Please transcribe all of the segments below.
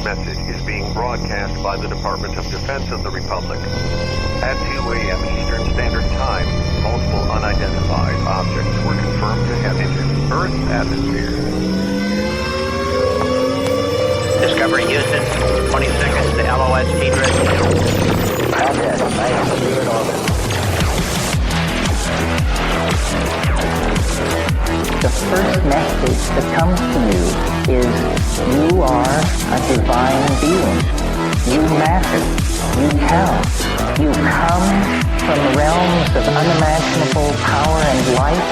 Message is being broadcast by the Department of Defense of the Republic. At 2 a.m. Eastern Standard Time, multiple unidentified objects were confirmed to have entered Earth's atmosphere. Discovery Houston, 20 seconds to LOS speed ready. Contact, I am clear in orbit. The first message that comes to you is you are a divine being. You matter. You count. You come from realms of unimaginable power and light,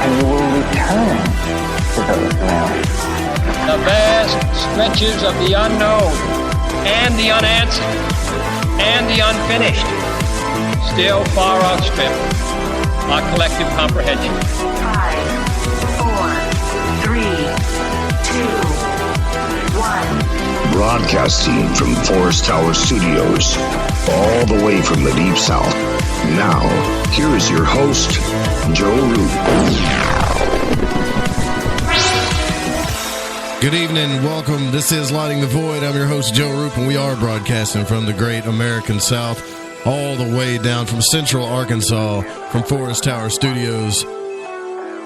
and you will return to those realms. The vast stretches of the unknown and the unanswered and the unfinished still far outstrip our collective comprehension. 5, 4, 3, 2, 1. Broadcasting from Forest Tower Studios, all the way from the Deep South. Now, here is your host, Joe Root. Good evening, welcome. This is Lighting the Void. I'm your host, Joe Roop, and we are broadcasting from the great American South, all the way down from Central Arkansas, from Forest Tower Studios.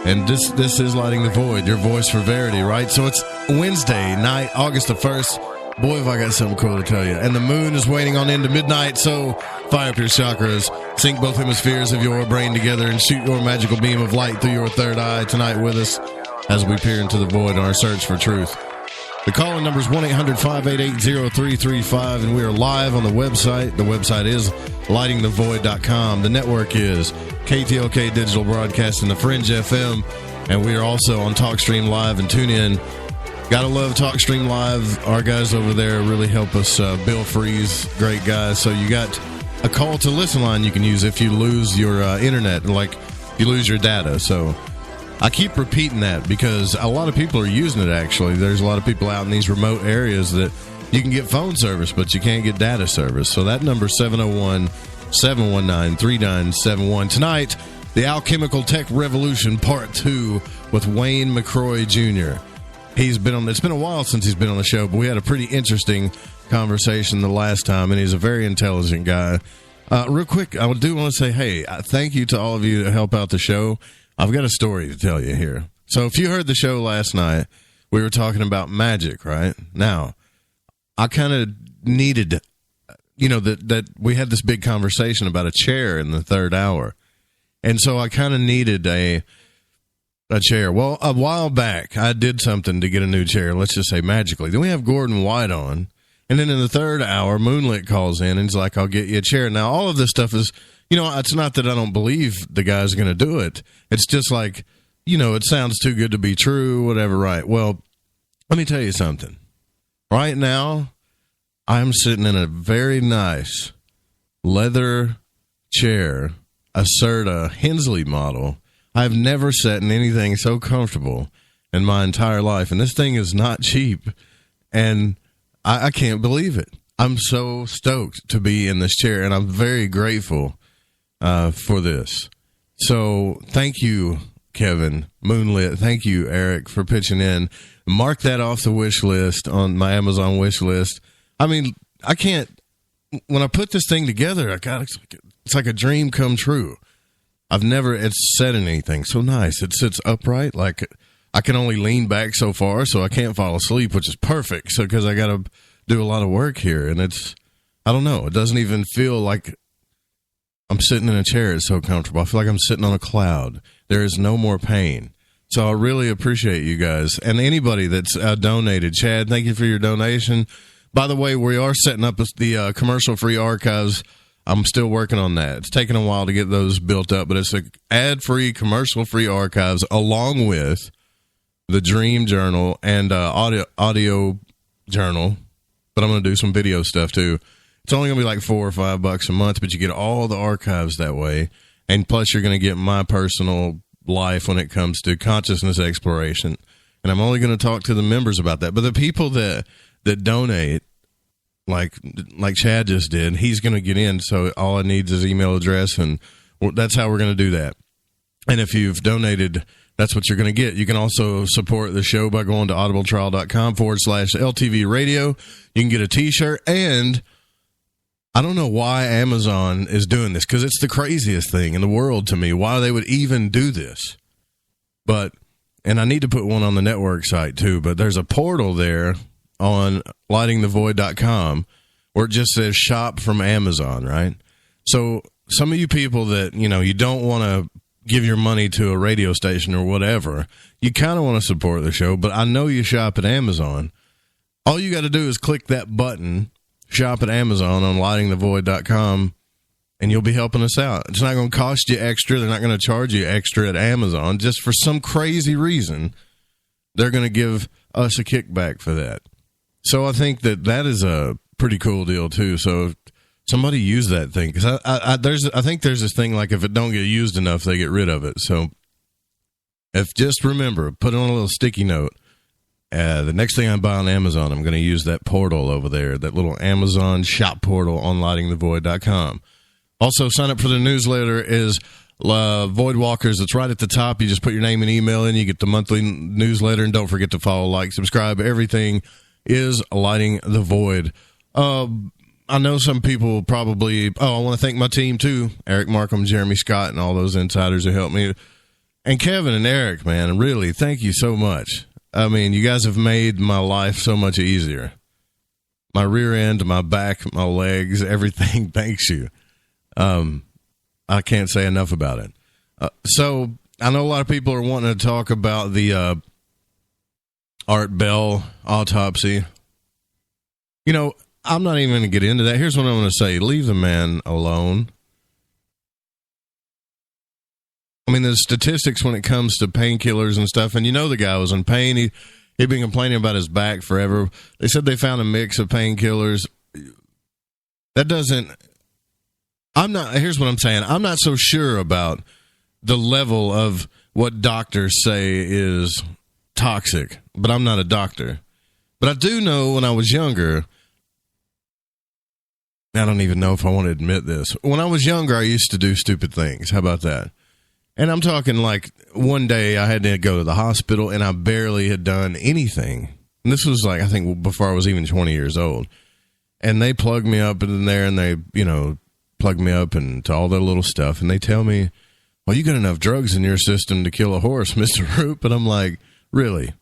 And this is Lighting the Void, your voice for verity, right? So it's Wednesday night, August the 1st. Boy, have I got something cool to tell you. And the moon is waning on into midnight, so fire up your chakras, sync both hemispheres of your brain together, and shoot your magical beam of light through your third eye tonight with us as we peer into the void in our search for truth. The call-in number is 1-800-588-0335, and we are live on the website. The website is lightingthevoid.com. The network is KTLK Digital Broadcasting, the Fringe FM, and we are also on TalkStream Live and TuneIn. Gotta love TalkStream Live. Our guys over there really help us. Bill Freeze, great guys. So you got a call to listen line you can use if you lose your internet, like if you lose your data. So I keep repeating that because a lot of people are using it, actually. There's a lot of people out in these remote areas that you can get phone service, but you can't get data service. So that number is 701-719-3971. Tonight, the Alchemical Tech Revolution Part 2 with Wayne McRoy Jr. He's been on. It's been a while since he's been on the show, but we had a pretty interesting conversation the last time, and he's a very intelligent guy. Real quick, I do want to say, hey, thank you to all of you that help out the show. I've got a story to tell you here. So if you heard the show last night, we were talking about magic, right? Now, I kind of needed, that we had this big conversation about a chair in the third hour. And so I kind of needed a chair. Well, a while back, I did something to get a new chair, let's just say magically. Then we have Gordon White on. And then in the third hour, Moonlit calls in and he's like, I'll get you a chair. Now, all of this stuff is, it's not that I don't believe the guy's going to do it. It's just like, it sounds too good to be true, whatever, right? Well, let me tell you something. Right now, I'm sitting in a very nice leather chair, a Serta Hensley model. I've never sat in anything so comfortable in my entire life, and this thing is not cheap, and I can't believe it. I'm so stoked to be in this chair, and I'm very grateful for this. So thank you, Kevin, Moonlit. Thank you, Eric, for pitching in. Mark that off the wish list on my Amazon wish list. I mean, I can't, when I put this thing together, it's like a dream come true. It's said anything so nice. It sits upright. Like I can only lean back so far, so I can't fall asleep, which is perfect. So, cause I got to do a lot of work here, and I don't know. It doesn't even feel like I'm sitting in a chair. It's so comfortable. I feel like I'm sitting on a cloud. There is no more pain. So I really appreciate you guys. And anybody that's donated. Chad, thank you for your donation. By the way, we are setting up the commercial-free archives I'm still working on that. It's taken a while to get those built up, but it's a ad-free, commercial-free archives along with the Dream Journal and audio journal. But I'm going to do some video stuff too. It's only going to be like $4 or $5 a month, but you get all the archives that way. And plus, you're going to get my personal life when it comes to consciousness exploration. And I'm only going to talk to the members about that. But the people that donate, like Chad just did, he's going to get in. So all I need is his email address, and that's how we're going to do that. And if you've donated, that's what you're going to get. You can also support the show by going to audibletrial.com/LTV radio. You can get a t-shirt, and I don't know why Amazon is doing this, because it's the craziest thing in the world to me, why they would even do this. And I need to put one on the network site too, but there's a portal there on lightingthevoid.com where it just says shop from Amazon, right? So some of you people that, you don't want to give your money to a radio station or whatever, you kind of want to support the show, but I know you shop at Amazon. All you got to do is click that button, shop at Amazon on lightingthevoid.com, and you'll be helping us out. It's not going to cost you extra. They're not going to charge you extra at Amazon. Just for some crazy reason, they're going to give us a kickback for that. So I think that is a pretty cool deal too. So somebody use that thing, because I think there's this thing like if it don't get used enough, they get rid of it. So just remember, put on a little sticky note. The next thing I buy on Amazon, I'm going to use that portal over there, that little Amazon shop portal on lightingthevoid.com. Also, sign up for the newsletter is Void Walkers. It's right at the top. You just put your name and email in. You get the monthly newsletter, and don't forget to follow, like, subscribe. Everything is Lighting the Void. I know some people probably... I want to thank my team, too. Eric Markham, Jeremy Scott, and all those insiders who helped me. And Kevin and Eric, man, really, thank you so much. I mean, you guys have made my life so much easier. My rear end, my back, my legs, everything, thanks you. I can't say enough about it. So, I know a lot of people are wanting to talk about the Art Bell autopsy. I'm not even going to get into that. Here's what I'm going to say. Leave the man alone. I mean, the statistics when it comes to painkillers and stuff, and the guy was in pain. He'd been complaining about his back forever. They said they found a mix of painkillers. That doesn't... here's what I'm saying. I'm not so sure about the level of what doctors say is toxic, but I'm not a doctor. But I do know when I was younger... I don't even know if I want to admit this. When I was younger, I used to do stupid things. How about that? And I'm talking like one day I had to go to the hospital and I barely had done anything. And this was like, I think before I was even 20 years old. And they plugged me up in there and they, plugged me up into all their little stuff. And they tell me, well, you got enough drugs in your system to kill a horse, Mr. Root. But I'm like, really?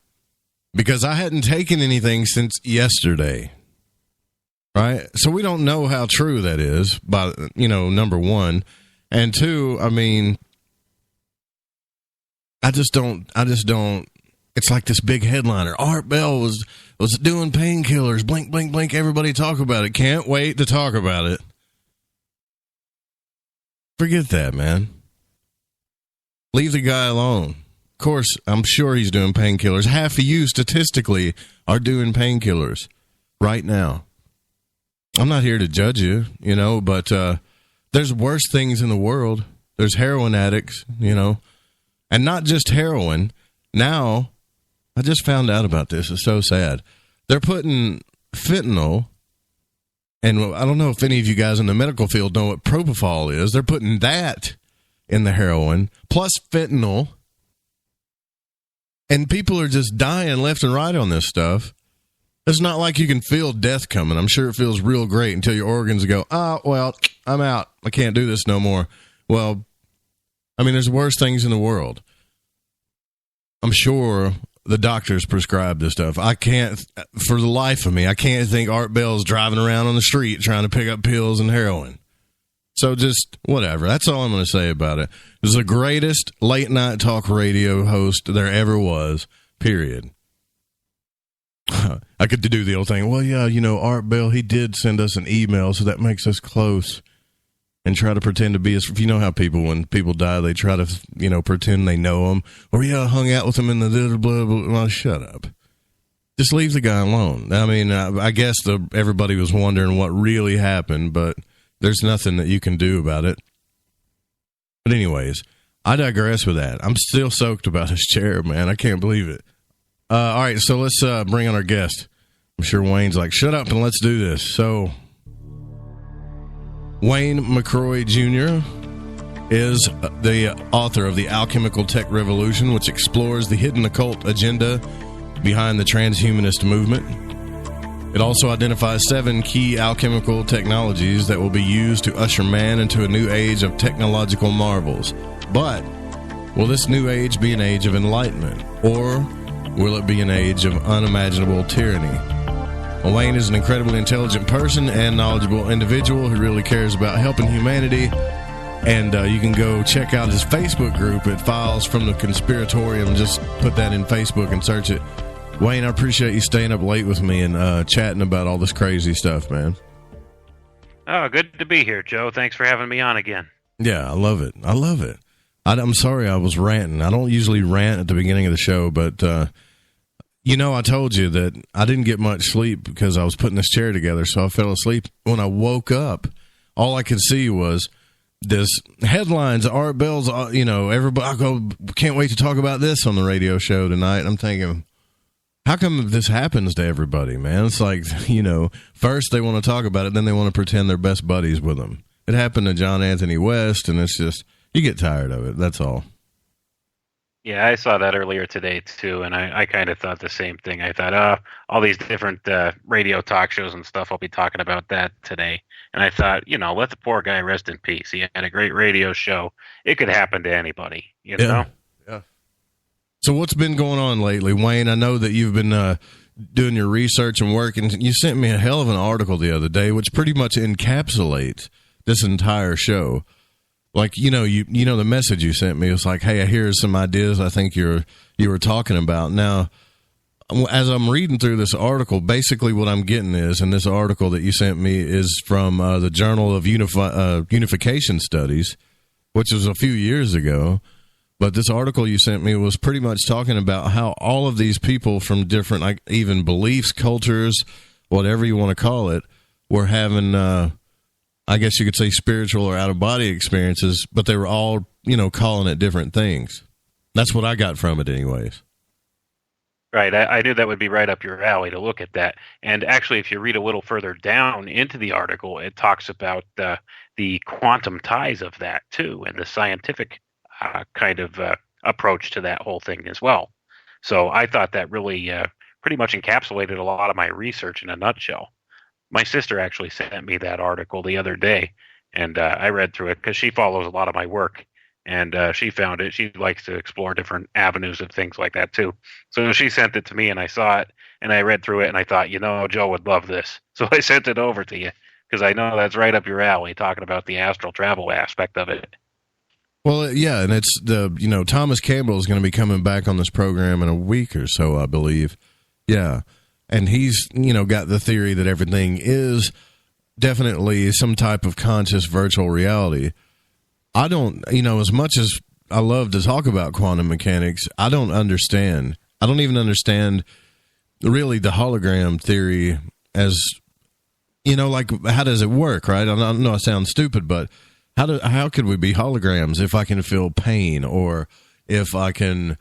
Because I hadn't taken anything since yesterday. Right? So we don't know how true that is, by, number one. And two, I mean, I just don't, it's like this big headliner. Art Bell was doing painkillers, blink, blink, blink, everybody talk about it. Can't wait to talk about it. Forget that, man. Leave the guy alone. Of course, I'm sure he's doing painkillers. Half of you, statistically, are doing painkillers right now. I'm not here to judge you, but there's worse things in the world. There's heroin addicts, and not just heroin. Now, I just found out about this. It's so sad. They're putting fentanyl, and I don't know if any of you guys in the medical field know what propofol is. They're putting that in the heroin, plus fentanyl, and people are just dying left and right on this stuff. It's not like you can feel death coming. I'm sure it feels real great until your organs go, well, I'm out. I can't do this no more. Well, I mean, there's worse things in the world. I'm sure the doctors prescribe this stuff. I can't, for the life of me, I can't think Art Bell's driving around on the street trying to pick up pills and heroin. So just whatever. That's all I'm going to say about it. It was the greatest late night talk radio host there ever was, period. I could do the old thing. Well, yeah, Art Bell, he did send us an email, so that makes us close. and try to pretend to be as, you know how people, when people die, they try to, pretend they know them, or I hung out with them in the blah, blah, blah. Well, shut up. Just leave the guy alone. I mean, I guess everybody was wondering what really happened, but there's nothing that you can do about it. But anyways, I digress with that. I'm still soaked about his chair, man. I can't believe it. All right, so let's bring on our guest. I'm sure Wayne's like, shut up and let's do this. So, Wayne McRoy Jr. is the author of the Alchemical Tech Revolution, which explores the hidden occult agenda behind the transhumanist movement. It also identifies 7 key alchemical technologies that will be used to usher man into a new age of technological marvels. But will this new age be an age of enlightenment, or will it be an age of unimaginable tyranny? Well, Wayne is an incredibly intelligent person and knowledgeable individual who really cares about helping humanity. And you can go check out his Facebook group at Files from the Conspiratorium. Just put that in Facebook and search it. Wayne, I appreciate you staying up late with me and chatting about all this crazy stuff, man. Oh, good to be here, Joe. Thanks for having me on again. Yeah, I love it. I'm sorry I was ranting. I don't usually rant at the beginning of the show, but, I told you that I didn't get much sleep because I was putting this chair together, so I fell asleep. When I woke up, all I could see was this headlines, Art Bell's, everybody, I go, can't wait to talk about this on the radio show tonight. And I'm thinking, how come this happens to everybody, man? It's like, first they want to talk about it, then they want to pretend they're best buddies with them. It happened to John Anthony West, and it's just, you get tired of it. That's all. Yeah, I saw that earlier today, too, and I kind of thought the same thing. I thought, all these different radio talk shows and stuff, I'll be talking about that today. And I thought, let the poor guy rest in peace. He had a great radio show. It could happen to anybody, you know? Yeah. So what's been going on lately, Wayne? I know that you've been doing your research and work, and you sent me a hell of an article the other day, which pretty much encapsulates this entire show. Like, the message you sent me was like, hey, here's some ideas I think you were talking about. Now, as I'm reading through this article, basically what I'm getting is, and this article that you sent me is from the Journal of Unification Studies, which was a few years ago. But this article you sent me was pretty much talking about how all of these people from different, like, even beliefs, cultures, whatever you want to call it, were having, I guess you could say, spiritual or out-of-body experiences, but they were all, calling it different things. That's what I got from it anyways. Right. I knew that would be right up your alley to look at that. And actually, if you read a little further down into the article, it talks about the quantum ties of that, too, and the scientific kind of approach to that whole thing as well. So I thought that really pretty much encapsulated a lot of my research in a nutshell. My sister actually sent me that article the other day, and I read through it because she follows a lot of my work, and she found it. She likes to explore different avenues of things like that, too. So she sent it to me, and I saw it, and I read through it, and I thought, Joe would love this. So I sent it over to you because I know that's right up your alley, talking about the astral travel aspect of it. Well, yeah, and it's Thomas Campbell is going to be coming back on this program in a week or so, I believe. Yeah. And he's, got the theory that everything is definitely some type of conscious virtual reality. I don't, as much as I love to talk about quantum mechanics, I don't understand. I don't even understand really the hologram theory as, like, how does it work, right? I know I sound stupid, but how could we be holograms if I can feel pain, or if I can,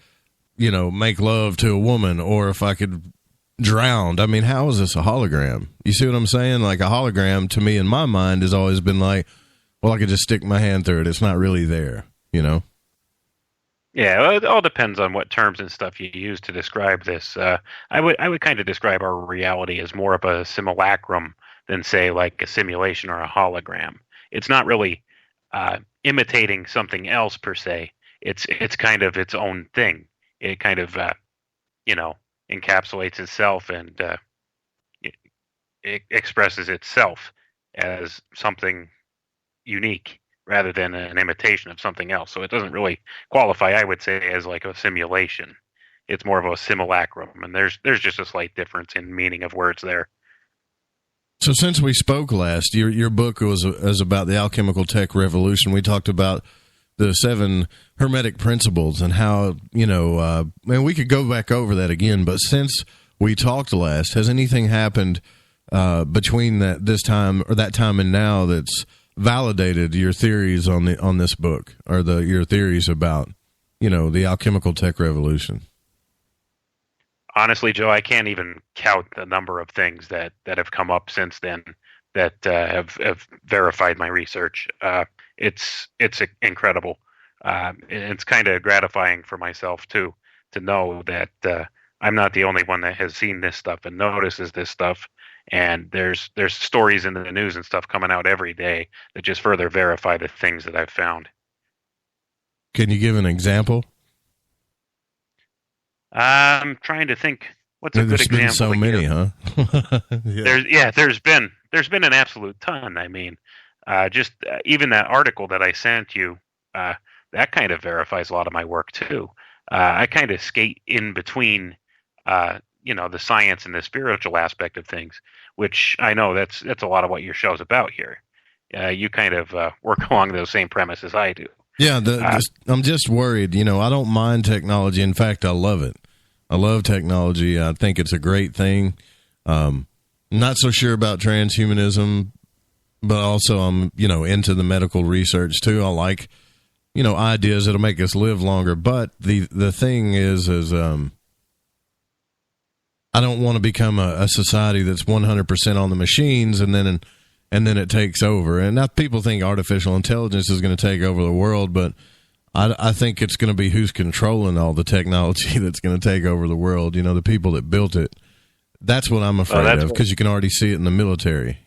make love to a woman, or if I could drown? I mean, how is this a hologram? You see what I'm saying? Like, a hologram to me in my mind has always been like, well, I could just stick my hand through it. It's not really there, Yeah, well, it all depends on what terms and stuff you use to describe this. I would kind of describe our reality as more of a simulacrum than, say, like a simulation or a hologram. It's not really imitating something else per se. It's kind of its own thing. It kind of encapsulates itself, and it expresses itself as something unique rather than an imitation of something else. So it doesn't really qualify, I would say, as like a simulation. It's more of a simulacrum, and there's just a slight difference in meaning of words there. So since we spoke last, your book was about the Alchemical Tech Revolution. We talked about the 7 Hermetic principles and how, and we could go back over that again, but since we talked last, has anything happened between that time and now that's validated your theories on this book, or your theories about, the Alchemical Tech Revolution? Honestly, Joe, I can't even count the number of things that have come up since then that have verified my research. It's incredible. It's kind of gratifying for myself too to know that I'm not the only one that has seen this stuff and notices this stuff. And there's stories in the news and stuff coming out every day that just further verify the things that I've found. Can you give an example? I'm trying to think. What's a good example? There's been so many, huh? Yeah. There's been an absolute ton. I mean, even that article that I sent you, that kind of verifies a lot of my work too. I kind of skate in between, the science and the spiritual aspect of things, which I know that's a lot of what your show's about here. You kind of work along those same premises I do. Yeah, I'm just worried. I don't mind technology. In fact, I love it. I love technology. I think it's a great thing. Not so sure about transhumanism, but also I'm, into the medical research too. I like, ideas that'll make us live longer. But the thing is I don't want to become a society that's 100% on the machines and then it takes over. And now people think artificial intelligence is going to take over the world, but I think it's going to be who's controlling all the technology that's going to take over the world. The people that built it. That's what I'm afraid of, because you can already see it in the military,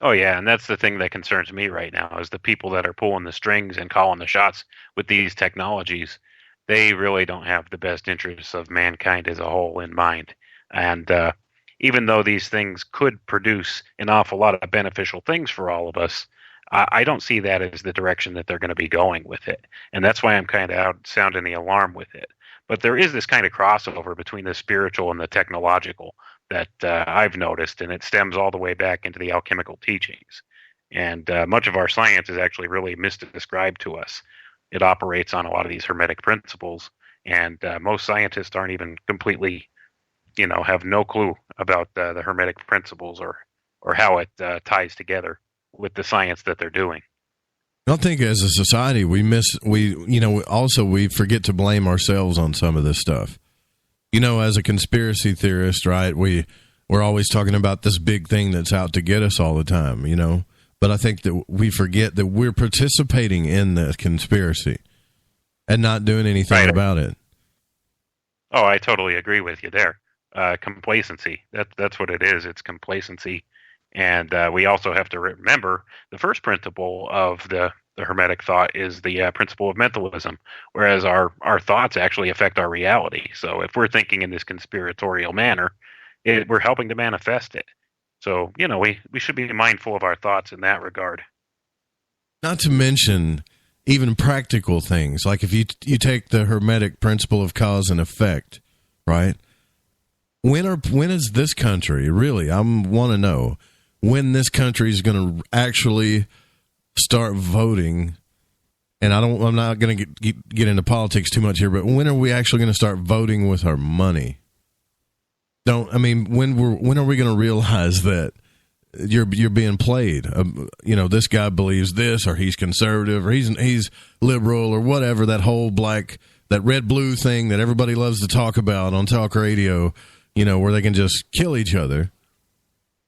Oh, yeah, and that's the thing that concerns me right now is the people that are pulling the strings and calling the shots with these technologies. They really don't have the best interests of mankind as a whole in mind. And even though these things could produce an awful lot of beneficial things for all of us, I don't see that as the direction that they're going to be going with it. And that's why I'm kind of out sounding the alarm with it. But there is this kind of crossover between the spiritual and the technological that I've noticed, and it stems all the way back into the alchemical teachings. And much of our science is actually really misdescribed to us. It operates on a lot of these Hermetic principles, and most scientists aren't even completely, have no clue about the Hermetic principles or how it ties together with the science that they're doing. I think as a society we forget to blame ourselves on some of this stuff. As a conspiracy theorist, right? We're always talking about this big thing that's out to get us all the time, But I think that we forget that we're participating in the conspiracy and not doing anything about it. Oh, I totally agree with you there. Complacency. That's what it is. It's complacency. And we also have to remember the first principle of the Hermetic thought is the principle of mentalism, whereas our thoughts actually affect our reality. So if we're thinking in this conspiratorial manner, we're helping to manifest it. So, we should be mindful of our thoughts in that regard. Not to mention even practical things. Like if you take the Hermetic principle of cause and effect, right? When is this country, really, I want to know, when this country is going to actually start voting, and I'm not going to get into politics too much here, but when are we actually going to start voting with our money? When are we going to realize that you're being played? This guy believes this, or he's conservative, or he's liberal, or whatever. That red blue thing that everybody loves to talk about on talk radio. Where they can just kill each other.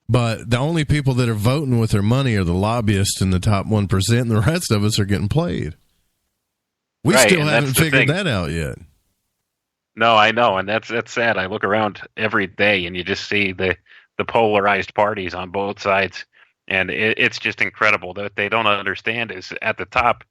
But the only people that are voting with their money are the lobbyists and the top 1%, and the rest of us are getting played. We still haven't figured that out yet. No, I know, and that's sad. I look around every day, and you just see the polarized parties on both sides, and it's just incredible that they don't understand is at the top,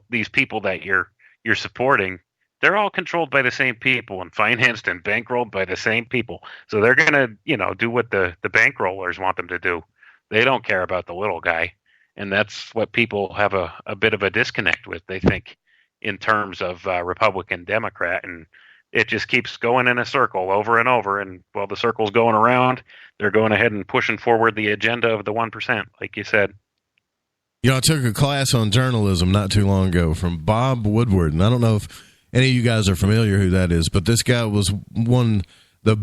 these people that you're supporting, they're all controlled by the same people and financed and bankrolled by the same people. So they're going to, do what the bankrollers want them to do. They don't care about the little guy. And that's what people have a bit of a disconnect with. They think in terms of Republican, Democrat, and it just keeps going in a circle over and over. And while the circle's going around, they're going ahead and pushing forward the agenda of the 1%, like you said. I took a class on journalism not too long ago from Bob Woodward, and I don't know if any of you guys are familiar who that is, but this guy was one of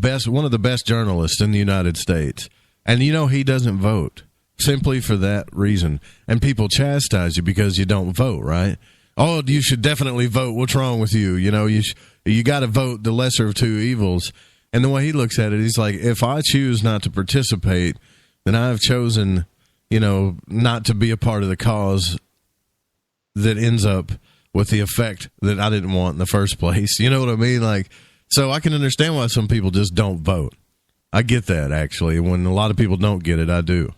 the best journalists in the United States. And he doesn't vote simply for that reason. And people chastise you because you don't vote, right? Oh, you should definitely vote. What's wrong with you? You got to vote the lesser of two evils. And the way he looks at it, he's like, if I choose not to participate, then I have chosen, not to be a part of the cause that ends up with the effect that I didn't want in the first place. You know what I mean? So I can understand why some people just don't vote. I get that, actually. When a lot of people don't get it, I do.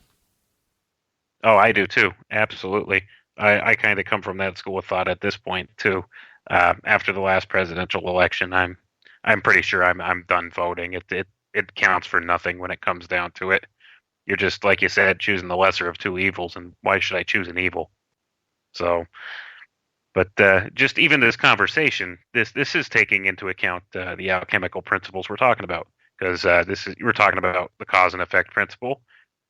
Oh, I do too. Absolutely. I kind of come from that school of thought at this point too. After the last presidential election, I'm pretty sure I'm done voting. It counts for nothing when it comes down to it. You're just, like you said, choosing the lesser of two evils, and why should I choose an evil? So, but just even this conversation, this is taking into account the alchemical principles we're talking about, because we're talking about the cause and effect principle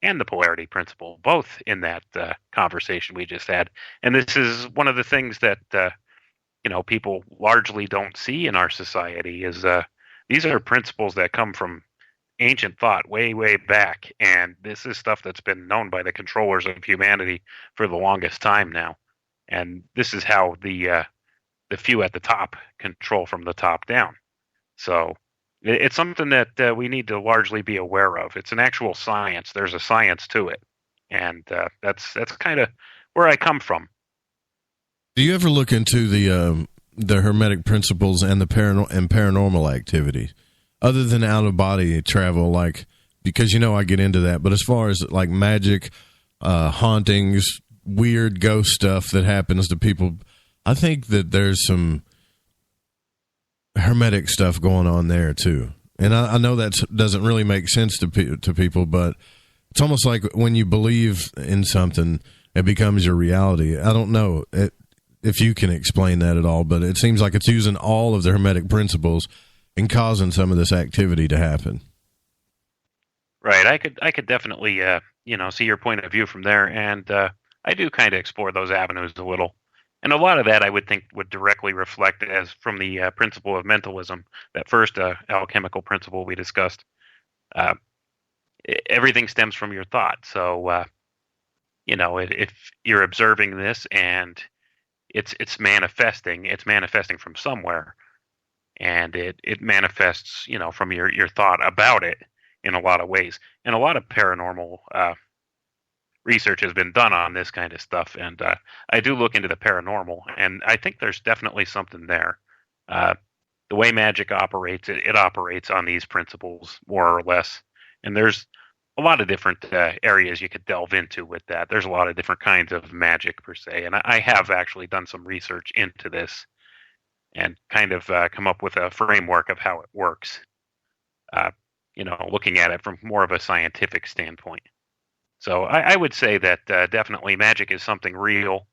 and the polarity principle, both in that conversation we just had. And this is one of the things that people largely don't see in our society is these are principles that come from ancient thought way, way back. And this is stuff that's been known by the controllers of humanity for the longest time now. And this is how the few at the top control from the top down. So it's something that we need to largely be aware of. It's an actual science. There's a science to it. And that's kind of where I come from. Do you ever look into the Hermetic principles and the paranormal activity, other than out of body travel? Because I get into that, but as far as magic, hauntings, weird ghost stuff that happens to people, I think that there's some Hermetic stuff going on there too. And I know that doesn't really make sense to people, but it's almost like when you believe in something, it becomes your reality. I don't know if you can explain that at all, but it seems like it's using all of the Hermetic principles and causing some of this activity to happen. Right. I could definitely see your point of view from there, and I do kind of explore those avenues a little. And a lot of that I would think would directly reflect as from the principle of mentalism, that first alchemical principle we discussed. Everything stems from your thought. So, if you're observing this and it's manifesting from somewhere, and it manifests, from your thought about it in a lot of ways. And a lot of paranormal research has been done on this kind of stuff, and I do look into the paranormal, and I think there's definitely something there. The way magic operates, it operates on these principles more or less, and there's a lot of different areas you could delve into with that. There's a lot of different kinds of magic per se, and I have actually done some research into this and kind of come up with a framework of how it works, looking at it from more of a scientific standpoint. So I would say that definitely magic is something real.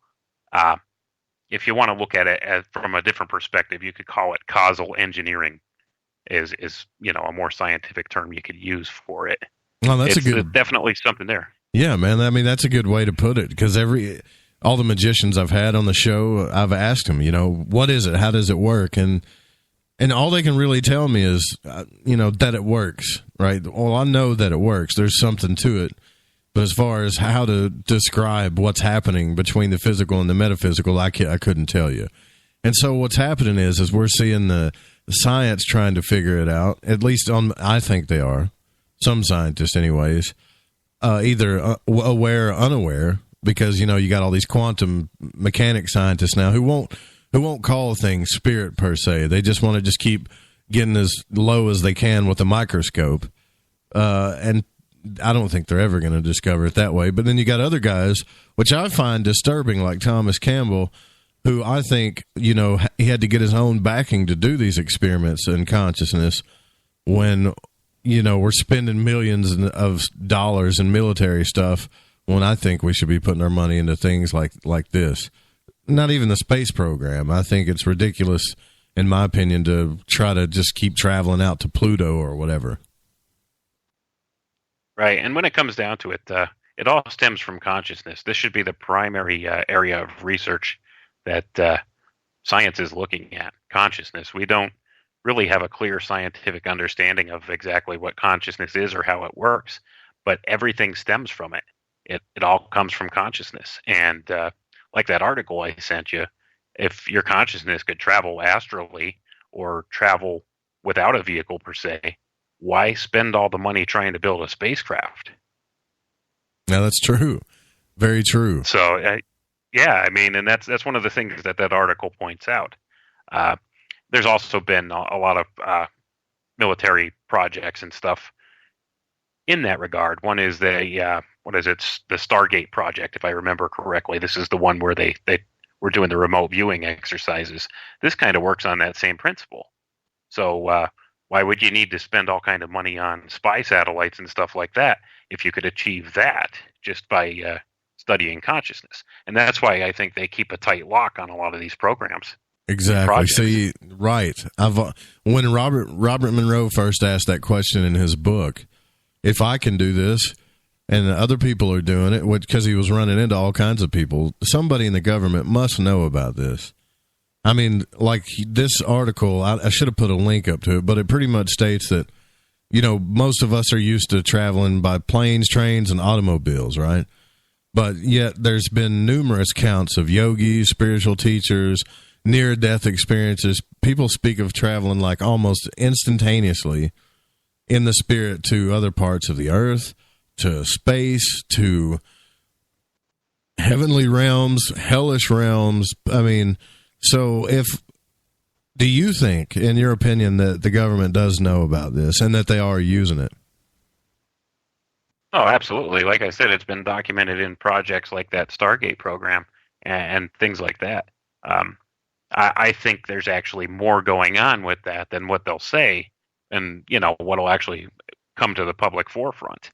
If you want to look at it from a different perspective, you could call it causal engineering. Is a more scientific term you could use for it. Well, it's definitely something there. Yeah, man. I mean, that's a good way to put it, because all the magicians I've had on the show, I've asked them, what is it? How does it work? And all they can really tell me is, that it works, right? Well, I know that it works. There's something to it. But as far as how to describe what's happening between the physical and the metaphysical, I couldn't tell you. And so what's happening is we're seeing the science trying to figure it out, at least I think they are, some scientists anyways, either aware or unaware, because, you got all these quantum mechanic scientists now who won't call things spirit per se. They just want to just keep getting as low as they can with a microscope. And I don't think they're ever going to discover it that way. But then you got other guys, which I find disturbing, like Thomas Campbell, who I think, he had to get his own backing to do these experiments in consciousness when, we're spending millions of dollars in military stuff, when I think we should be putting our money into things like this. Not even the space program. I think it's ridiculous in my opinion, to try to just keep traveling out to Pluto or whatever. Right, and when it comes down to it, it all stems from consciousness. This should be the primary area of research that science is looking at, consciousness. We don't really have a clear scientific understanding of exactly what consciousness is or how it works, but everything stems from it. It all comes from consciousness. And like that article I sent you, if your consciousness could travel astrally or travel without a vehicle per se, why spend all the money trying to build a spacecraft? Yeah, that's true. Very true. So, yeah, I mean, and that's one of the things that article points out. There's also been a lot of military projects and stuff in that regard. One is the Stargate project, if I remember correctly. This is the one where they were doing the remote viewing exercises. This kind of works on that same principle. So why would you need to spend all kind of money on spy satellites and stuff like that if you could achieve that just by studying consciousness? And that's why I think they keep a tight lock on a lot of these programs. Exactly. See, right. When Robert Monroe first asked that question in his book, if I can do this and other people are doing it, because he was running into all kinds of people, somebody in the government must know about this. I mean, like this article, I should have put a link up to it, but it pretty much states that, most of us are used to traveling by planes, trains, and automobiles, right? But yet there's been numerous counts of yogis, spiritual teachers, near-death experiences. People speak of traveling like almost instantaneously in the spirit to other parts of the earth, to space, to heavenly realms, hellish realms. I mean, so do you think, in your opinion, that the government does know about this and that they are using it? Oh, absolutely. Like I said, it's been documented in projects like that Stargate program and things like that. I think there's actually more going on with that than what they'll say and, what'll actually come to the public forefront.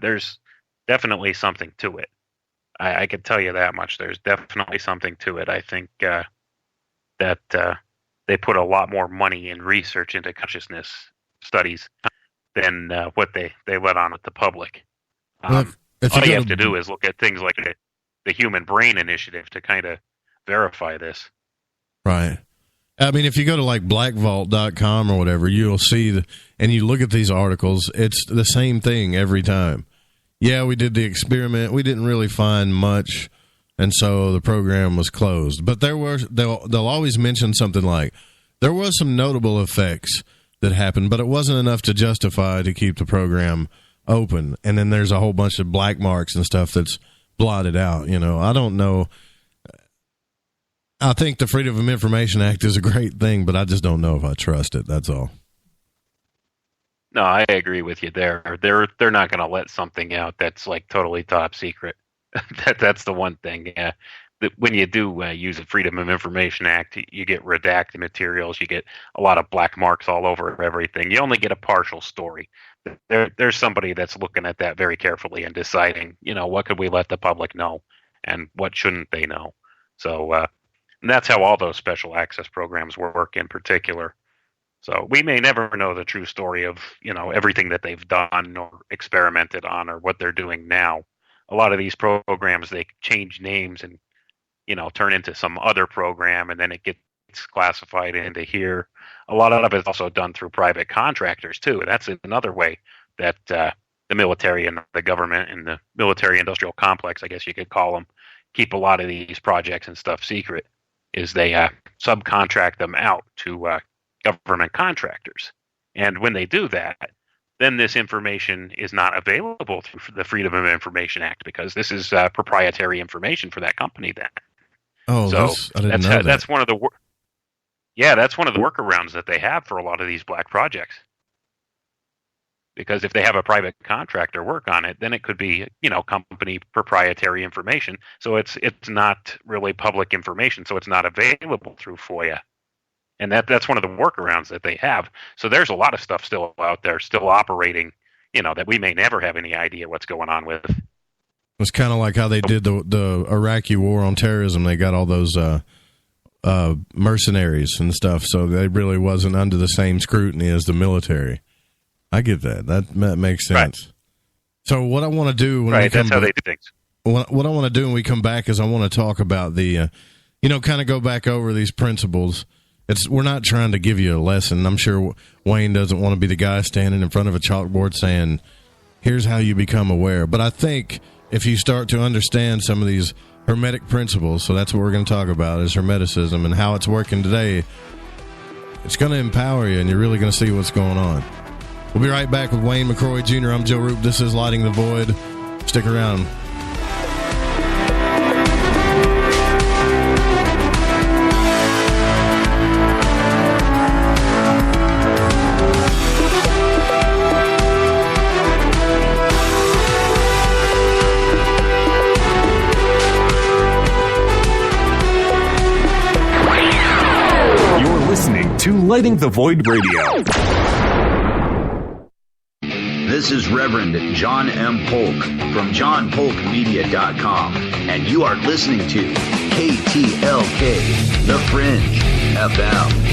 There's definitely something to it. I can tell you that much. There's definitely something to it. I think that they put a lot more money in research into consciousness studies than what they let on with the public. All you have to do is look at things like the Human Brain Initiative to kind of verify this. Right. I mean, if you go to like blackvault.com or whatever, you'll see, and you look at these articles, it's the same thing every time. Yeah, we did the experiment. We didn't really find much, and so the program was closed. But they'll always mention something like, there was some notable effects that happened, but it wasn't enough to justify to keep the program open. And then there's a whole bunch of black marks and stuff that's blotted out. I don't know. I think the Freedom of Information Act is a great thing, but I just don't know if I trust it. That's all. No, I agree with you there. They're not going to let something out that's like totally top secret. That's the one thing. Yeah. When you do use the Freedom of Information Act, you get redacted materials. You get a lot of black marks all over everything. You only get a partial story. There's somebody that's looking at that very carefully and deciding, what could we let the public know and what shouldn't they know. So and that's how all those special access programs work in particular. So we may never know the true story of, everything that they've done or experimented on or what they're doing now. A lot of these programs, they change names and, turn into some other program, and then it gets classified into here. A lot of it is also done through private contractors, too. And that's another way that the military and the government and the military-industrial complex, I guess you could call them, keep a lot of these projects and stuff secret, is they subcontract them out to government contractors. And when they do that, then this information is not available through the Freedom of Information Act because this is proprietary information for that company then. Oh, so I didn't know that. That's one of the that's one of the workarounds that they have for a lot of these black projects. Because if they have a private contractor work on it, then it could be, company proprietary information. So it's not really public information, so it's not available through FOIA. And that's one of the workarounds that they have. So there's a lot of stuff still out there, still operating, that we may never have any idea what's going on with. It's kind of like how they did the Iraqi war on terrorism. They got all those mercenaries and stuff, so they really wasn't under the same scrutiny as the military. I get that. That makes sense. Right. So what I want to do when we come that's how they do things. What I want to do when we come back is I want to talk about the, kind of go back over these principles. We're not trying to give you a lesson. I'm sure Wayne doesn't want to be the guy standing in front of a chalkboard saying, here's how you become aware. But I think if you start to understand some of these Hermetic principles, so that's what we're going to talk about, is Hermeticism and how it's working today, it's going to empower you, and you're really going to see what's going on. We'll be right back with Wayne McRoy Jr. I'm Joe Roop. This is Lighting the Void. Stick around. To Lighting the Void Radio. This is Reverend John M. Polk from johnpolkmedia.com, and you are listening to KTLK, The Fringe FM.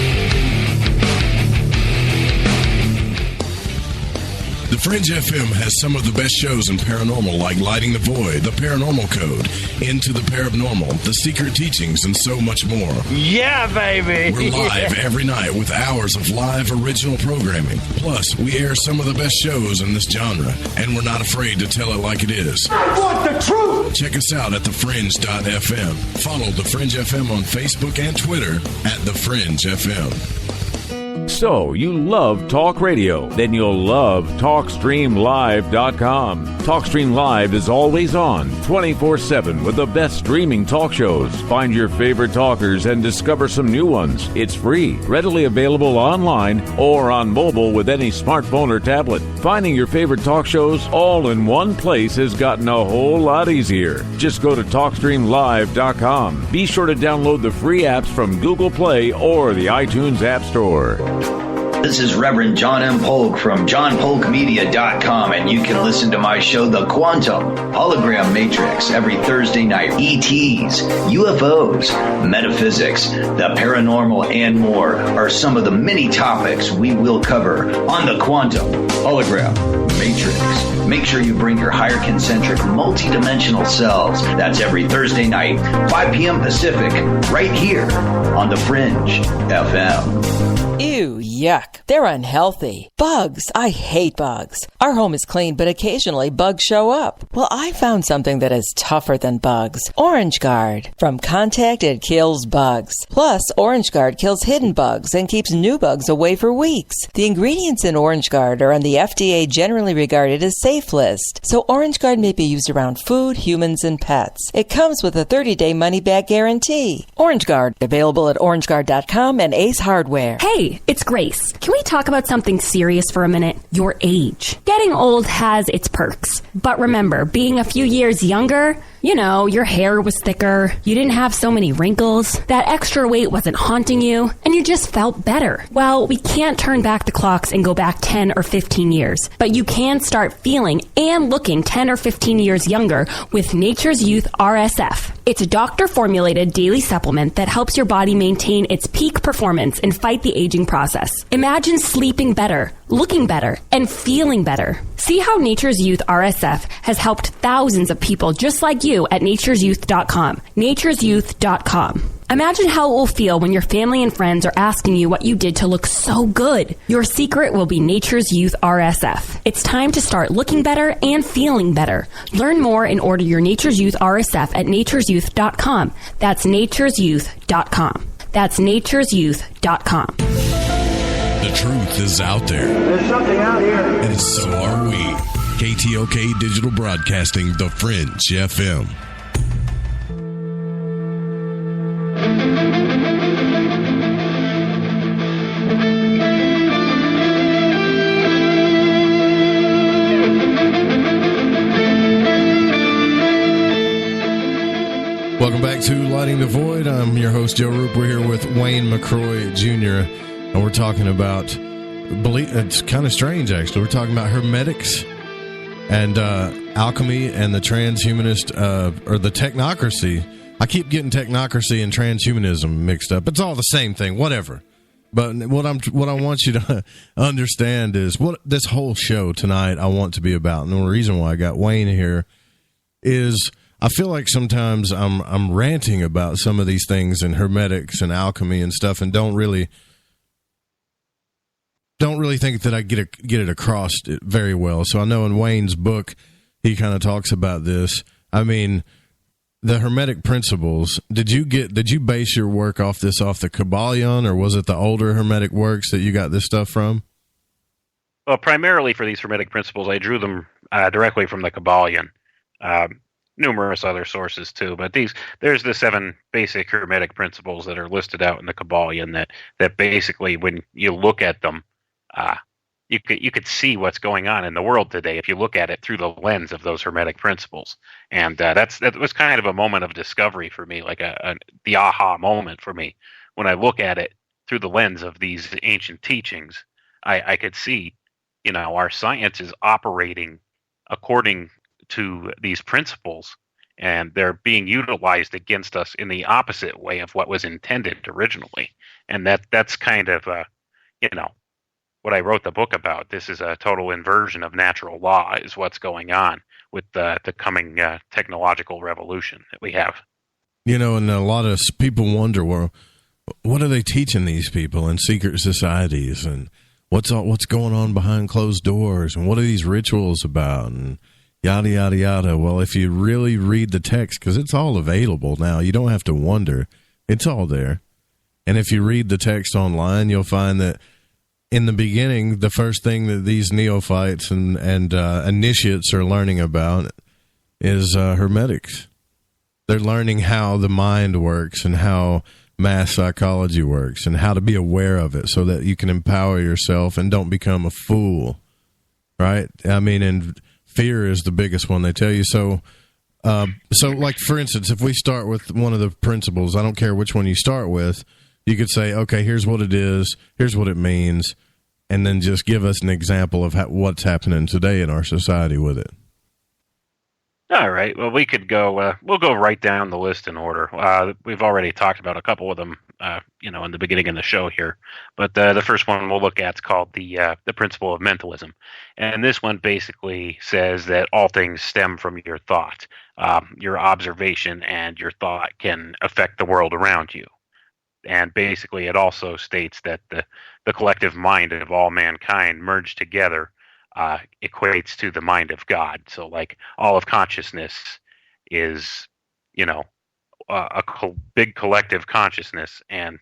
The Fringe FM has some of the best shows in paranormal, like Lighting the Void, The Paranormal Code, Into the Paranormal, The Secret Teachings, and so much more. Yeah, baby! We're live every night with hours of live original programming. Plus, we air some of the best shows in this genre, and we're not afraid to tell it like it is. I want the truth! Check us out at thefringe.fm. Follow The Fringe FM on Facebook and Twitter at The Fringe FM. So, you love talk radio? Then you'll love TalkStreamLive.com. TalkStream Live is always on, 24/7, with the best streaming talk shows. Find your favorite talkers and discover some new ones. It's free, readily available online or on mobile with any smartphone or tablet. Finding your favorite talk shows all in one place has gotten a whole lot easier. Just go to TalkStreamLive.com. Be sure to download the free apps from Google Play or the iTunes App Store. This is Reverend John M. Polk from johnpolkmedia.com, and you can listen to my show, The Quantum Hologram Matrix, every Thursday night. ETs, UFOs, metaphysics, the paranormal, and more are some of the many topics we will cover on The Quantum Hologram Matrix. Make sure you bring your higher concentric multidimensional selves. That's every Thursday night, 5 p.m. Pacific, right here on The Fringe FM. Ew, yuck. They're unhealthy. Bugs. I hate bugs. Our home is clean, but occasionally bugs show up. Well, I found something that is tougher than bugs. Orange Guard. From contact, it kills bugs. Plus, Orange Guard kills hidden bugs and keeps new bugs away for weeks. The ingredients in Orange Guard are on the FDA generally regarded as safe list, so Orange Guard may be used around food, humans, and pets. It comes with a 30-day money-back guarantee. Orange Guard, available at orangeguard.com and Ace Hardware. Hey, it's Grace. Can we talk about something serious for a minute? Your age. Getting old has its perks. But remember, being a few years younger, you know, your hair was thicker, you didn't have so many wrinkles, that extra weight wasn't haunting you, and you just felt better. Well, we can't turn back the clocks and go back 10 or 15 years, but you can start feeling and looking 10 or 15 years younger with Nature's Youth RSF. It's a doctor-formulated daily supplement that helps your body maintain its peak performance and fight the aging process. Imagine sleeping better, looking better, and feeling better. See how Nature's Youth RSF has helped thousands of people just like you at nature'syouth.com. nature'syouth.com. Imagine how it will feel when your family and friends are asking you what you did to look so good. Your secret will be Nature's Youth RSF. It's time to start looking better and feeling better. Learn more and order your Nature's Youth RSF at nature'syouth.com. That's nature'syouth.com. That's nature'syouth.com. The truth is out there. There's something out here. And so are we. KTLK Digital Broadcasting, The Fringe FM. Welcome back to Lighting the Void. I'm your host, Joe Roop. We're here with Wayne McRoy Jr., and we're talking about, it's kind of strange, actually. We're talking about Hermetics and alchemy and the transhumanist, or the technocracy I keep getting technocracy and transhumanism mixed up. It's all the same thing, whatever. But what I want you to understand is what this whole show tonight I want to be about, and the reason why I got Wayne here is I feel like sometimes I'm ranting about some of these things and hermetics and alchemy and stuff, and don't really think that I get it across it very well. So I know in Wayne's book he kind of talks about this. I mean, the Hermetic principles. Did you base your work off the Kabbalion, or was it the older Hermetic works that you got this stuff from? Well, primarily for these Hermetic principles, I drew them directly from the Kabbalion. Numerous other sources too, but there's the 7 basic Hermetic principles that are listed out in the Kabbalion that basically, when you look at them, you could see what's going on in the world today if you look at it through the lens of those Hermetic principles. And that was kind of a moment of discovery for me, like the aha moment for me. When I look at it through the lens of these ancient teachings, I could see, our science is operating according to these principles, and they're being utilized against us in the opposite way of what was intended originally. And that's kind of, what I wrote the book about. This is a total inversion of natural law is what's going on with the coming technological revolution that we have. And a lot of people wonder, well, what are they teaching these people in secret societies, and what's going on behind closed doors, and what are these rituals about, and yada, yada, yada. Well, if you really read the text, because it's all available now, you don't have to wonder. It's all there. And if you read the text online, you'll find that in the beginning, the first thing that these neophytes and initiates are learning about is hermetics. They're learning how the mind works and how mass psychology works and how to be aware of it so that you can empower yourself and don't become a fool, right? I mean, and fear is the biggest one they tell you. So like, for instance, if we start with one of the principles, I don't care which one you start with, you could say, okay, here's what it is, here's what it means, and then just give us an example of what's happening today in our society with it. All right. Well, we could go. We'll go right down the list in order. We've already talked about a couple of them, in the beginning of the show here. But the first one we'll look at is called the principle of mentalism, and this one basically says that all things stem from your thought. Your observation and your thought can affect the world around you. And basically, it also states that the collective mind of all mankind merged together equates to the mind of God. So, like, all of consciousness is, a big collective consciousness, and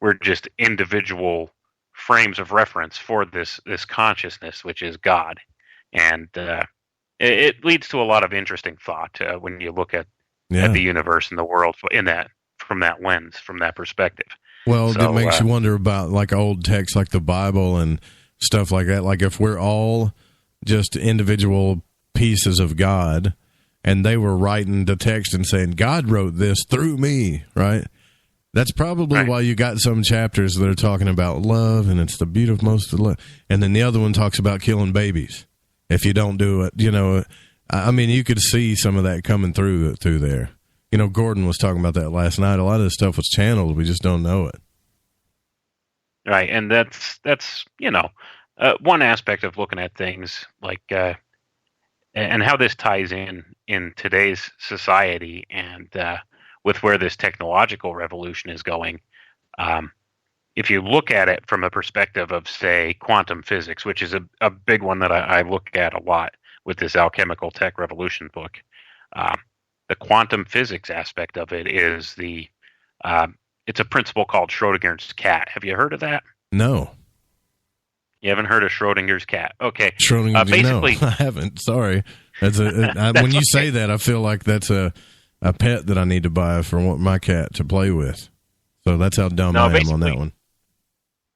we're just individual frames of reference for this consciousness, which is God. And it leads to a lot of interesting thought when you look at the universe and the world from that lens, from that perspective. Well, it makes you wonder about, like, old texts like the Bible and stuff like that. Like, if we're all just individual pieces of God and they were writing the text and saying, God wrote this through me, right? That's probably why you got some chapters that are talking about love, and it's the beauty of most of love. And then the other one talks about killing babies if you don't do it. I mean, you could see some of that coming through there. Gordon was talking about that last night. A lot of this stuff was channeled. We just don't know it. Right, and that's one aspect of looking at things, like, and how this ties in today's society and with where this technological revolution is going. If you look at it from a perspective of, say, quantum physics, which is a big one that I look at a lot with this Alchemical Tech Revolution book, the quantum physics aspect of it is it's a principle called Schrodinger's cat. Have you heard of that? No. You haven't heard of Schrodinger's cat? Okay. Schrodinger's, basically, no, I haven't. Sorry. When you say that, I feel like that's a pet that I need to buy for my cat to play with. So that's how dumb I am on that one.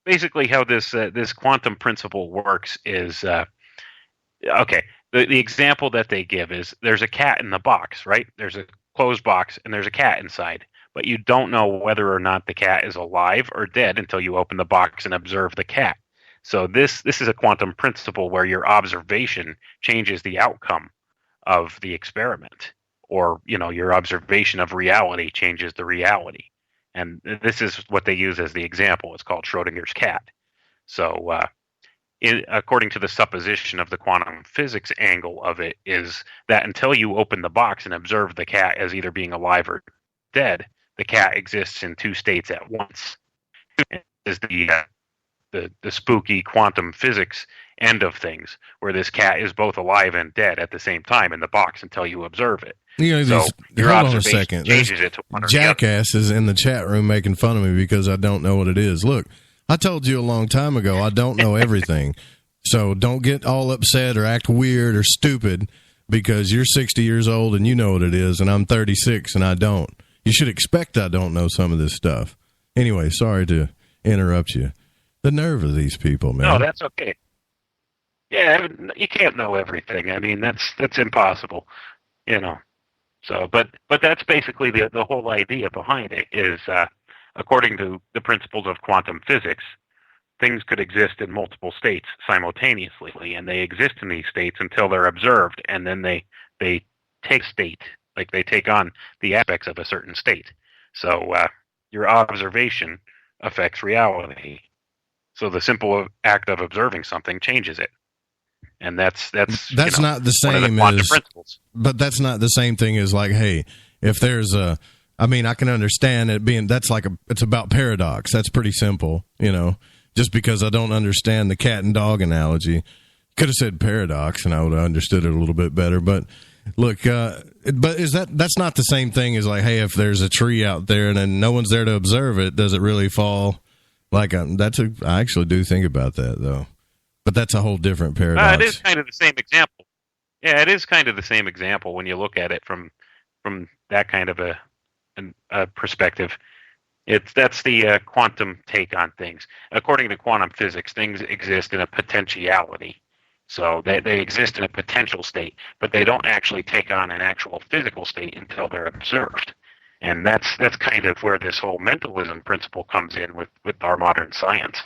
Basically, how this quantum principle works is, okay, the example that they give is there's a cat in the box, right? There's a closed box, and there's a cat inside. But you don't know whether or not the cat is alive or dead until you open the box and observe the cat. So this is a quantum principle where your observation changes the outcome of the experiment. or your observation of reality changes the reality. And this is what they use as the example. It's called Schrodinger's cat. So according to the supposition of the quantum physics angle of it, is that until you open the box and observe the cat as either being alive or dead, the cat exists in two states at once. Is the spooky quantum physics end of things, where this cat is both alive and dead at the same time in the box until you observe it. So your hold on a observation second. changes it to one or the other. Jackasses in the chat room making fun of me because I don't know what it is. Look, I told you a long time ago I don't know everything. So don't get all upset or act weird or stupid because you're 60 years old and you know what it is, and I'm 36 and I don't. You should expect I don't know some of this stuff. Anyway, sorry to interrupt you. The nerve of these people, man. No, that's okay. Yeah, you can't know everything. I mean, that's impossible, So, but that's basically the whole idea behind it is, according to the principles of quantum physics, things could exist in multiple states simultaneously, and they exist in these states until they're observed, and then they take state, like they take on the aspects of a certain state. So your observation affects reality. So the simple act of observing something changes it. And that's not the same as, but that's not the same thing as like, hey, if there's I can understand it being, it's about paradox. That's pretty simple, just because I don't understand the cat and dog analogy. Could have said paradox and I would have understood it a little bit better. But look, but that's not the same thing as like, hey, if there's a tree out there and then no one's there to observe it, does it really fall? I actually do think about that though. But that's a whole different paradox. It is kind of the same example. Yeah, it is kind of the same example when you look at it from that kind of a perspective. That's the quantum take on things. According to quantum physics, things exist in a potentiality. So they exist in a potential state, but they don't actually take on an actual physical state until they're observed. And that's kind of where this whole mentalism principle comes in with our modern science,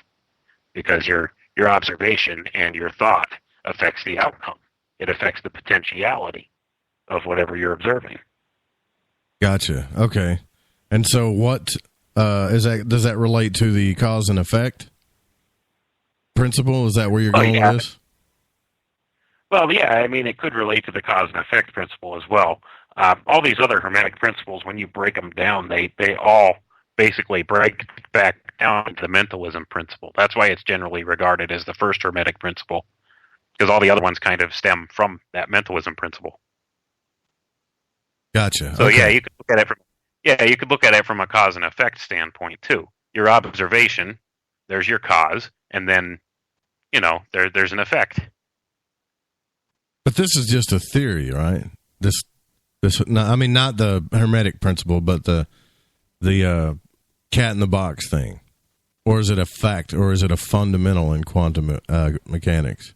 because your observation and your thought affects the outcome. It affects the potentiality of whatever you're observing. Gotcha. Okay. And so what does that relate to the cause and effect principle? Is that where you're going with this? Well, yeah, it could relate to the cause and effect principle as well. All these other Hermetic principles, when you break them down, they all basically break back down to the mentalism principle. That's why it's generally regarded as the first Hermetic principle, because all the other ones kind of stem from that mentalism principle. Gotcha. So okay. you could look at it from a cause and effect standpoint too. Your observation, there's your cause, and then there's an effect. But this is just a theory, right? This not the Hermetic principle, but the cat in the box thing. Or is it a fact, or is it a fundamental in quantum mechanics?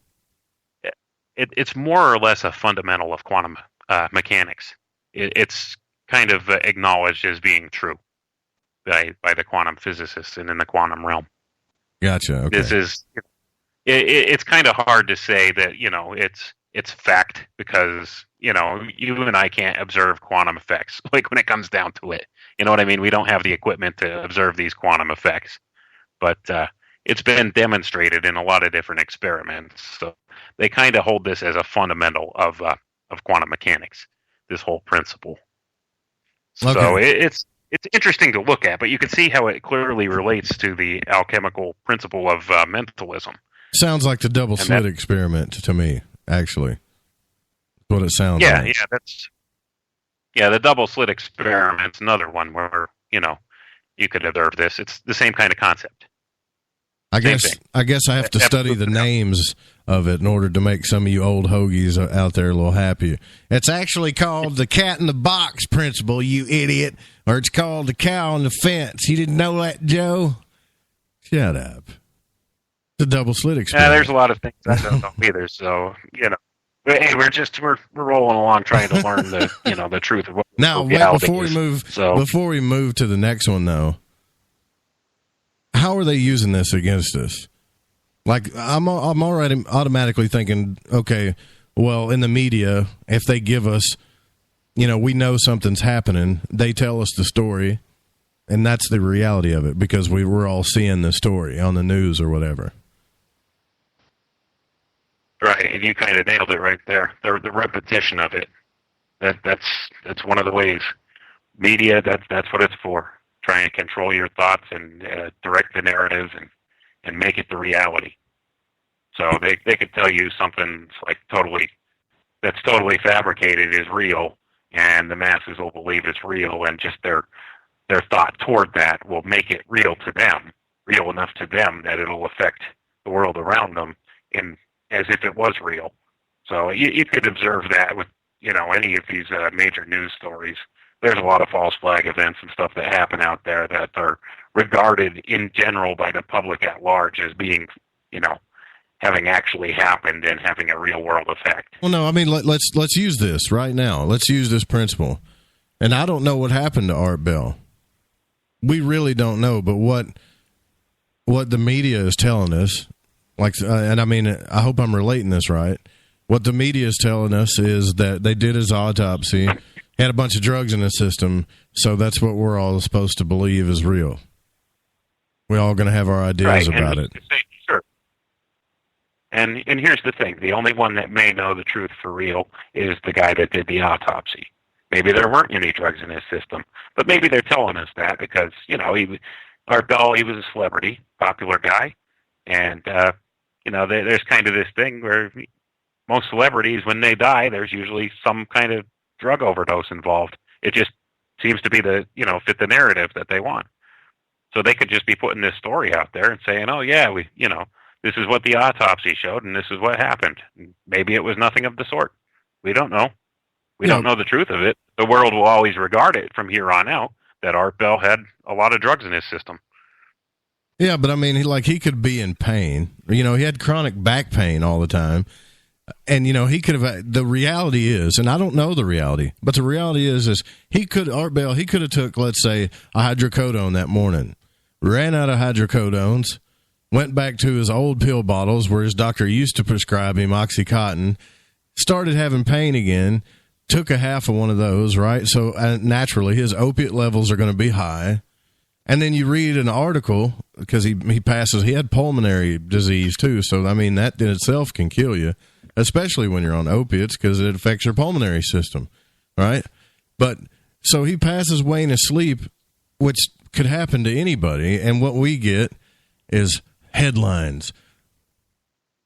It's more or less a fundamental of quantum mechanics. It's kind of acknowledged as being true by the quantum physicists and in the quantum realm. Gotcha. Okay. This is it's kind of hard to say that it's fact, because you and I can't observe quantum effects. Like when it comes down to it, you know what I mean? We don't have the equipment to observe these quantum effects. But it's been demonstrated in a lot of different experiments. So they kind of hold this as a fundamental of quantum mechanics, this whole principle. Okay. So it's interesting to look at, but you can see how it clearly relates to the alchemical principle of mentalism. Sounds like the double slit experiment to me, actually. That's what it sounds like. The double slit experiment's another one where, you could observe this. It's the same kind of concept. I guess I have to study the names of it in order to make some of you old hoagies out there a little happier. It's actually called the cat in the box principle, you idiot. Or it's called the cow on the fence. You didn't know that, Joe? Shut up. The double slit experiment. Yeah, there's a lot of things I don't know either. So, hey, we're rolling along trying to learn the truth of what now. Before we move to the next one, though, how are they using this against us? Like, I'm already automatically thinking, okay, well, in the media, if they give us we know something's happening. They tell us the story, and that's the reality of it because we're all seeing the story on the news or whatever. Right, and you kind of nailed it right there. The repetition of it. That's one of the ways. Media, that's what it's for. Trying to control your thoughts and direct the narratives and make it the reality. So they could tell you something like that's totally fabricated is real, and the masses will believe it's real, and just their thought toward that will make it real to them, real enough to them that it'll affect the world around them as if it was real. So you could observe that with any of these major news stories. There's a lot of false flag events and stuff that happen out there that are regarded in general by the public at large as being, having actually happened and having a real world effect. Well, no, I mean, let's use this right now. Let's use this principle. And I don't know what happened to Art Bell. We really don't know, but what the media is telling us, and I mean, I hope I'm relating this right. What the media is telling us is that they did his autopsy, had a bunch of drugs in his system, so that's what we're all supposed to believe is real. We're all going to have our ideas about it. Sure. And here's the thing. The only one that may know the truth for real is the guy that did the autopsy. Maybe there weren't any drugs in his system, but maybe they're telling us that because, Art Bell, he was a celebrity, popular guy, and, there's kind of this thing where most celebrities, when they die, there's usually some kind of drug overdose involved. It just seems to be fit the narrative that they want. So they could just be putting this story out there and saying, oh yeah, this is what the autopsy showed and this is what happened. Maybe it was nothing of the sort. We don't know. We don't know the truth of it. The world will always regard it from here on out that Art Bell had a lot of drugs in his system. Yeah, but I mean, he could be in pain. He had chronic back pain all the time. And, he could have, the reality is, and I don't know the reality, but the reality is Art Bell, he could have took, let's say, a hydrocodone that morning, ran out of hydrocodones, went back to his old pill bottles where his doctor used to prescribe him Oxycontin, started having pain again, took a half of one of those, right? So naturally, his opiate levels are going to be high. And then you read an article, because he had pulmonary disease too, so, I mean, that in itself can kill you. Especially when you're on opiates because it affects your pulmonary system, right? But so he passes Wayne asleep, which could happen to anybody, and what we get is headlines.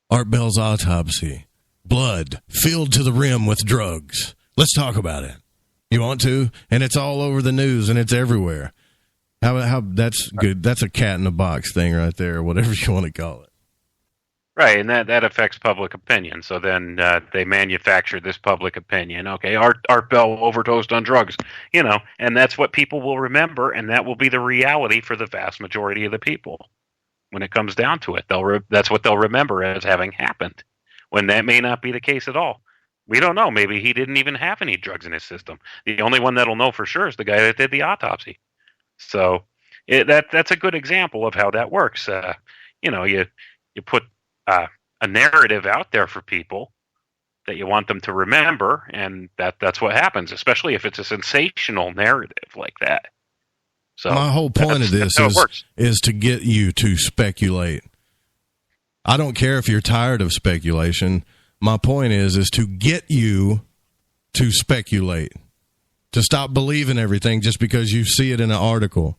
Art Bell's autopsy. Blood filled to the rim with drugs. Let's talk about it. You want to? And it's all over the news, and it's everywhere. How that's good. That's a cat in a box thing right there, or whatever you want to call it. Right, and that affects public opinion. So then they manufacture this public opinion. Okay, Art Bell overdosed on drugs, and that's what people will remember, and that will be the reality for the vast majority of the people. When it comes down to it, that's what they'll remember as having happened, when that may not be the case at all. We don't know. Maybe he didn't even have any drugs in his system. The only one that'll know for sure is the guy that did the autopsy. So that's a good example of how that works. You put a narrative out there for people that you want them to remember, and that's what happens, especially if it's a sensational narrative like that. So my whole point of this is to get you to speculate. I don't care if you're tired of speculation. My point is to get you to speculate, to stop believing everything just because you see it in an article,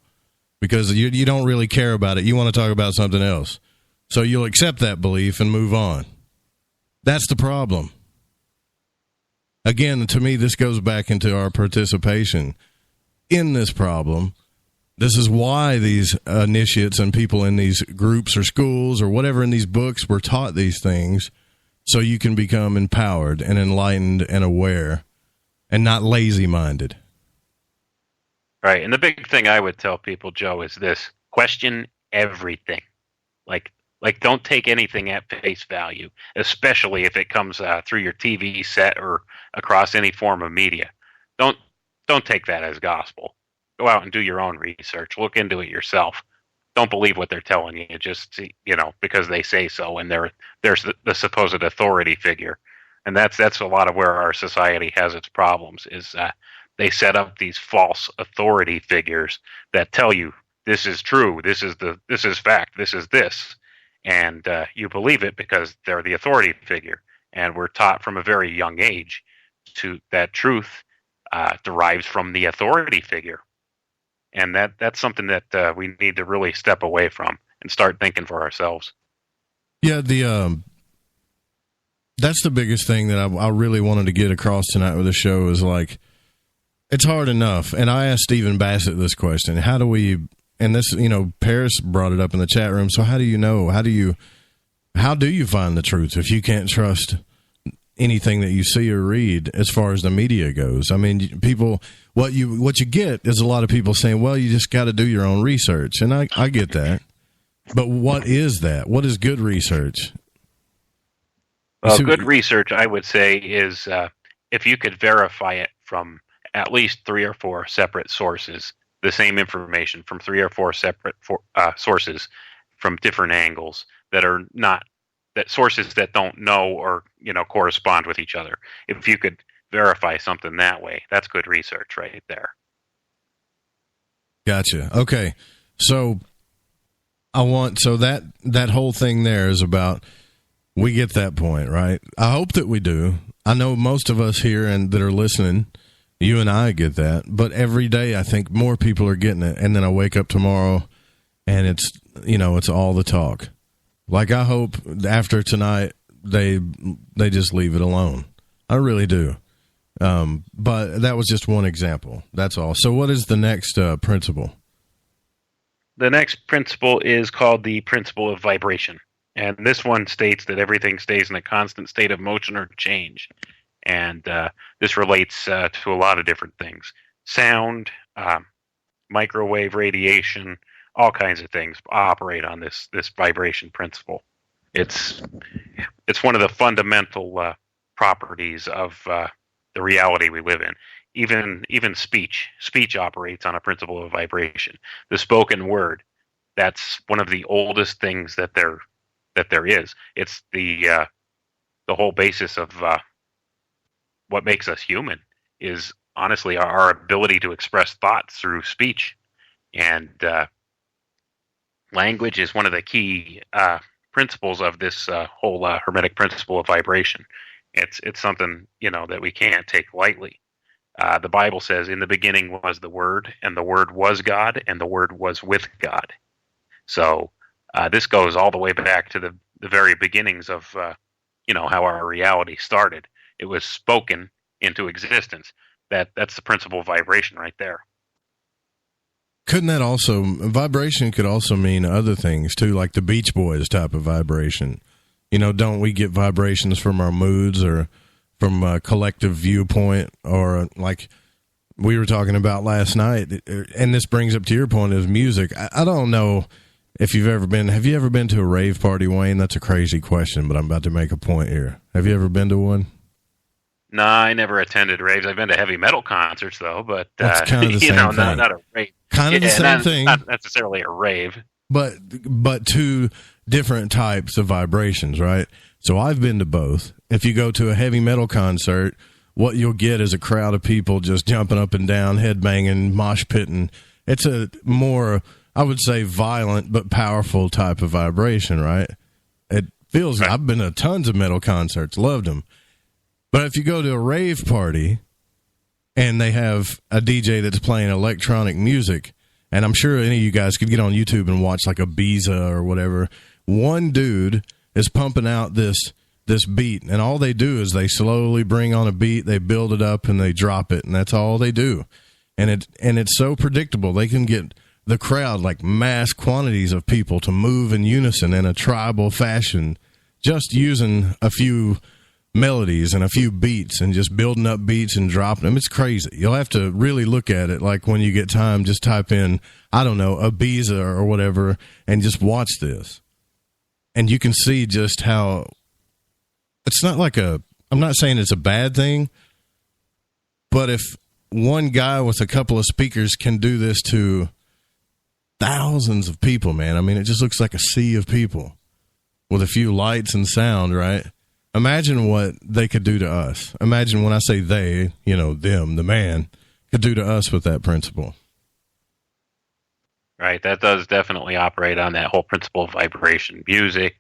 because you don't really care about it. You want to talk about something else. So you'll accept that belief and move on. That's the problem. Again, to me, this goes back into our participation in this problem. This is why these initiates and people in these groups or schools or whatever in these books were taught these things, so you can become empowered and enlightened and aware and not lazy-minded. Right, and the big thing I would tell people, Joe, is this: question everything. Like, don't take anything at face value, especially if it comes through your TV set or across any form of media. Don't take that as gospel. Go out and do your own research. Look into it yourself. Don't believe what they're telling you just because they say so and there's the supposed authority figure. And that's a lot of where our society has its problems, is they set up these false authority figures that tell you this is true, this is fact, this is this, and you believe it because they're the authority figure. And we're taught from a very young age to that truth derives from the authority figure, and that's something that we need to really step away from and start thinking for ourselves. Yeah, that's the biggest thing that I really wanted to get across tonight with the show is, like, it's hard enough. And I asked Stephen Bassett this question: how do we? And this, Paris brought it up in the chat room. So how do you know? How do you find the truth if you can't trust anything that you see or read as far as the media goes? I mean, people, what you get is a lot of people saying, well, you just got to do your own research. And I get that. But what is that? What is good research? Well, good research, I would say, is if you could verify it from at least 3 or 4 separate sources, the same information from 3 or 4 separate sources from different angles that sources that don't know or correspond with each other. If you could verify something that way, that's good research right there. Gotcha. Okay, so that whole thing there is about, we get that point, right? I hope that we do. I know most of us here and that are listening, you and I get that, but every day I think more people are getting it. And then I wake up tomorrow and it's all the talk. Like, I hope after tonight they just leave it alone. I really do. But that was just one example. That's all. So what is the next principle? The next principle is called the principle of vibration. And this one states that everything stays in a constant state of motion or change. And this relates to a lot of different things. Sound, microwave radiation, all kinds of things operate on this vibration principle. It's one of the fundamental properties of the reality we live in. Even speech operates on a principle of vibration. The spoken word, that's one of the oldest things that there is. It's the whole basis of what makes us human, is honestly our ability to express thoughts through speech. And language is one of the key principles of this whole Hermetic principle of vibration. It's something that we can't take lightly. The Bible says, "In the beginning was the Word, and the Word was God, and the Word was with God." So this goes all the way back to the very beginnings of how our reality started. It was spoken into existence. That's the principle of vibration right there. Couldn't that also, vibration could also mean other things too, like the Beach Boys type of vibration? Don't we get vibrations from our moods or from a collective viewpoint, or like we were talking about last night? And this brings up to your point of music. I don't know if have you ever been to a rave party, Wayne? That's a crazy question, but I'm about to make a point here. Have you ever been to one? No, I never attended raves. I've been to heavy metal concerts though, but that's kind of the same thing. Not a rave. Kind of the same thing. Not necessarily a rave. But two different types of vibrations, right? So I've been to both. If you go to a heavy metal concert, what you'll get is a crowd of people just jumping up and down, headbanging, mosh pitting. It's a more, I would say, violent but powerful type of vibration, right? It feels, I've been to tons of metal concerts, loved them. But if you go to a rave party and they have a DJ that's playing electronic music, and I'm sure any of you guys could get on YouTube and watch like a Ibiza or whatever, one dude is pumping out this beat, and all they do is they slowly bring on a beat, they build it up, and they drop it, and that's all they do. And it's so predictable. They can get the crowd, like mass quantities of people, to move in unison in a tribal fashion, just using a few melodies and a few beats and just building up beats and dropping them. It's crazy. You'll have to really look at it. Like when you get time, just type in, I don't know, Ibiza or whatever, and just watch this. And you can see just how it's not like I'm not saying it's a bad thing, but if one guy with a couple of speakers can do this to thousands of people, man, I mean, it just looks like a sea of people with a few lights and sound, right? Imagine what they could do to us. Imagine when I say they, them, the man, could do to us with that principle. Right, that does definitely operate on that whole principle of vibration. Music,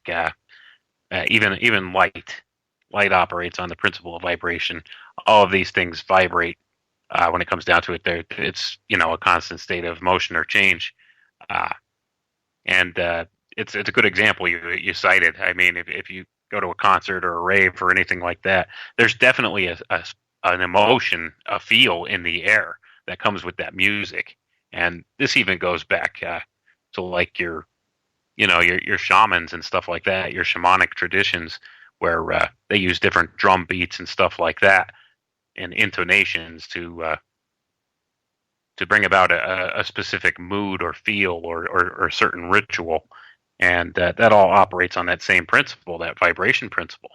even light. Light operates on the principle of vibration. All of these things vibrate. When it comes down to it, it's a constant state of motion or change, and it's a good example you cited. I mean, if you go to a concert or a rave or anything like that, there's definitely an emotion, a feel in the air that comes with that music. And this even goes back to like your shamans and stuff like that, your shamanic traditions, where they use different drum beats and stuff like that and intonations to bring about a specific mood or feel or a certain ritual. And that all operates on that same principle, that vibration principle.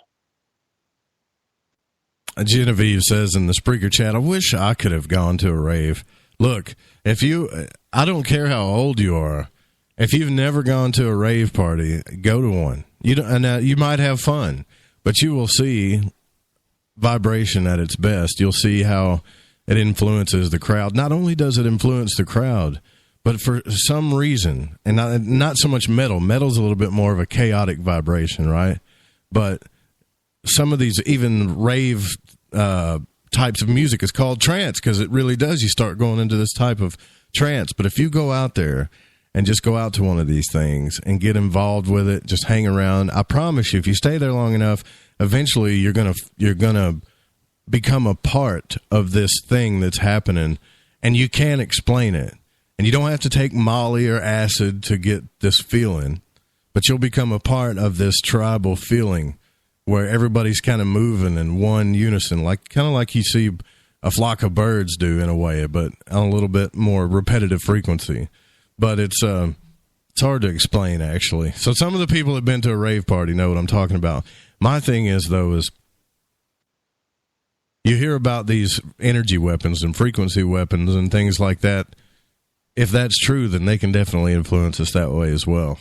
Genevieve says in the Spreaker chat, I wish I could have gone to a rave. Look, I don't care how old you are. If you've never gone to a rave party, go to one. You might have fun, but you will see vibration at its best. You'll see how it influences the crowd. Not only does it influence the crowd, but for some reason, and not so much metal. Metal's a little bit more of a chaotic vibration, right? But some of these even rave types of music is called trance because it really does. You start going into this type of trance. But if you go out there and just go out to one of these things and get involved with it, just hang around, I promise you, if you stay there long enough, eventually you're gonna become a part of this thing that's happening, and you can't explain it. And you don't have to take Molly or acid to get this feeling, but you'll become a part of this tribal feeling where everybody's kind of moving in one unison, kind of like you see a flock of birds do in a way, but on a little bit more repetitive frequency. But it's hard to explain, actually. So some of the people that have been to a rave party know what I'm talking about. My thing is, though, is you hear about these energy weapons and frequency weapons and things like that. If that's true, then they can definitely influence us that way as well.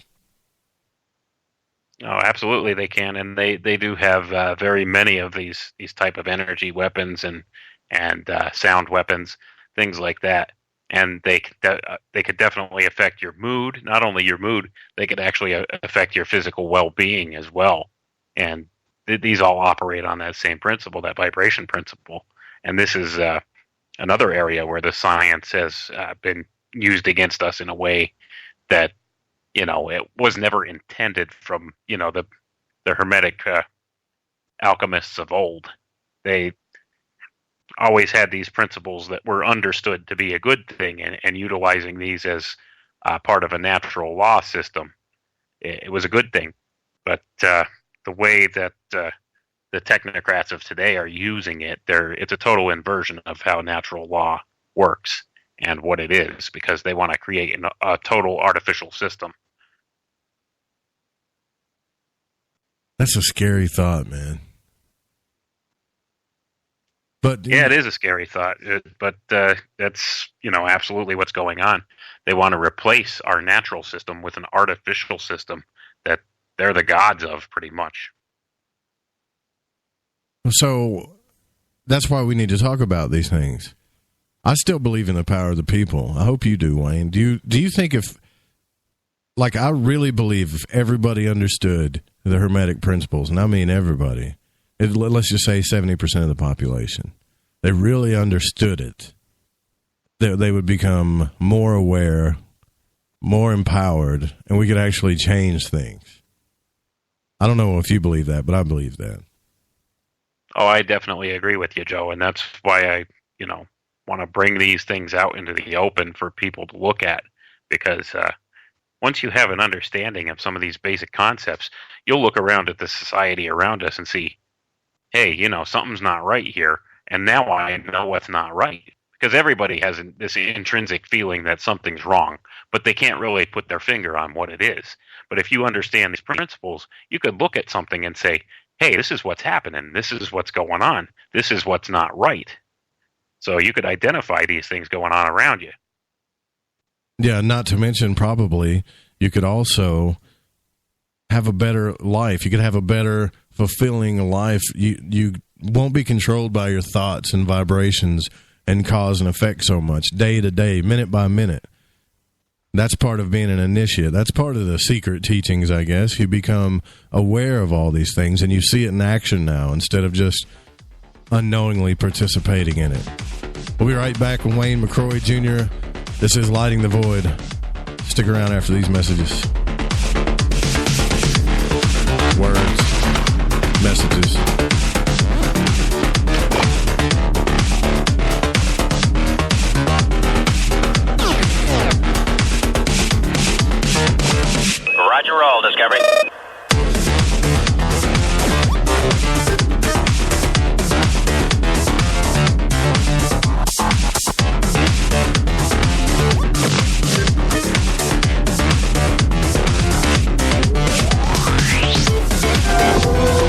Oh, absolutely they can, and they do have very many of these type of energy weapons and sound weapons, things like that. And they could definitely affect your mood. Not only your mood, they could actually affect your physical well-being as well. And these all operate on that same principle, that vibration principle. And this is another area where the science has been used against us in a way that, it was never intended from, the Hermetic alchemists of old. They always had these principles that were understood to be a good thing, and utilizing these as part of a natural law system, it was a good thing. But the way that the technocrats of today are using it, it's a total inversion of how natural law works and what it is, because they want to create a total artificial system. That's a scary thought, man. But yeah, it is a scary thought. But that's absolutely what's going on. They want to replace our natural system with an artificial system that they're the gods of, pretty much. So that's why we need to talk about these things. I still believe in the power of the people. I hope you do, Wayne. Do you think I really believe if everybody understood the Hermetic principles, and I mean everybody, let's just say 70% of the population, they really understood it, they would become more aware, more empowered, and we could actually change things. I don't know if you believe that, but I believe that. Oh, I definitely agree with you, Joe, and that's why I, want to bring these things out into the open for people to look at, because once you have an understanding of some of these basic concepts, you'll look around at the society around us and see, hey, something's not right here, and now I know what's not right. Because everybody has this intrinsic feeling that something's wrong, but they can't really put their finger on what it is. But if you understand these principles, you could look at something and say, hey, this is what's happening, this is what's going on, this is what's not right. So you could identify these things going on around you. Yeah, not to mention probably you could also have a better life. You could have a better fulfilling life, you won't be controlled by your thoughts and vibrations and cause and effect so much, day to day, minute by minute. That's part of being an initiate. That's part of the secret teachings, I guess. You become aware of all these things, and you see it in action now instead of just unknowingly participating in it. We'll be right back with Wayne McRoy Jr. This is Lighting the Void. Stick around after these messages. Words. Messages. Roger, roll, Discovery.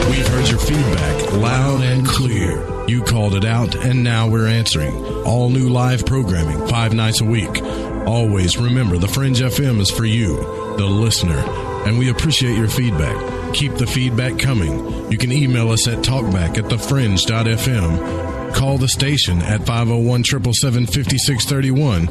We've heard your feedback loud and clear. You called it out, and now we're answering. All new live programming, 5 nights a week. Always remember, the Fringe FM is for you, the listener, and we appreciate your feedback. Keep the feedback coming. You can email us at talkback@thefringe.fm, call the station at 501-777-5631,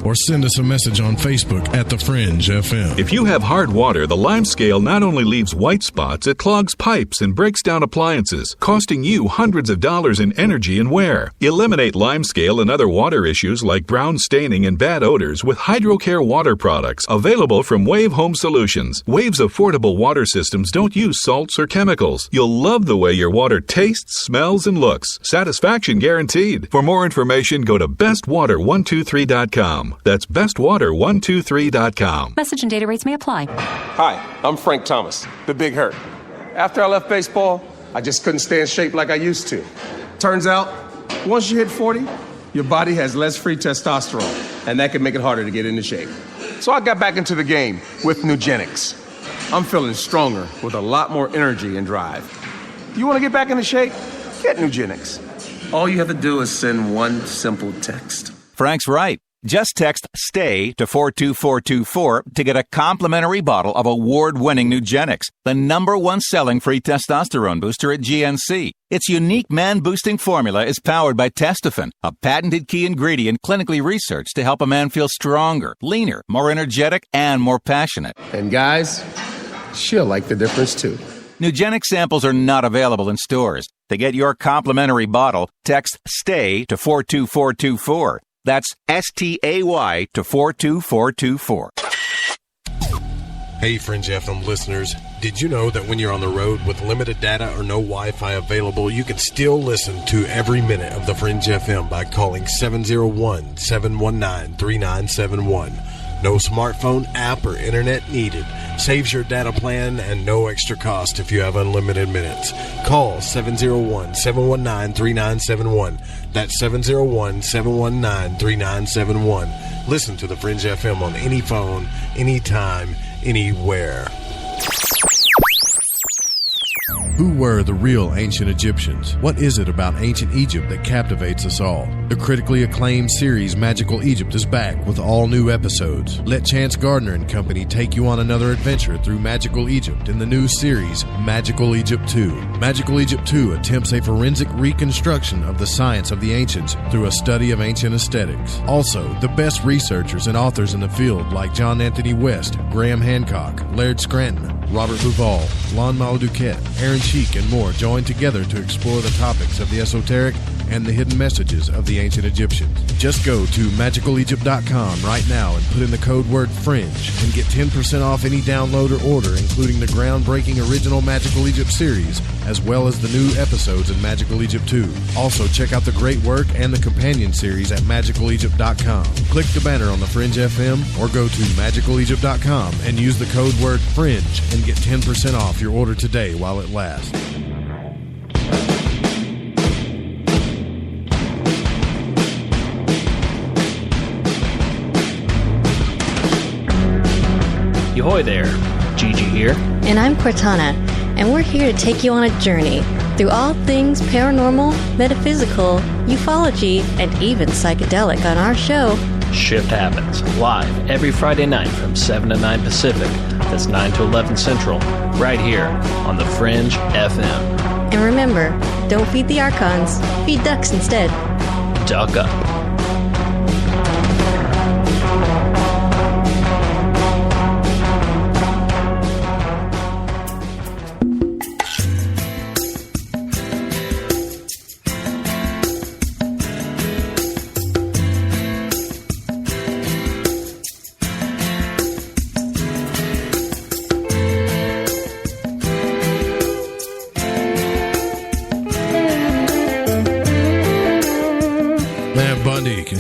or send us a message on Facebook at The Fringe FM. If you have hard water, the lime scale not only leaves white spots, it clogs pipes and breaks down appliances, costing you hundreds of dollars in energy and wear. Eliminate lime scale and other water issues like brown staining and bad odors with HydroCare water products available from Wave Home Solutions. Wave's affordable water systems don't use salts or chemicals. You'll love the way your water tastes, smells, and looks. Satisfaction guaranteed. For more information, go to bestwater123.com. That's bestwater123.com. Message and data rates may apply. Hi, I'm Frank Thomas, the Big Hurt. After I left baseball, I just couldn't stay in shape like I used to. Turns out, once you hit 40, your body has less free testosterone, and that can make it harder to get into shape. So I got back into the game with Nugenics. I'm feeling stronger with a lot more energy and drive. You want to get back into shape? Get Nugenics. All you have to do is send one simple text. Frank's right. Just text STAY to 42424 to get a complimentary bottle of award-winning Nugenics, the #1 selling free testosterone booster at GNC. Its unique man-boosting formula is powered by Testofen, a patented key ingredient clinically researched to help a man feel stronger, leaner, more energetic, and more passionate. And guys, she'll like the difference too. Nugenics samples are not available in stores. To get your complimentary bottle, text STAY to 42424. That's STAY to 42424. Hey, Fringe FM listeners. Did you know that when you're on the road with limited data or no Wi-Fi available, you can still listen to every minute of the Fringe FM by calling 701-719-3971. No smartphone app or internet needed. Saves your data plan and no extra cost if you have unlimited minutes. Call 701-719-3971. That's 701-719-3971. Listen to the Fringe FM on any phone, anytime, anywhere. Who were the real ancient Egyptians? What is it about ancient Egypt that captivates us all? The critically acclaimed series Magical Egypt is back with all new episodes. Let Chance Gardner and company take you on another adventure through Magical Egypt in the new series Magical Egypt 2. Magical Egypt 2 attempts a forensic reconstruction of the science of the ancients through a study of ancient aesthetics. Also, the best researchers and authors in the field like John Anthony West, Graham Hancock, Laird Scranton, Robert Bouval, Lon Maladuquette, Aaron Cheek, and more join together to explore the topics of the esoteric and the hidden messages of the ancient Egyptians. Just go to magicalegypt.com right now and put in the code word FRINGE and get 10% off any download or order, including the groundbreaking original Magical Egypt series, as well as the new episodes in Magical Egypt 2. Also, check out the great work and the companion series at magicalegypt.com. Click the banner on the Fringe FM or go to magicalegypt.com and use the code word FRINGE and get 10% off your order today while it lasts. Ahoy there, Gigi here. And I'm Cortana, and we're here to take you on a journey through all things paranormal, metaphysical, ufology, and even psychedelic on our show, Shift Happens, live every Friday night from 7 to 9 Pacific That's 9 to 11 Central, right here on The Fringe FM. And remember, don't feed the Archons, feed ducks instead. Duck up.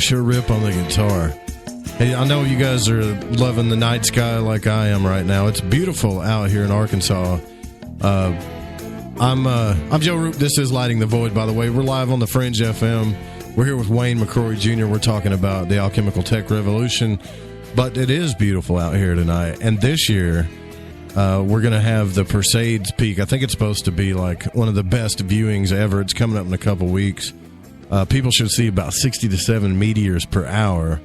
Sure rip on the guitar. Hey, I know you guys are loving the night sky like I am right now. It's beautiful out here in Arkansas. I'm Joe Roop. This is Lighting the Void, by the way. We're live on the Fringe FM. We're here with Wayne McRoy Jr. We're talking about the Alchemical Tech Revolution. But it is beautiful out here tonight. And this year, we're going to have the Perseids Peak. I think it's supposed to be like one of the best viewings ever. It's coming up in a couple weeks. People should see about 60 to 7 meteors per hour.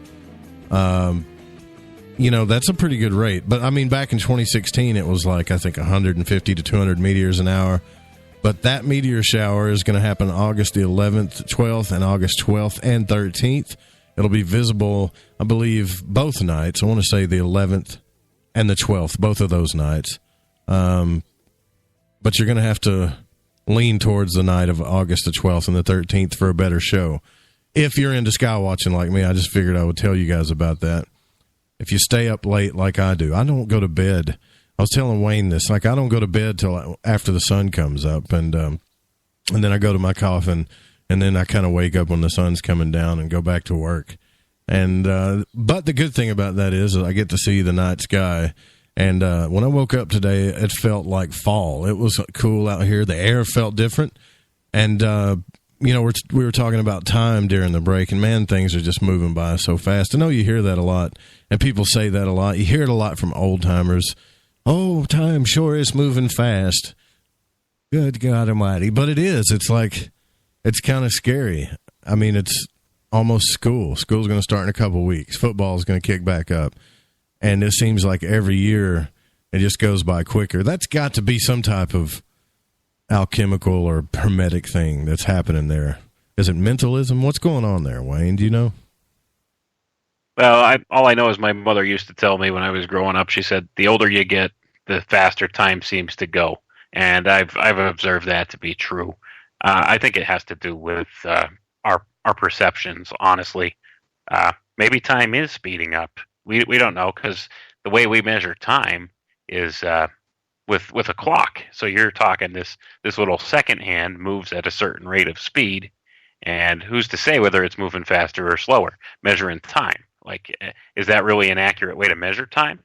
That's a pretty good rate. But, I mean, back in 2016, it was like, I think, 150 to 200 meteors an hour. But that meteor shower is going to happen August the 11th, 12th, and August 12th and 13th. It'll be visible, I believe, both nights. I want to say the 11th and the 12th, both of those nights. But you're going to have to lean towards the night of August the 12th and the 13th for a better show. If you're into sky watching like me, I just figured I would tell you guys about that. If you stay up late like I do, I don't go to bed. I was telling Wayne this, like I don't go to bed till after the sun comes up, and then I go to my coffin, and then I kind of wake up when the sun's coming down and go back to work. And but the good thing about that is I get to see the night sky. And when I woke up today, it felt like fall. It was cool out here. The air felt different. And, we were talking about time during the break, and, man, things are just moving by so fast. I know you hear that a lot, and people say that a lot. You hear it a lot from old-timers. Oh, time sure is moving fast. Good God Almighty. But it is. It's like, it's kind of scary. I mean, it's almost school. School's going to start in a couple weeks. Football's going to kick back up. And it seems like every year it just goes by quicker. That's got to be some type of alchemical or hermetic thing that's happening there. Is it mentalism? What's going on there, Wayne? Do you know? Well, all I know is my mother used to tell me when I was growing up, she said, the older you get, the faster time seems to go. And I've observed that to be true. I think it has to do with our perceptions, honestly. Maybe time is speeding up. We don't know, because the way we measure time is with a clock. So you're talking this little second hand moves at a certain rate of speed, and who's to say whether it's moving faster or slower? Measuring time, like, is that really an accurate way to measure time?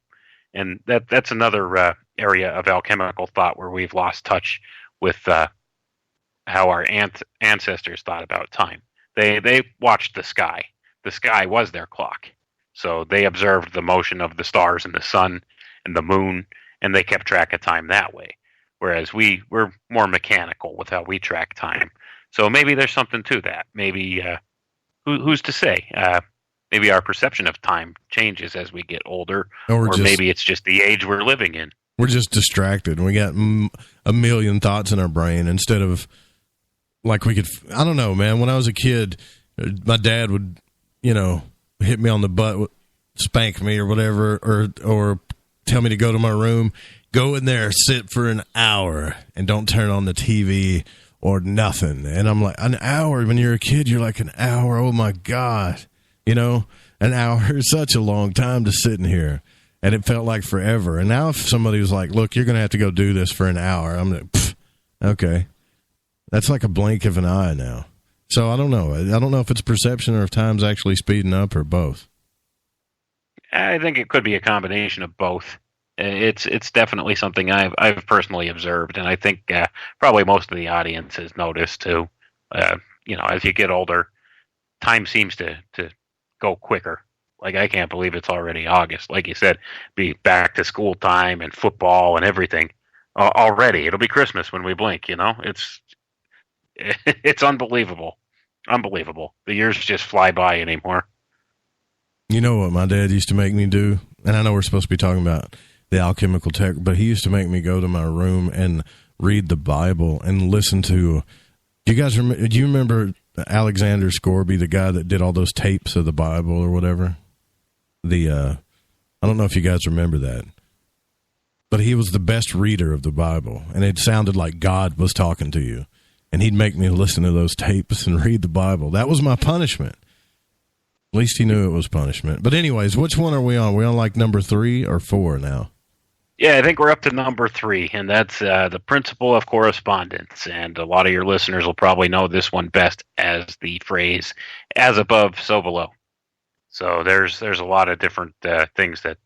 And that's another area of alchemical thought where we've lost touch with how our ancestors thought about time. They watched the sky. The sky was their clock. So they observed the motion of the stars and the sun and the moon, and they kept track of time that way. Whereas we're more mechanical with how we track time. So maybe there's something to that. Maybe, who's to say? Maybe our perception of time changes as we get older, or maybe it's just the age we're living in. We're just distracted. We got a million thoughts in our brain instead of, like, we could, I don't know, man. When I was a kid, my dad would, hit me on the butt, spank me or whatever, or tell me to go to my room, go in there, sit for an hour, and don't turn on the TV or nothing. And I'm like, an hour? When you're a kid, you're like, an hour? Oh, my God. An hour is such a long time to sit in here. And it felt like forever. And now if somebody was like, look, you're going to have to go do this for an hour, I'm like, okay. That's like a blink of an eye now. So I don't know. I don't know if it's perception or if time's actually speeding up or both. I think it could be a combination of both. It's definitely something I've personally observed, and I think probably most of the audience has noticed too. As you get older, time seems to go quicker. Like, I can't believe it's already August. Like you said, be back to school time and football and everything already. It'll be Christmas when we blink. It's unbelievable. Unbelievable. The years just fly by anymore. You know what my dad used to make me do? And I know we're supposed to be talking about the Alchemical Tech, but he used to make me go to my room and read the Bible and listen to. Do you remember Alexander Scorby, the guy that did all those tapes of the Bible or whatever? I don't know if you guys remember that, but he was the best reader of the Bible, and it sounded like God was talking to you, and he'd make me listen to those tapes and read the Bible. That was my punishment. At least he knew it was punishment. But anyways, which one are we on? Are we on like number 3 or 4 now? Yeah, I think we're up to number 3, and that's the principle of correspondence. And a lot of your listeners will probably know this one best as the phrase, as above, so below. So there's a lot of different things that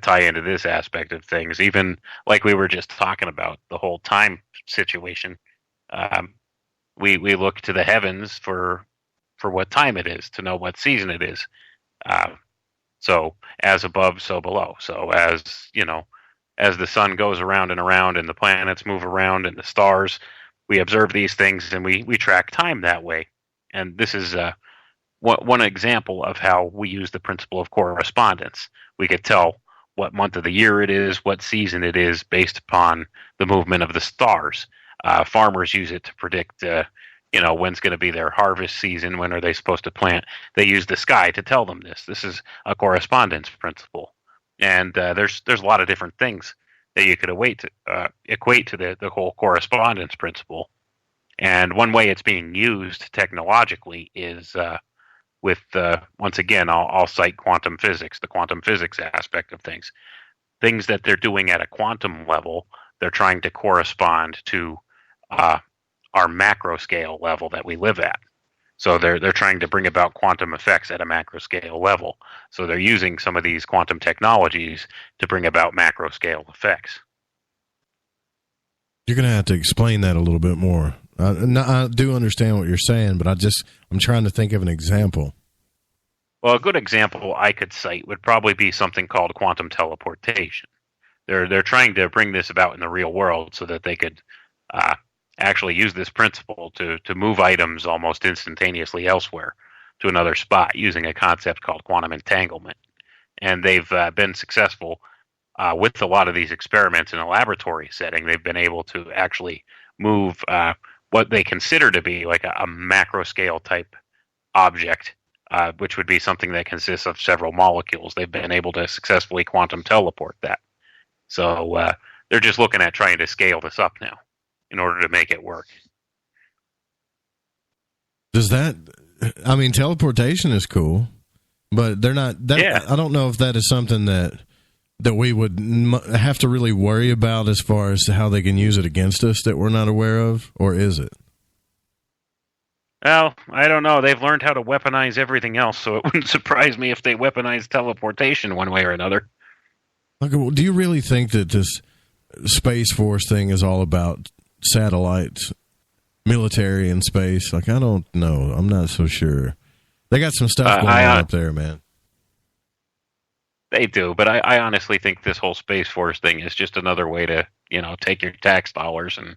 tie into this aspect of things. Even like we were just talking about, the whole time situation. We look to the heavens for what time it is, to know what season it is. So as above, so below. So as, as the sun goes around and around and the planets move around and the stars, we observe these things and we track time that way. And this is one example of how we use the principle of correspondence. We could tell what month of the year it is, what season it is, based upon the movement of the stars. Farmers use it to predict, when's going to be their harvest season, when are they supposed to plant. They use the sky to tell them this. This is a correspondence principle. And there's a lot of different things that you could equate to the whole correspondence principle. And one way it's being used technologically is with, once again, I'll cite quantum physics, the quantum physics aspect of things. Things that they're doing at a quantum level, they're trying to correspond to our macro scale level that we live at. So they're trying to bring about quantum effects at a macro scale level. So they're using some of these quantum technologies to bring about macro scale effects. You're going to have to explain that a little bit more. I do understand what you're saying, but I'm trying to think of an example. Well, a good example I could cite would probably be something called quantum teleportation. They're trying to bring this about in the real world so that they could actually use this principle to move items almost instantaneously elsewhere to another spot using a concept called quantum entanglement. And they've been successful with a lot of these experiments in a laboratory setting. They've been able to actually move what they consider to be like a macro scale type object, which would be something that consists of several molecules. They've been able to successfully quantum teleport that. So they're just looking at trying to scale this up now in order to make it work. Teleportation is cool, but they're not, I don't know if that is something that we would have to really worry about as far as how they can use it against us that we're not aware of, or is it? Well, I don't know. They've learned how to weaponize everything else, so it wouldn't surprise me if they weaponize teleportation one way or another. Do you really think that this Space Force thing is all about satellites, military and space? I don't know. I'm not so sure. They got some stuff going on up there, man. They do, but I honestly think this whole Space Force thing is just another way to, take your tax dollars and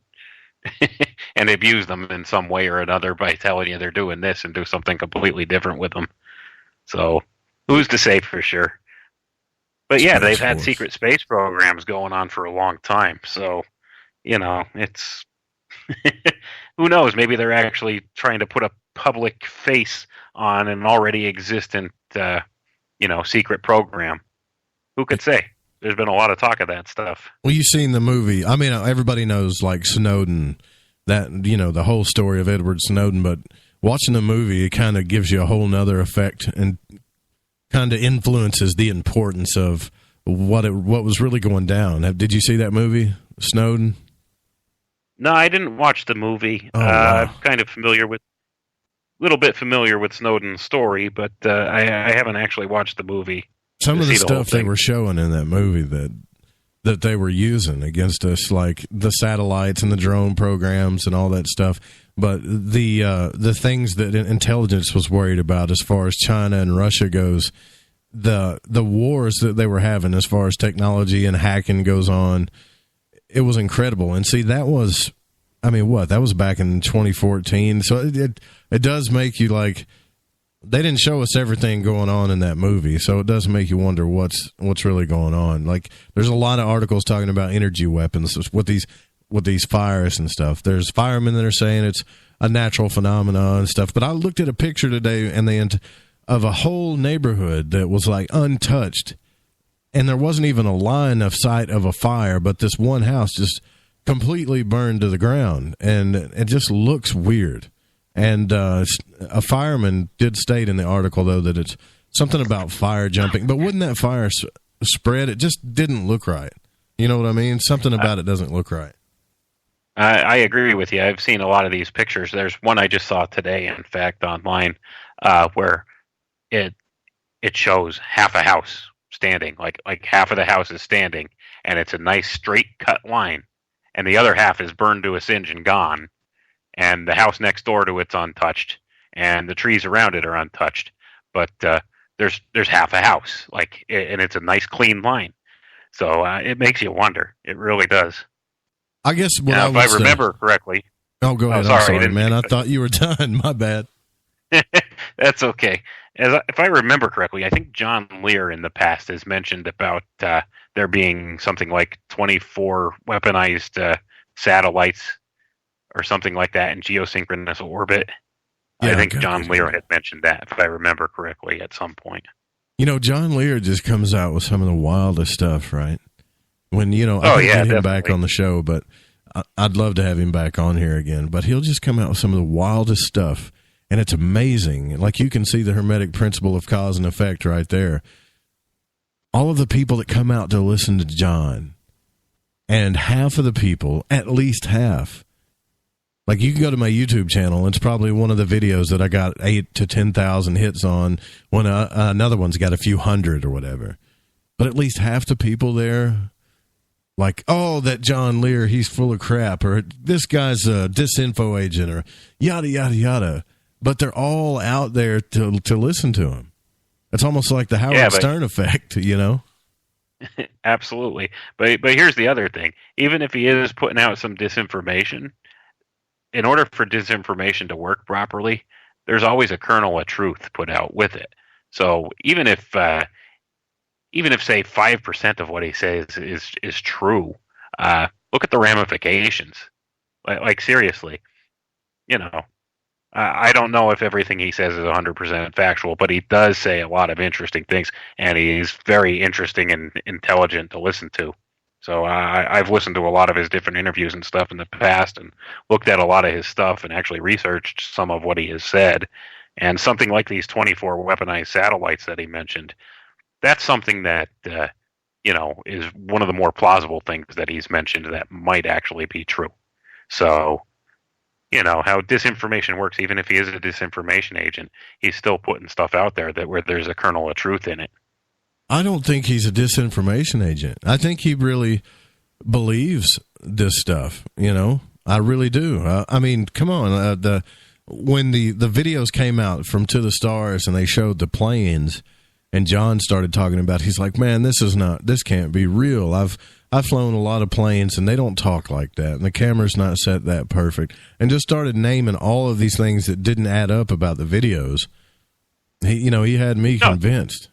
and abuse them in some way or another by telling you they're doing this and do something completely different with them. So, who's to say for sure? But yeah, they've had secret space programs going on for a long time. So, it's who knows? Maybe they're actually trying to put a public face on an already existent, secret program. Who could say? There's been a lot of talk of that stuff. Well, you've seen the movie. I mean, everybody knows like Snowden, that, the whole story of Edward Snowden, but watching the movie, it kind of gives you a whole nother effect and kind of influences the importance of what was really going down. Did you see that movie, Snowden? No, I didn't watch the movie. Wow. I'm kind of a little bit familiar with Snowden's story, but I haven't actually watched the movie. Some of the stuff they were showing in that movie that they were using against us, like the satellites and the drone programs and all that stuff. But the things that intelligence was worried about as far as China and Russia goes, the wars that they were having as far as technology and hacking goes on, it was incredible. And see, that was, that was back in 2014. So it does make you like, they didn't show us everything going on in that movie, so it does make you wonder what's really going on. Like, there's a lot of articles talking about energy weapons with these fires and stuff. There's firemen that are saying it's a natural phenomenon and stuff. But I looked at a picture today of a whole neighborhood that was like untouched, and there wasn't even a line of sight of a fire, but this one house just completely burned to the ground, and it just looks weird. And a fireman did state in the article, though, that it's something about fire jumping. But wouldn't that fire spread? It just didn't look right. You know what I mean? Something about it doesn't look right. I agree with you. I've seen a lot of these pictures. There's one I just saw today, in fact, online, where it shows half a house standing, like half of the house is standing, and it's a nice straight cut line, and the other half is burned to a singe and gone. And the house next door to it's untouched, and the trees around it are untouched. But there's half a house, and it's a nice clean line. So it makes you wonder. It really does. I guess if I remember correctly. Oh, go ahead. I'm sorry, man. I thought you were done. My bad. That's okay. If I remember correctly, I think John Lear in the past has mentioned about there being something like 24 weaponized satellites or something like that in geosynchronous orbit. Yeah, I think John Lear had mentioned that, if I remember correctly, at some point. You know, John Lear just comes out with some of the wildest stuff, right? When, I can get him back on the show, but I'd love to have him back on here again. But he'll just come out with some of the wildest stuff, and it's amazing. Like, you can see the Hermetic principle of cause and effect right there. All of the people that come out to listen to John, and half of the people, at least half, like, you can go to my YouTube channel. It's probably one of the videos that I got 8,000 to 10,000 hits on when another one's got a few hundred or whatever. But at least half the people there, like, oh, that John Lear, he's full of crap, or this guy's a disinfo agent, or yada, yada, yada. But they're all out there to listen to him. It's almost like the Howard Stern effect, Absolutely. But here's the other thing. Even if he is putting out some disinformation, in order for disinformation to work properly, there's always a kernel of truth put out with it. So even if say 5% of what he says is true, look at the ramifications. Like seriously, I don't know if everything he says is 100% factual, but he does say a lot of interesting things, and he's very interesting and intelligent to listen to. So I've listened to a lot of his different interviews and stuff in the past, and looked at a lot of his stuff, and actually researched some of what he has said. And something like these 24 weaponized satellites that he mentioned, that's something that is one of the more plausible things that he's mentioned that might actually be true. So, how disinformation works, even if he is a disinformation agent, he's still putting stuff out there where there's a kernel of truth in it. I don't think he's a disinformation agent. I think he really believes this stuff, I really do. I mean, come on. When the videos came out from To the Stars and they showed the planes, and John started talking about, he's like, man, this can't be real. I've flown a lot of planes, and they don't talk like that, and the camera's not set that perfect, and just started naming all of these things that didn't add up about the videos. He had me convinced.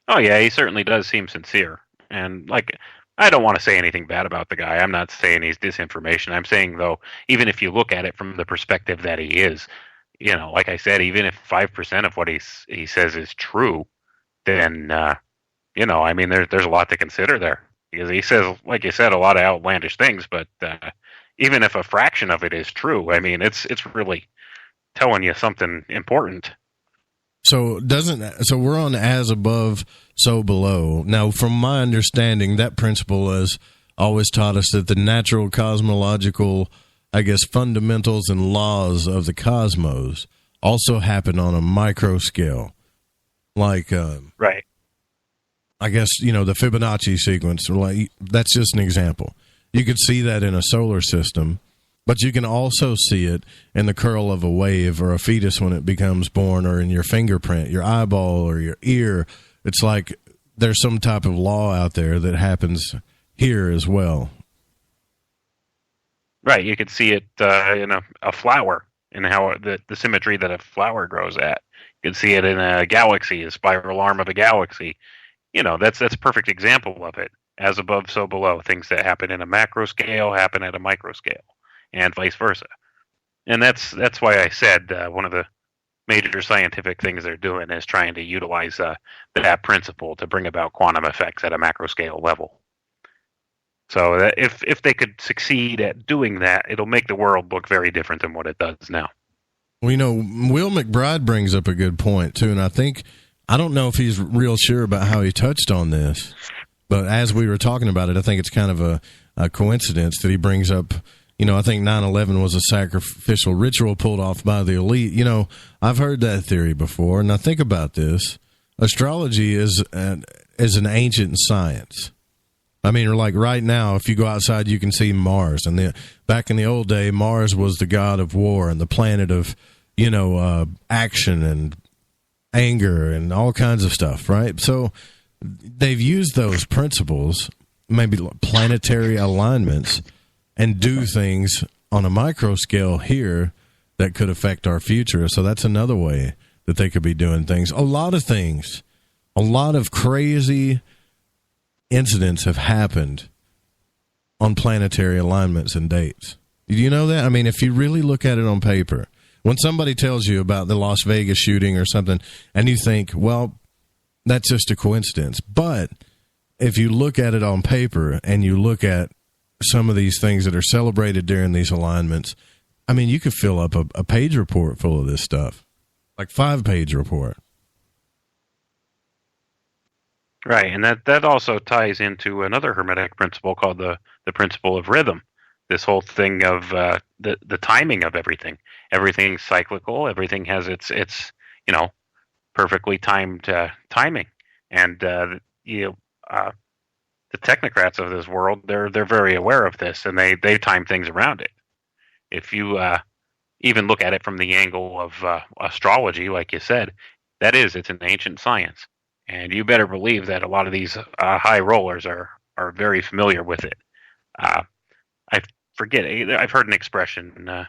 Oh, yeah, he certainly does seem sincere. And, I don't want to say anything bad about the guy. I'm not saying he's disinformation. I'm saying, though, even if you look at it from the perspective that he is, like I said, even if 5% of what he says is true, then, there's a lot to consider there. Because he says, like you said, a lot of outlandish things, but even if a fraction of it is true, it's really telling you something important. So we're on as above, so below. Now, from my understanding, that principle has always taught us that the natural cosmological, fundamentals and laws of the cosmos also happen on a micro scale. Like, right. I guess, the Fibonacci sequence, that's just an example. You could see that in a solar system. But you can also see it in the curl of a wave or a fetus when it becomes born, or in your fingerprint, your eyeball, or your ear. It's like there's some type of law out there that happens here as well. Right. You could see it in a flower. and how the symmetry that a flower grows at. You can see it in a galaxy, a spiral arm of a galaxy. That's a perfect example of it. As above, so below. Things that happen in a macro scale happen at a micro scale, and vice versa. And that's why I said one of the major scientific things they're doing is trying to utilize that principle to bring about quantum effects at a macro scale level. So that if they could succeed at doing that, it'll make the world look very different than what it does now. Well, Will McBride brings up a good point, too, and I don't know if he's real sure about how he touched on this, but as we were talking about it, I think it's kind of a coincidence that he brings up, I think 9/11 was a sacrificial ritual pulled off by the elite. I've heard that theory before, and I think about this. Astrology is an ancient science. I mean, like right now, if you go outside, you can see Mars. And back in the old day, Mars was the god of war and the planet of, action and anger and all kinds of stuff, right? So they've used those principles, maybe planetary alignments, and do things on a micro scale here that could affect our future. So that's another way that they could be doing things. A lot of things, a lot of crazy incidents have happened on planetary alignments and dates. Do you know that? I mean, if you really look at it on paper, when somebody tells you about the Las Vegas shooting or something, and you think, well, that's just a coincidence. But if you look at it on paper and you look at some of these things that are celebrated during these alignments, I mean, you could fill up a page report full of this stuff, like 5-page report. Right, and that also ties into another Hermetic principle called the principle of rhythm. This whole thing of the timing of everything. Everything's cyclical. Everything has its perfectly timed timing. And the technocrats of this world, they're very aware of this, and they time things around it. If you even look at it from the angle of astrology, like you said, it's an ancient science. And you better believe that a lot of these high rollers are very familiar with it. I forget. I've heard an expression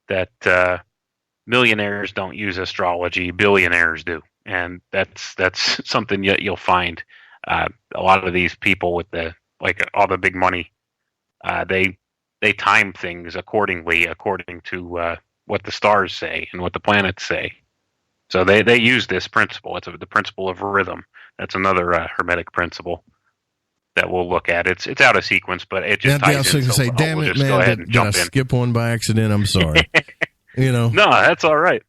that millionaires don't use astrology, billionaires do, and that's something you'll find. A lot of these people with all the big money, they time things according to what the stars say and what the planets say. So they use this principle. It's the principle of rhythm. That's another Hermetic principle that we'll look at. It's out of sequence, but it just ties in. So damn it, man! Did I skip one by accident? I'm sorry. No, that's all right.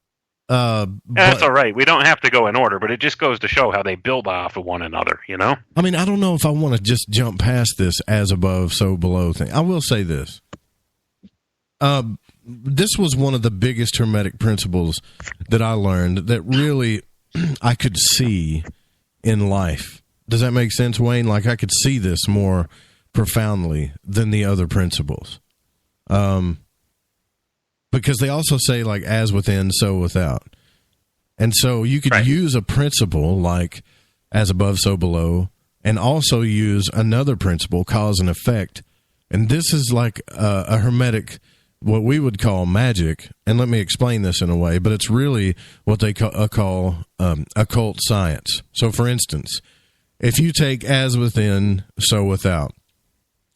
That's all right. We don't have to go in order, but it just goes to show how they build off of one another. I mean, I don't know if I want to just jump past this as above, so below thing. I will say this. This was one of the biggest Hermetic principles that I learned that really I could see in life. Does that make sense, Wayne? Like I could see this more profoundly than the other principles. Because they also say like as within, so without. And so you could use a principle like as above, so below, and also use another principle, cause and effect. And this is like a Hermetic, what we would call magic, and let me explain this in a way, but it's really what they call occult science. So, for instance, if you take as within, so without,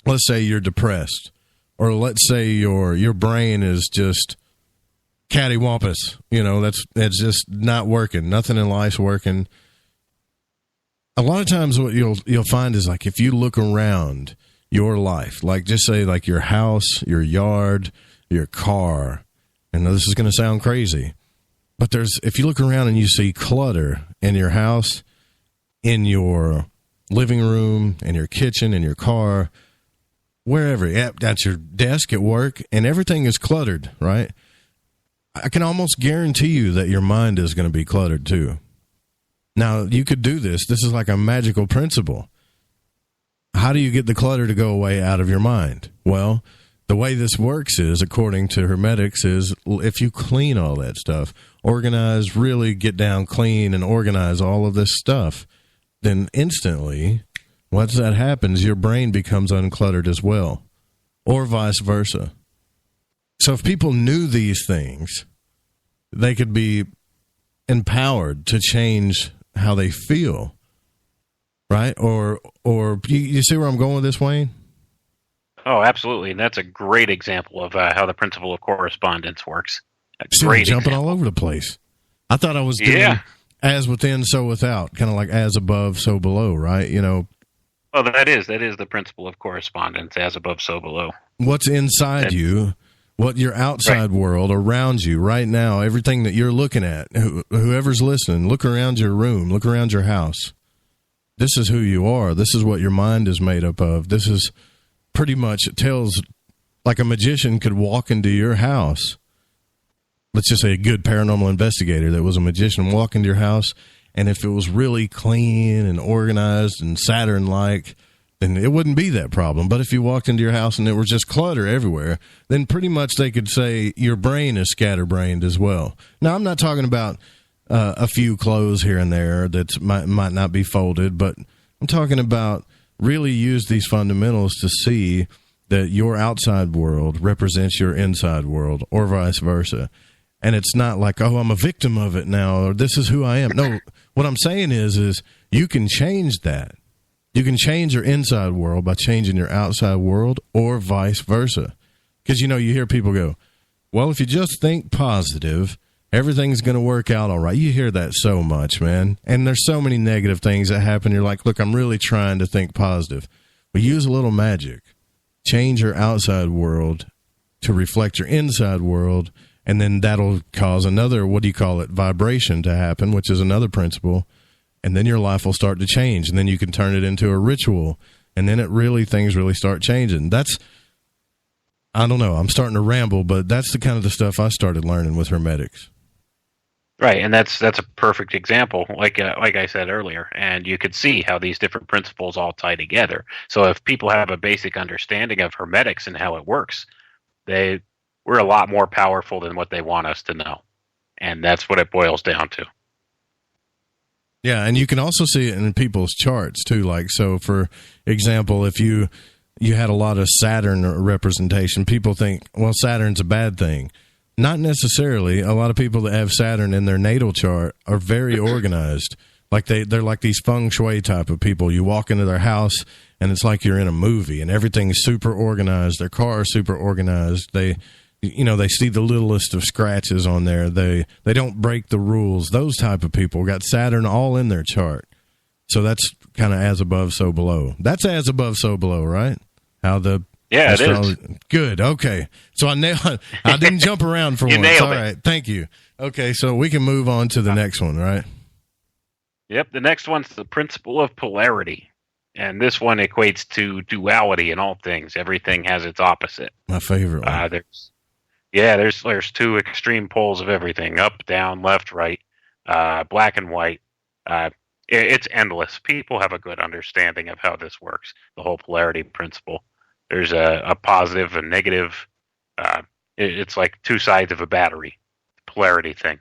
let's say you're depressed, or let's say your brain is just cattywampus, that's just not working. Nothing in life's working. A lot of times what you'll find is like if you look around your life, like just say like your house, your yard, your car, and this is going to sound crazy, but if you look around and you see clutter in your house, in your living room, in your kitchen, in your car, wherever, at your desk, at work, and everything is cluttered, right? I can almost guarantee you that your mind is going to be cluttered too. Now, you could do this. This is like a magical principle. How do you get the clutter to go away out of your mind? Well, the way this works is, according to Hermetics, is if you clean all that stuff, organize, really get down, clean, and organize all of this stuff, then instantly, once that happens, your brain becomes uncluttered as well, or vice versa. So if people knew these things, they could be empowered to change how they feel, right? Or you see where I'm going with this, Wayne? Oh, absolutely. And that's a great example of how the principle of correspondence works. Great jumping all over the place. I thought I was doing as within, so without, kind of like as above, so below, right? You know. Oh, that is the principle of correspondence, as above, so below. What's inside you, what your outside world around you right now, everything that you're looking at, whoever's listening, look around your room, look around your house. This is who you are. This is what your mind is made up of. This is pretty much, it tells, like a magician could walk into your house. Let's just say a good paranormal investigator that was a magician walk into your house, and if it was really clean and organized and Saturn-like, then it wouldn't be that problem. But if you walked into your house and there was just clutter everywhere, then pretty much they could say your brain is scatterbrained as well. Now, I'm not talking about a few clothes here and there that might not be folded, but I'm talking about really use these fundamentals to see that your outside world represents your inside world, or vice versa. And it's not like, oh, I'm a victim of it now, or this is who I am. No, what I'm saying is you can change that. You can change your inside world by changing your outside world, or vice versa. Because, you know, you hear people go, well, if you just think positive, everything's going to work out all right. You hear that so much, man. And there's so many negative things that happen. You're like, look, I'm really trying to think positive. But use a little magic. Change your outside world to reflect your inside world, and then that'll cause another, what do you call it, vibration to happen, which is another principle. And then your life will start to change, and then you can turn it into a ritual, and then things really start changing. That's, I don't know, I'm starting to ramble, but that's the kind of the stuff I started learning with Hermetics. Right, and that's a perfect example, like I said earlier, and you could see how these different principles all tie together. So if people have a basic understanding of Hermetics and how it works, we're a lot more powerful than what they want us to know, and that's what it boils down to. Yeah, and you can also see it in people's charts too. Like, so for example, if you had a lot of Saturn representation, people think, well, Saturn's a bad thing. Not necessarily. A lot of people that have Saturn in their natal chart are very organized. Like they're like these feng shui type of people. You walk into their house and it's like you're in a movie, and everything's super organized. Their car is super organized. They see the littlest of scratches on there. They don't break the rules. Those type of people got Saturn all in their chart. So that's kind of as above, so below. That's as above, so below, right? It is. Good. Okay. So I didn't jump around for you once. Nailed all right. Thank you. Okay. So we can move on to the next one, right? Yep. The next one's the principle of polarity. And this one equates to duality in all things. Everything has its opposite. My favorite one. There's two extreme poles of everything: up, down, left, right, black and white. It's endless. People have a good understanding of how this works. The whole polarity principle. There's a positive and negative. It's like two sides of a battery. Polarity thing,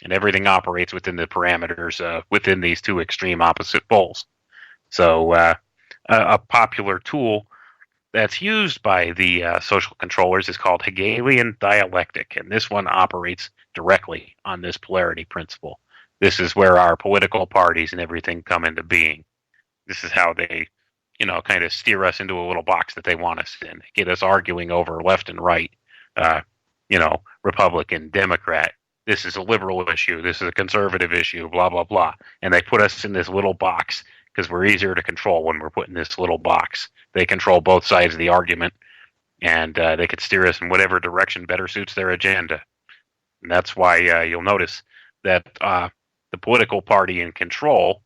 and everything operates within the parameters within these two extreme opposite poles. So a popular tool that's used by the social controllers is called Hegelian dialectic, and this one operates directly on this polarity principle. This is where our political parties and everything come into being. This is how they, kind of steer us into a little box that they want us in, get us arguing over left and right, Republican, Democrat. This is a liberal issue. This is a conservative issue, blah, blah, blah. And they put us in this little box because we're easier to control when we're put in this little box. They control both sides of the argument, and they could steer us in whatever direction better suits their agenda. And that's why you'll notice that the political party in control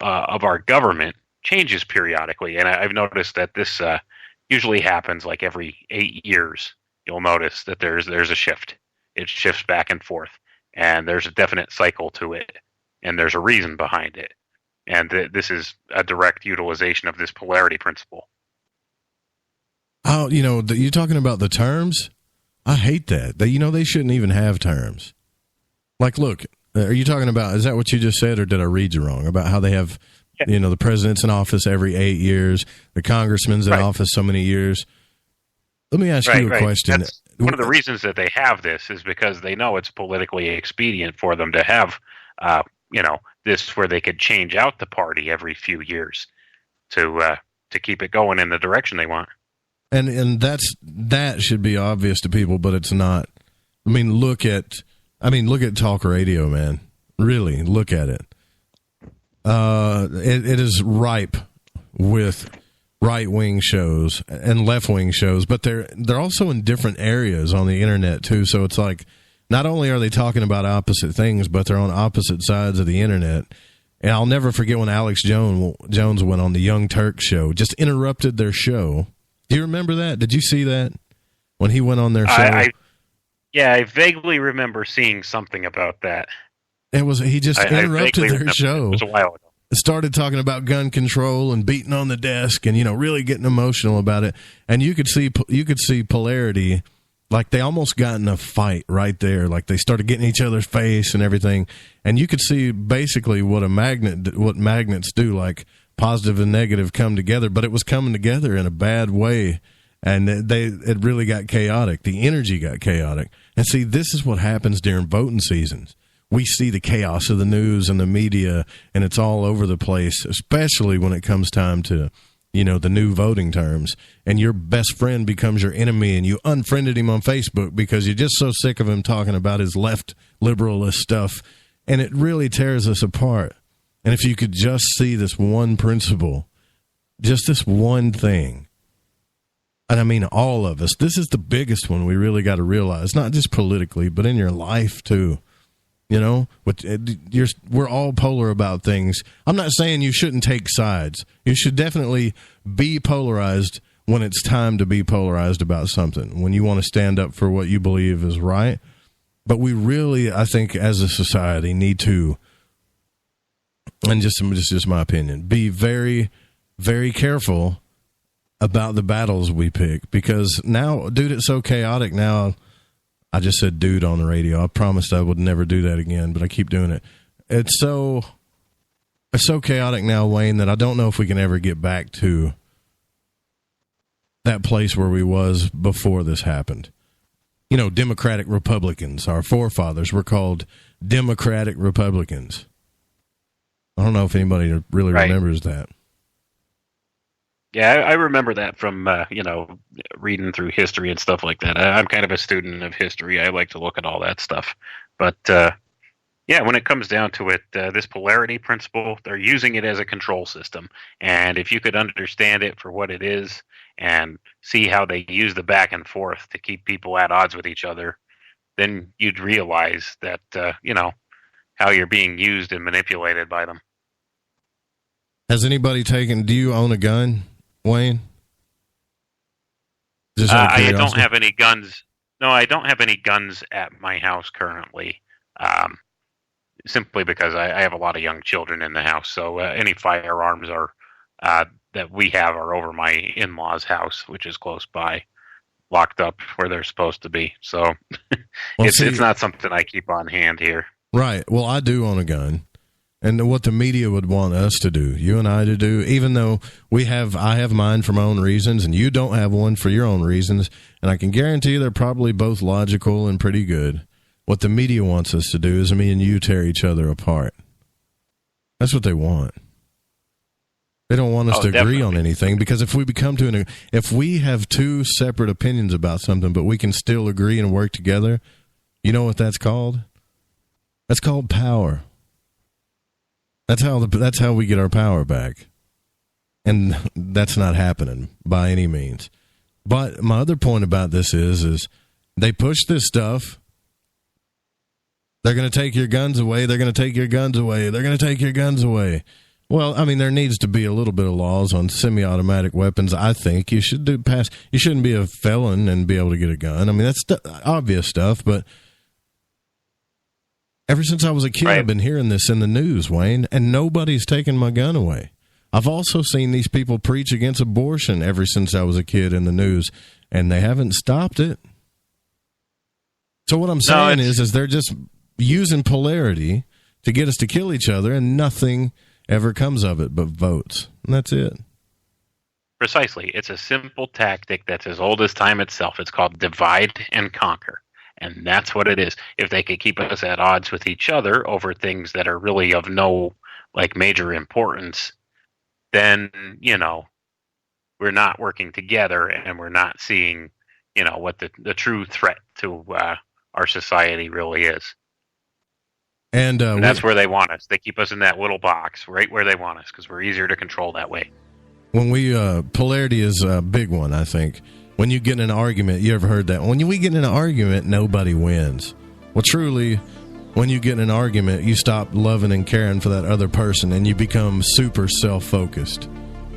of our government changes periodically. And I've noticed that this usually happens like every 8 years. You'll notice that there's a shift. It shifts back and forth, and there's a definite cycle to it, and there's a reason behind it. And this is a direct utilization of this polarity principle. Oh, you're talking about the terms? I hate that. They shouldn't even have terms. Like, look, are you talking about, is that what you just said, or did I read you wrong? About how they have, the president's in office every 8 years, the congressman's in office so many years. Let me ask you a question. one of the reasons that they have this is because they know it's politically expedient for them to have, this where they could change out the party every few years to keep it going in the direction they want. And that should be obvious to people, but it's not. I mean, look at talk radio, man. Really, look at it. It is ripe with right-wing shows and left-wing shows, but they're also in different areas on the internet too. So it's like, not only are they talking about opposite things, but they're on opposite sides of the internet. And I'll never forget when Alex Jones went on the Young Turks show, just interrupted their show. Do you remember that? Did you see that when he went on their show? I vaguely remember seeing something about that. He just interrupted their show. It was a while ago. Started talking about gun control and beating on the desk and, really getting emotional about it. And you could see polarity, like they almost got in a fight right there. Like they started getting each other's face and everything. And you could see basically what magnets do, like positive and negative come together, but it was coming together in a bad way. And it really got chaotic. The energy got chaotic. And see, this is what happens during voting seasons. We see the chaos of the news and the media, and it's all over the place, especially when it comes time to, the new voting terms. And your best friend becomes your enemy, and you unfriended him on Facebook because you're just so sick of him talking about his left liberalist stuff. And it really tears us apart. And if you could just see this one principle, just this one thing, and I mean all of us, this is the biggest one we really got to realize, not just politically, but in your life too. We're all polar about things. I'm not saying you shouldn't take sides. You should definitely be polarized when it's time to be polarized about something, when you want to stand up for what you believe is right. But we really, I think, as a society, need to, and just my opinion, be very, very careful about the battles we pick. Because now, dude, it's so chaotic now. I just said dude on the radio. I promised I would never do that again, but I keep doing it. It's so chaotic now, Wayne, that I don't know if we can ever get back to that place where we was before this happened. Democratic Republicans, our forefathers were called Democratic Republicans. I don't know if anybody really remembers that. Yeah, I remember that from, reading through history and stuff like that. I'm kind of a student of history. I like to look at all that stuff. But, when it comes down to it, this polarity principle, they're using it as a control system. And if you could understand it for what it is and see how they use the back and forth to keep people at odds with each other, then you'd realize that, how you're being used and manipulated by them. Has anybody do you own a gun, Wayne? I don't have any guns. No, I don't have any guns at my house currently, simply because I have a lot of young children in the house. So any firearms that we have are over my in-laws' house, which is close by, locked up where they're supposed to be. So it's not something I keep on hand here. Right. Well, I do own a gun. And what the media would want us to do, you and I to do, even though I have mine for my own reasons, and you don't have one for your own reasons, and I can guarantee they're probably both logical and pretty good. What the media wants us to do is me and you tear each other apart. That's what they want. They don't want us to agree on anything, because if we have two separate opinions about something, but we can still agree and work together, you know what that's called? That's called power. That's how we get our power back. And that's not happening by any means. But my other point about this is they push this stuff. They're going to take your guns away. They're going to take your guns away. They're going to take your guns away. Well, I mean, there needs to be a little bit of laws on semi-automatic weapons. I think you shouldn't be a felon and be able to get a gun. I mean, that's obvious stuff, but ever since I was a kid, I've been hearing this in the news, Wayne, and nobody's taken my gun away. I've also seen these people preach against abortion ever since I was a kid in the news, and they haven't stopped it. So what I'm saying is they're just using polarity to get us to kill each other, and nothing ever comes of it but votes. And that's it. Precisely. It's a simple tactic that's as old as time itself. It's called divide and conquer. And that's what it is. If they could keep us at odds with each other over things that are really of no major importance, then, we're not working together and we're not seeing, what the true threat to our society really is. And that's where they want us. They keep us in that little box right where they want us because we're easier to control that way. When polarity is a big one, I think. When you get in an argument, you ever heard that? When we get in an argument, nobody wins. Well, truly, when you get in an argument, you stop loving and caring for that other person and you become super self-focused.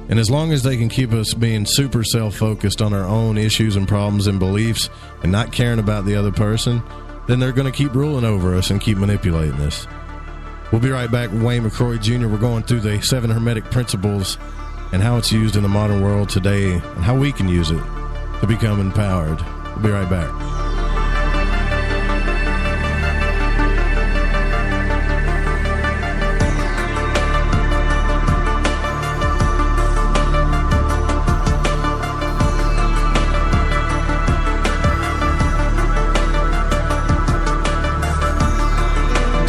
And as long as they can keep us being super self-focused on our own issues and problems and beliefs and not caring about the other person, then they're going to keep ruling over us and keep manipulating us. We'll be right back with Wayne McRoy Jr. We're going through the 7 Hermetic principles and how it's used in the modern world today and how we can use it to become empowered. We'll be right back.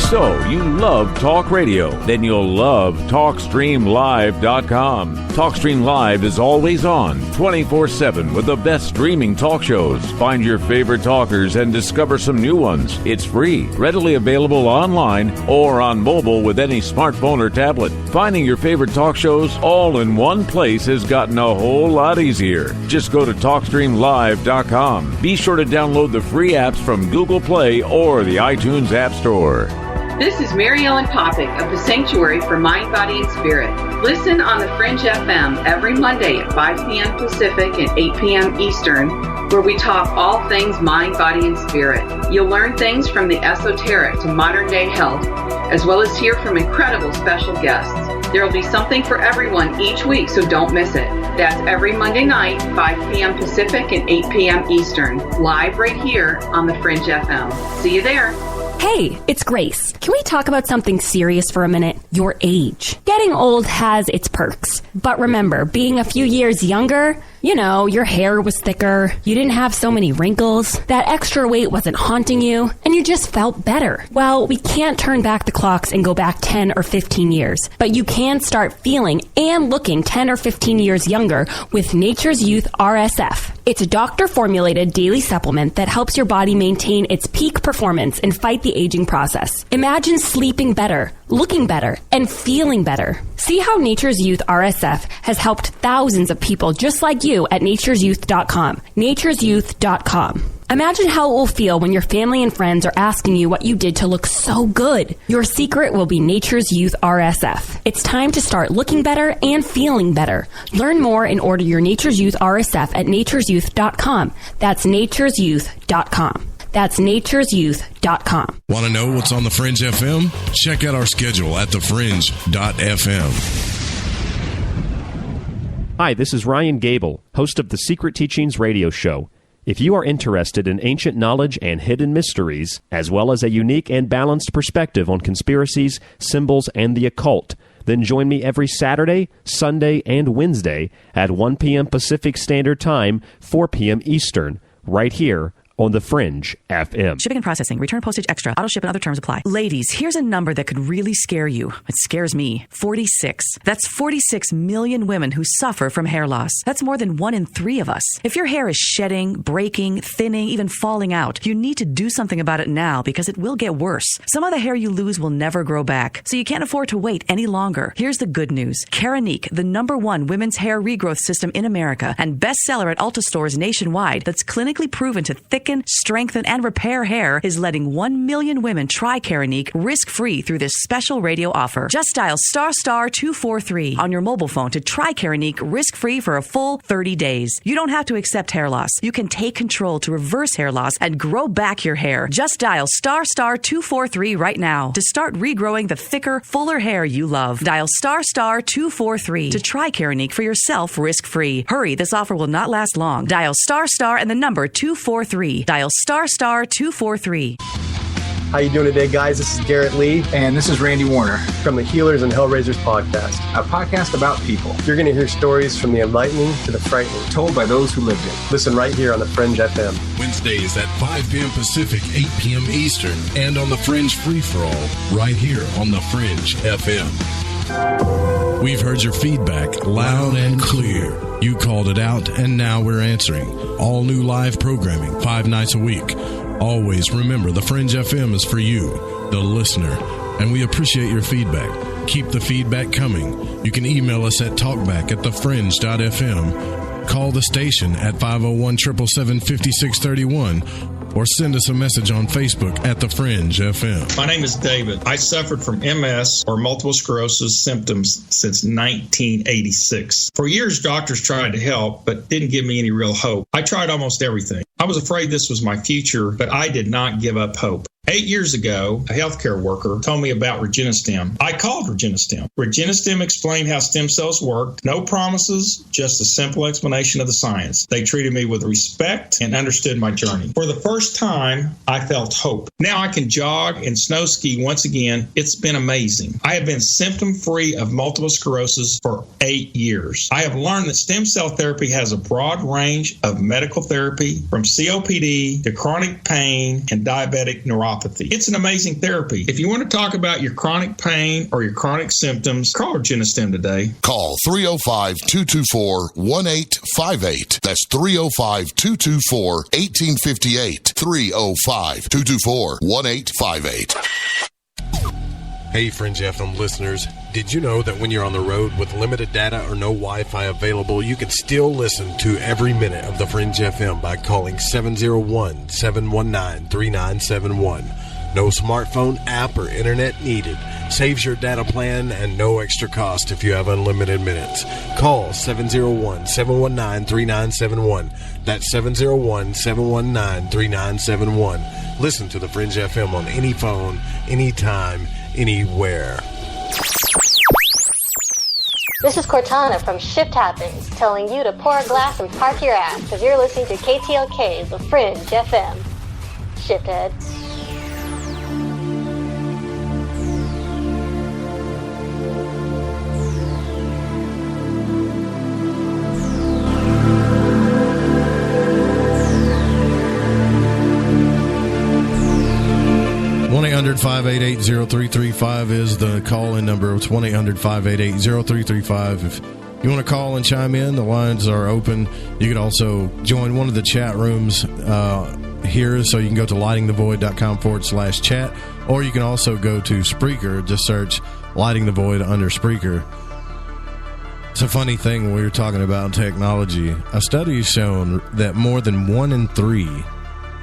So, you love talk radio? Then you'll love TalkStreamLive.com. TalkStream Live is always on, 24/7, with the best streaming talk shows. Find your favorite talkers and discover some new ones. It's free, readily available online or on mobile with any smartphone or tablet. Finding your favorite talk shows all in one place has gotten a whole lot easier. Just go to TalkStreamLive.com. Be sure to download the free apps from Google Play or the iTunes App Store. This is Mary Ellen Popick of the Sanctuary for Mind, Body, and Spirit. Listen on the Fringe FM every Monday at 5 p.m. Pacific and 8 p.m. Eastern, where we talk all things mind, body, and spirit. You'll learn things from the esoteric to modern-day health, as well as hear from incredible special guests. There will be something for everyone each week, so don't miss it. That's every Monday night, 5 p.m. Pacific and 8 p.m. Eastern, live right here on the Fringe FM. See you there. Hey, it's Grace. Can we talk about something serious for a minute? Your age. Getting old has its perks. But remember, being a few years younger, your hair was thicker, you didn't have so many wrinkles, that extra weight wasn't haunting you, and you just felt better. Well, we can't turn back the clocks and go back 10 or 15 years, but you can start feeling and looking 10 or 15 years younger with Nature's Youth RSF. It's a doctor-formulated daily supplement that helps your body maintain its peak performance and fight the aging process. Imagine sleeping better, looking better, and feeling better. See how Nature's Youth RSF has helped thousands of people just like you at nature'syouth.com. nature'syouth.com. Imagine how it will feel when your family and friends are asking you what you did to look so good. Your secret will be Nature's Youth RSF. It's time to start looking better and feeling better. Learn more and order your Nature's Youth RSF at nature'syouth.com. That's nature'syouth.com. That's nature'syouth.com. Want to know what's on the Fringe FM? Check out our schedule at thefringe.fm. Hi, this is Ryan Gable, host of the Secret Teachings radio show. If you are interested in ancient knowledge and hidden mysteries, as well as a unique and balanced perspective on conspiracies, symbols, and the occult, then join me every Saturday, Sunday, and Wednesday at 1 p.m. Pacific Standard Time, 4 p.m. Eastern, right here on the Fringe FM. Shipping and processing, return postage extra, auto ship and other terms apply. Ladies, here's a number that could really scare you. It scares me. 46. That's 46 million women who suffer from hair loss. That's more than 1 in 3 of us. If your hair is shedding, breaking, thinning, even falling out, you need to do something about it now because it will get worse. Some of the hair you lose will never grow back, so you can't afford to wait any longer. Here's the good news. Keranique, the #1 women's hair regrowth system in America and bestseller at Ulta stores nationwide that's clinically proven to thicken, strengthen, and repair hair, is letting 1 million women try Keranique risk-free through this special radio offer. Just dial *243 on your mobile phone to try Keranique risk-free for a full 30 days. You don't have to accept hair loss. You can take control to reverse hair loss and grow back your hair. Just dial *243 right now to start regrowing the thicker, fuller hair you love. Dial *243 to try Keranique for yourself risk-free. Hurry, this offer will not last long. Dial ** and the number 243. Dial *243. How you doing today, guys? This is Garrett Lee. And this is Randy Warner. From the Healers and Hellraisers podcast. A podcast about people. You're going to hear stories from the enlightening to the frightening. Told by those who lived it. Listen right here on the Fringe FM. Wednesdays at 5 p.m. Pacific, 8 p.m. Eastern. And on the Fringe Free-For-All, right here on the Fringe FM. We've heard your feedback loud and clear. You called it out, and now we're answering. All new live programming, 5 nights a week. Always remember, the Fringe FM is for you, the listener, and we appreciate your feedback. Keep the feedback coming. You can email us at talkback@thefringe.fm, call the station at 501-777-5631, or send us a message on Facebook at The Fringe FM. My name is David. I suffered from MS, or multiple sclerosis symptoms, since 1986. For years, doctors tried to help, but didn't give me any real hope. I tried almost everything. I was afraid this was my future, but I did not give up hope. 8 years ago, a healthcare worker told me about Regenistem. I called Regenistem. Regenistem explained how stem cells worked. No promises, just a simple explanation of the science. They treated me with respect and understood my journey. For the first time, I felt hope. Now I can jog and snow ski once again. It's been amazing. I have been symptom-free of multiple sclerosis for 8 years. I have learned that stem cell therapy has a broad range of medical therapy, from COPD to chronic pain and diabetic neuropathy. It's an amazing therapy. If you want to talk about your chronic pain or your chronic symptoms, call Regenistem today. Call 305-224-1858. That's 305-224-1858. 305-224-1858. Hey, Fringe FM listeners. Did you know that when you're on the road with limited data or no Wi-Fi available, you can still listen to every minute of the Fringe FM by calling 701-719-3971. No smartphone app or internet needed. Saves your data plan and no extra cost if you have unlimited minutes. Call 701-719-3971. That's 701-719-3971. Listen to the Fringe FM on any phone, anytime, anywhere. This is Cortana from Shift Happens, telling you to pour a glass and park your ass because you're listening to KTLK, the Fringe FM. Shithead. 1-800-588-0335 is the call-in number. It's 1-800-588-0335. If you want to call and chime in, the lines are open. You can also join one of the chat rooms here, so you can go to lightingthevoid.com/chat, or you can also go to Spreaker. Just search Lighting the Void under Spreaker. It's a funny thing when we were talking about technology. A study has shown that more than 1 in 3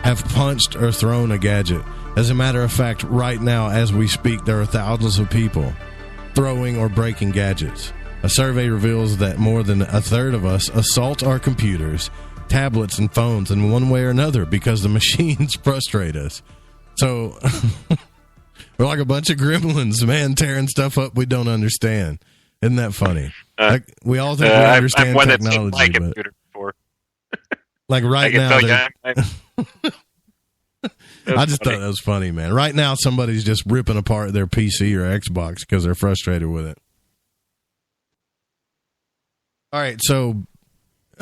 have punched or thrown a gadget. As a matter of fact, right now, as we speak, there are thousands of people throwing or breaking gadgets. A survey reveals that more than a third of us assault our computers, tablets, and phones in one way or another because the machines frustrate us. So, we're like a bunch of gremlins, man, tearing stuff up we don't understand. Isn't that funny? We all think we understand technology. I've computer before. Like right now. I just thought that was funny, man. Right now, somebody's just ripping apart their PC or Xbox because they're frustrated with it. All right, so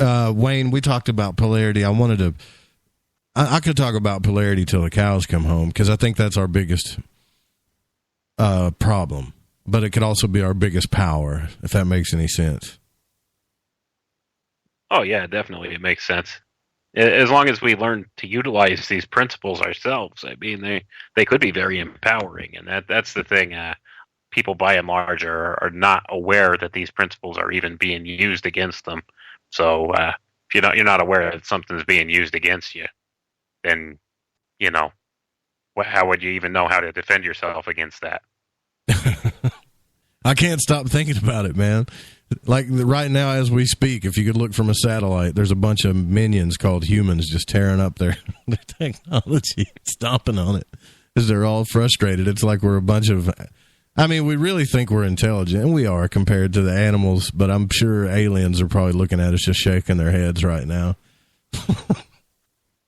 Wayne, we talked about polarity. I could talk about polarity till the cows come home because I think that's our biggest problem. But it could also be our biggest power, if that makes any sense. Oh, yeah, definitely. It makes sense. As long as we learn to utilize these principles ourselves, I mean, they could be very empowering, and that's the thing. People, by and large, are not aware that these principles are even being used against them. So, if you're not aware that something's being used against you, then how would you even know how to defend yourself against that? I can't stop thinking about it, man. Like right now as we speak, if you could look from a satellite, there's a bunch of minions called humans just tearing up their technology, stomping on it because they're all frustrated. It's like we're a bunch of... I mean, we really think we're intelligent, and we are compared to the animals, but I'm sure aliens are probably looking at us just shaking their heads right now.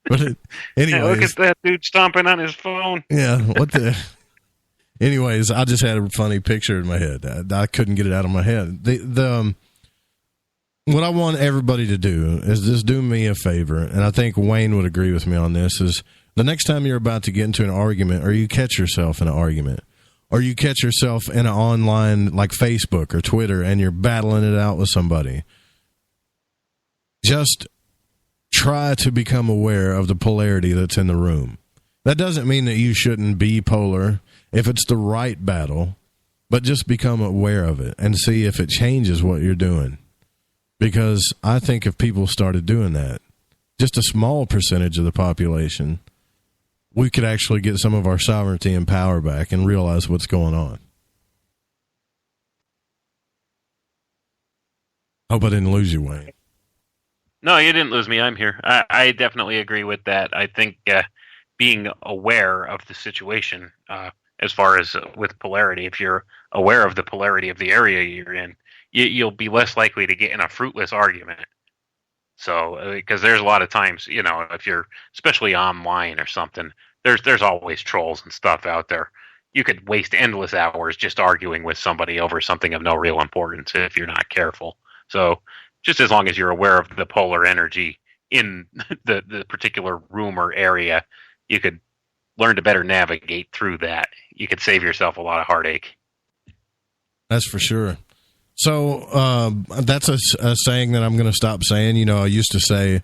But anyways, look at that dude stomping on his phone. Yeah, what the... Anyways, I just had a funny picture in my head. I couldn't get it out of my head. What I want everybody to do is just do me a favor, and I think Wayne would agree with me on this, is the next time you're about to get into an argument, or you catch yourself in an argument, or you catch yourself in an online, like Facebook or Twitter, and you're battling it out with somebody, just try to become aware of the polarity that's in the room. That doesn't mean that you shouldn't be polar if it's the right battle, but just become aware of it and see if it changes what you're doing. Because I think if people started doing that, just a small percentage of the population, we could actually get some of our sovereignty and power back and realize what's going on. Hope I didn't lose you, Wayne. No, you didn't lose me. I'm here. I definitely agree with that. I think being aware of the situation, as far as with polarity, if you're aware of the polarity of the area you're in, you'll be less likely to get in a fruitless argument. So, because there's a lot of times, if you're especially online or something, there's always trolls and stuff out there. You could waste endless hours just arguing with somebody over something of no real importance if you're not careful. So, just as long as you're aware of the polar energy in the particular room or area, you could learn to better navigate through that. You could save yourself a lot of heartache. That's for sure. So that's a saying that I'm going to stop saying. I used to say,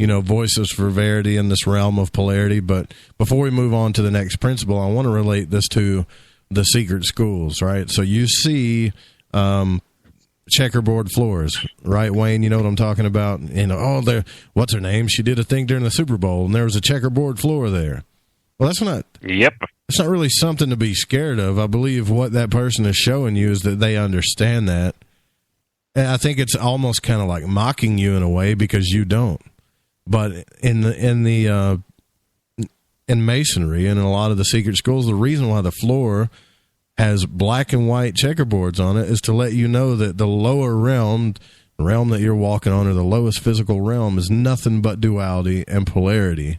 voices for verity in this realm of polarity. But before we move on to the next principle, I want to relate this to the secret schools, right? So you see checkerboard floors, right, Wayne? You know what I'm talking about? What's her name? She did a thing during the Super Bowl, and there was a checkerboard floor there. Well, that's not... Yep. It's not really something to be scared of. I believe what that person is showing you is that they understand that. And I think it's almost kind of like mocking you in a way because you don't. But in masonry and in a lot of the secret schools, the reason why the floor has black and white checkerboards on it is to let you know that the lower realm that you're walking on, or the lowest physical realm, is nothing but duality and polarity.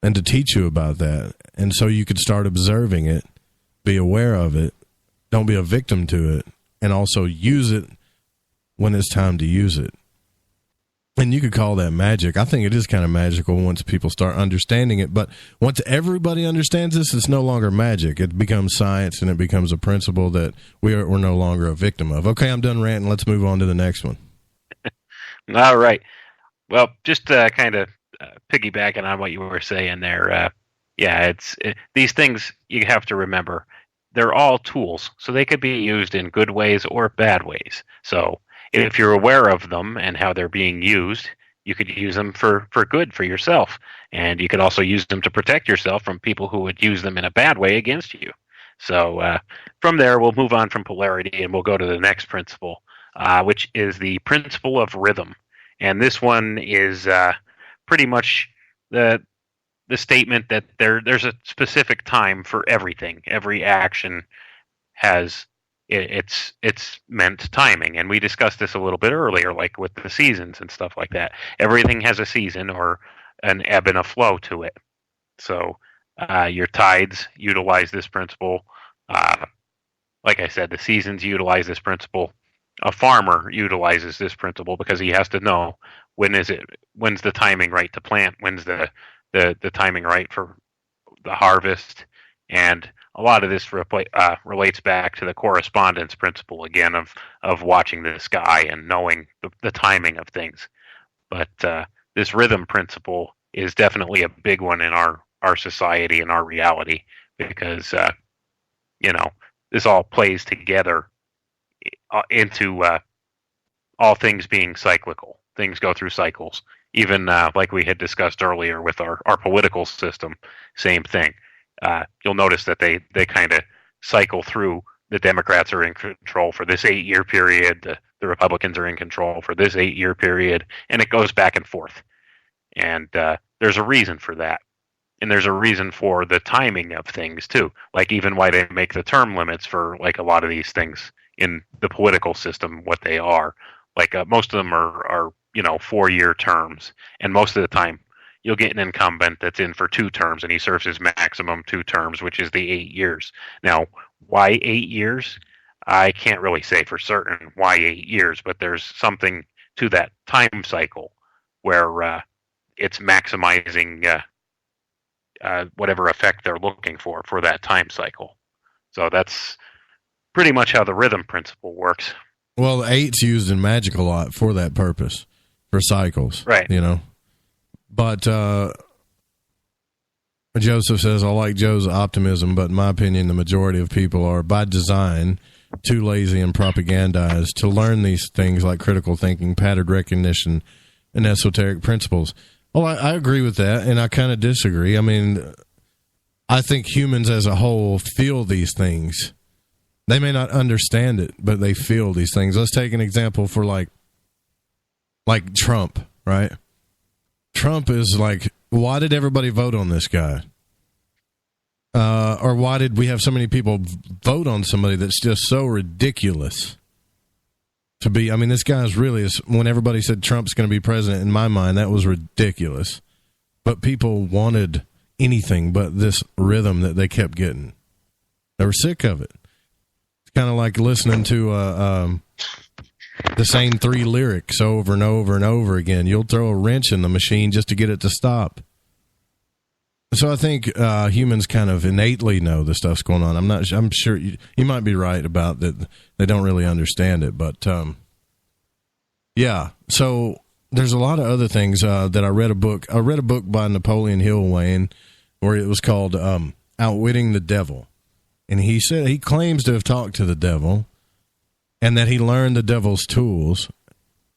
And to teach you about that. And so you could start observing it, be aware of it, don't be a victim to it, and also use it when it's time to use it. And you could call that magic. I think it is kind of magical once people start understanding it. But once everybody understands this, it's no longer magic. It becomes science, and it becomes a principle that we're no longer a victim of. Okay, I'm done ranting. Let's move on to the next one. All right. Well, just kind of piggybacking on what you were saying there, these things you have to remember. They're all tools, so they could be used in good ways or bad ways. So if you're aware of them and how they're being used, you could use them for good for yourself. And you could also use them to protect yourself from people who would use them in a bad way against you. So from there, we'll move on from polarity, and we'll go to the next principle, which is the principle of rhythm. And this one is pretty much the statement that there's a specific time for everything. Every action has it's meant timing, and we discussed this a little bit earlier, like with the seasons and stuff like that. Everything has a season or an ebb and a flow to it. So your tides utilize this principle. Like I said, the seasons utilize this principle. A farmer utilizes this principle because he has to know when's the timing right to plant, when's the timing right for the harvest. And a lot of this relates back to the correspondence principle again of watching the sky and knowing the timing of things. But this rhythm principle is definitely a big one in our society and our reality, because this all plays together into all things being cyclical. Things go through cycles. Even like we had discussed earlier with our political system, same thing. You'll notice that they kind of cycle through. The Democrats are in control for this 8-year period. The Republicans are in control for this 8-year period, and it goes back and forth. And there's a reason for that. And there's a reason for the timing of things, too. Like even why they make the term limits for like a lot of these things in the political system, what they are. Like most of them are 4-year terms. And most of the time, you'll get an incumbent that's in for 2 terms, and he serves his maximum 2 terms, which is the 8 years. Now, why 8 years? I can't really say for certain why 8 years, but there's something to that time cycle where it's maximizing whatever effect they're looking for that time cycle. So that's pretty much how the rhythm principle works. Well, 8's used in magic a lot for that purpose, for cycles. Right. You know? But Joseph says, I like Joe's optimism, but in my opinion, the majority of people are, by design, too lazy and propagandized to learn these things like critical thinking, pattern recognition, and esoteric principles. Well, I agree with that, and I kind of disagree. I mean, I think humans as a whole feel these things. They may not understand it, but they feel these things. Let's take an example for like Trump, right? Trump is like, why did everybody vote on this guy? Or why did we have so many people vote on somebody that's just so ridiculous to be? I mean, this guy's really, when everybody said Trump's going to be president, in my mind, that was ridiculous. But people wanted anything but this rhythm that they kept getting. They were sick of it. It's kind of like listening to the same 3 lyrics over and over and over again. You'll throw a wrench in the machine just to get it to stop. So I think humans kind of innately know the stuff's going on. I'm sure you might be right about that. They don't really understand it, but yeah. So there's a lot of other things that I read a book. I read a book by Napoleon Hill, Wayne, where it was called Outwitting the Devil, and he said he claims to have talked to the devil, and that he learned the devil's tools.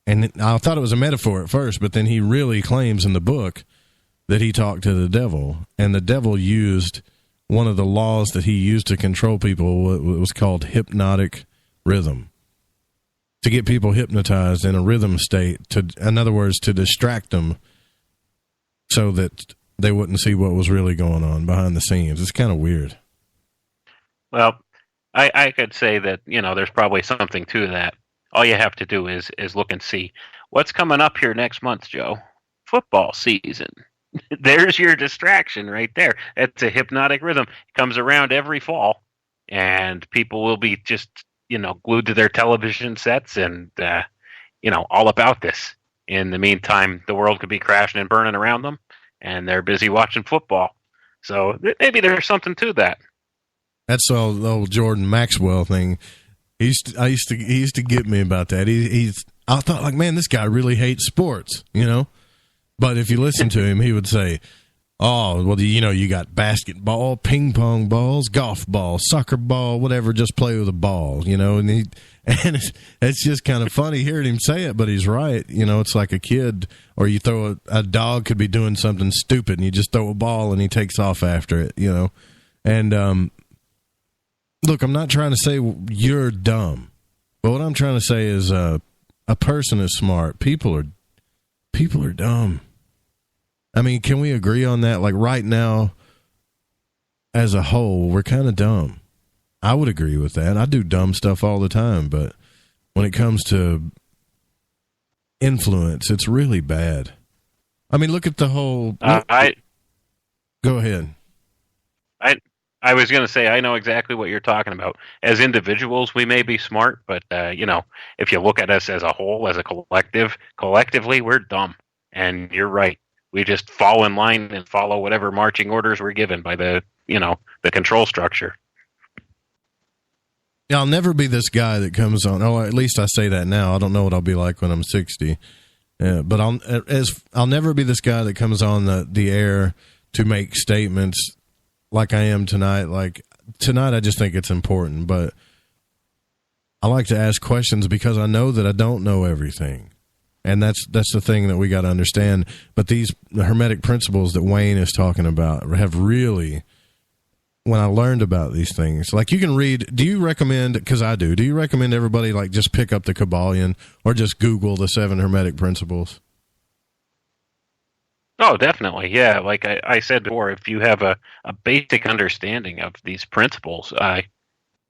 And I thought it was a metaphor at first, but then he really claims in the book that he talked to the devil, and the devil used one of the laws that he used to control people. It was called hypnotic rhythm, to get people hypnotized in a rhythm state, in other words, to distract them so that they wouldn't see what was really going on behind the scenes. It's kind of weird. Well, I could say that, there's probably something to that. All you have to do is look and see what's coming up here next month, Joe. Football season. There's your distraction right there. It's a hypnotic rhythm. It comes around every fall, and people will be just, glued to their television sets and, all about this. In the meantime, the world could be crashing and burning around them, and they're busy watching football. So maybe there's something to that. That's the old Jordan Maxwell thing. He used to get me about that. I thought, like, man, this guy really hates sports, But if you listen to him, he would say, oh, well, you got basketball, ping pong balls, golf ball, soccer ball, whatever, just play with a ball, and it's just kind of funny hearing him say it, but he's right. It's like a kid, or you throw a dog could be doing something stupid, and you just throw a ball, and he takes off after it, And look, I'm not trying to say you're dumb, but what I'm trying to say is a person is smart. People are dumb. I mean, can we agree on that? Like right now, as a whole, we're kind of dumb. I would agree with that. I do dumb stuff all the time, but when it comes to influence, it's really bad. I mean, look at the whole... Go ahead. I was going to say, I know exactly what you're talking about. As individuals, we may be smart, but, if you look at us as a whole, as a collectively, we're dumb. And you're right. We just fall in line and follow whatever marching orders we're given by the control structure. Yeah, I'll never be this guy that comes on. Oh, at least I say that now. I don't know what I'll be like when I'm 60. But I'll never be this guy that comes on the air to make statements like I am tonight. Like tonight, I just think it's important, but I like to ask questions because I know that I don't know everything. And that's the thing that we got to understand. But the Hermetic principles that Wayne is talking about have really, when I learned about these things, like you can read, do you recommend, because I do you recommend everybody like just pick up the Kabbalion or just Google the 7 Hermetic principles? Oh, definitely. Yeah. Like I said before, if you have a basic understanding of these principles,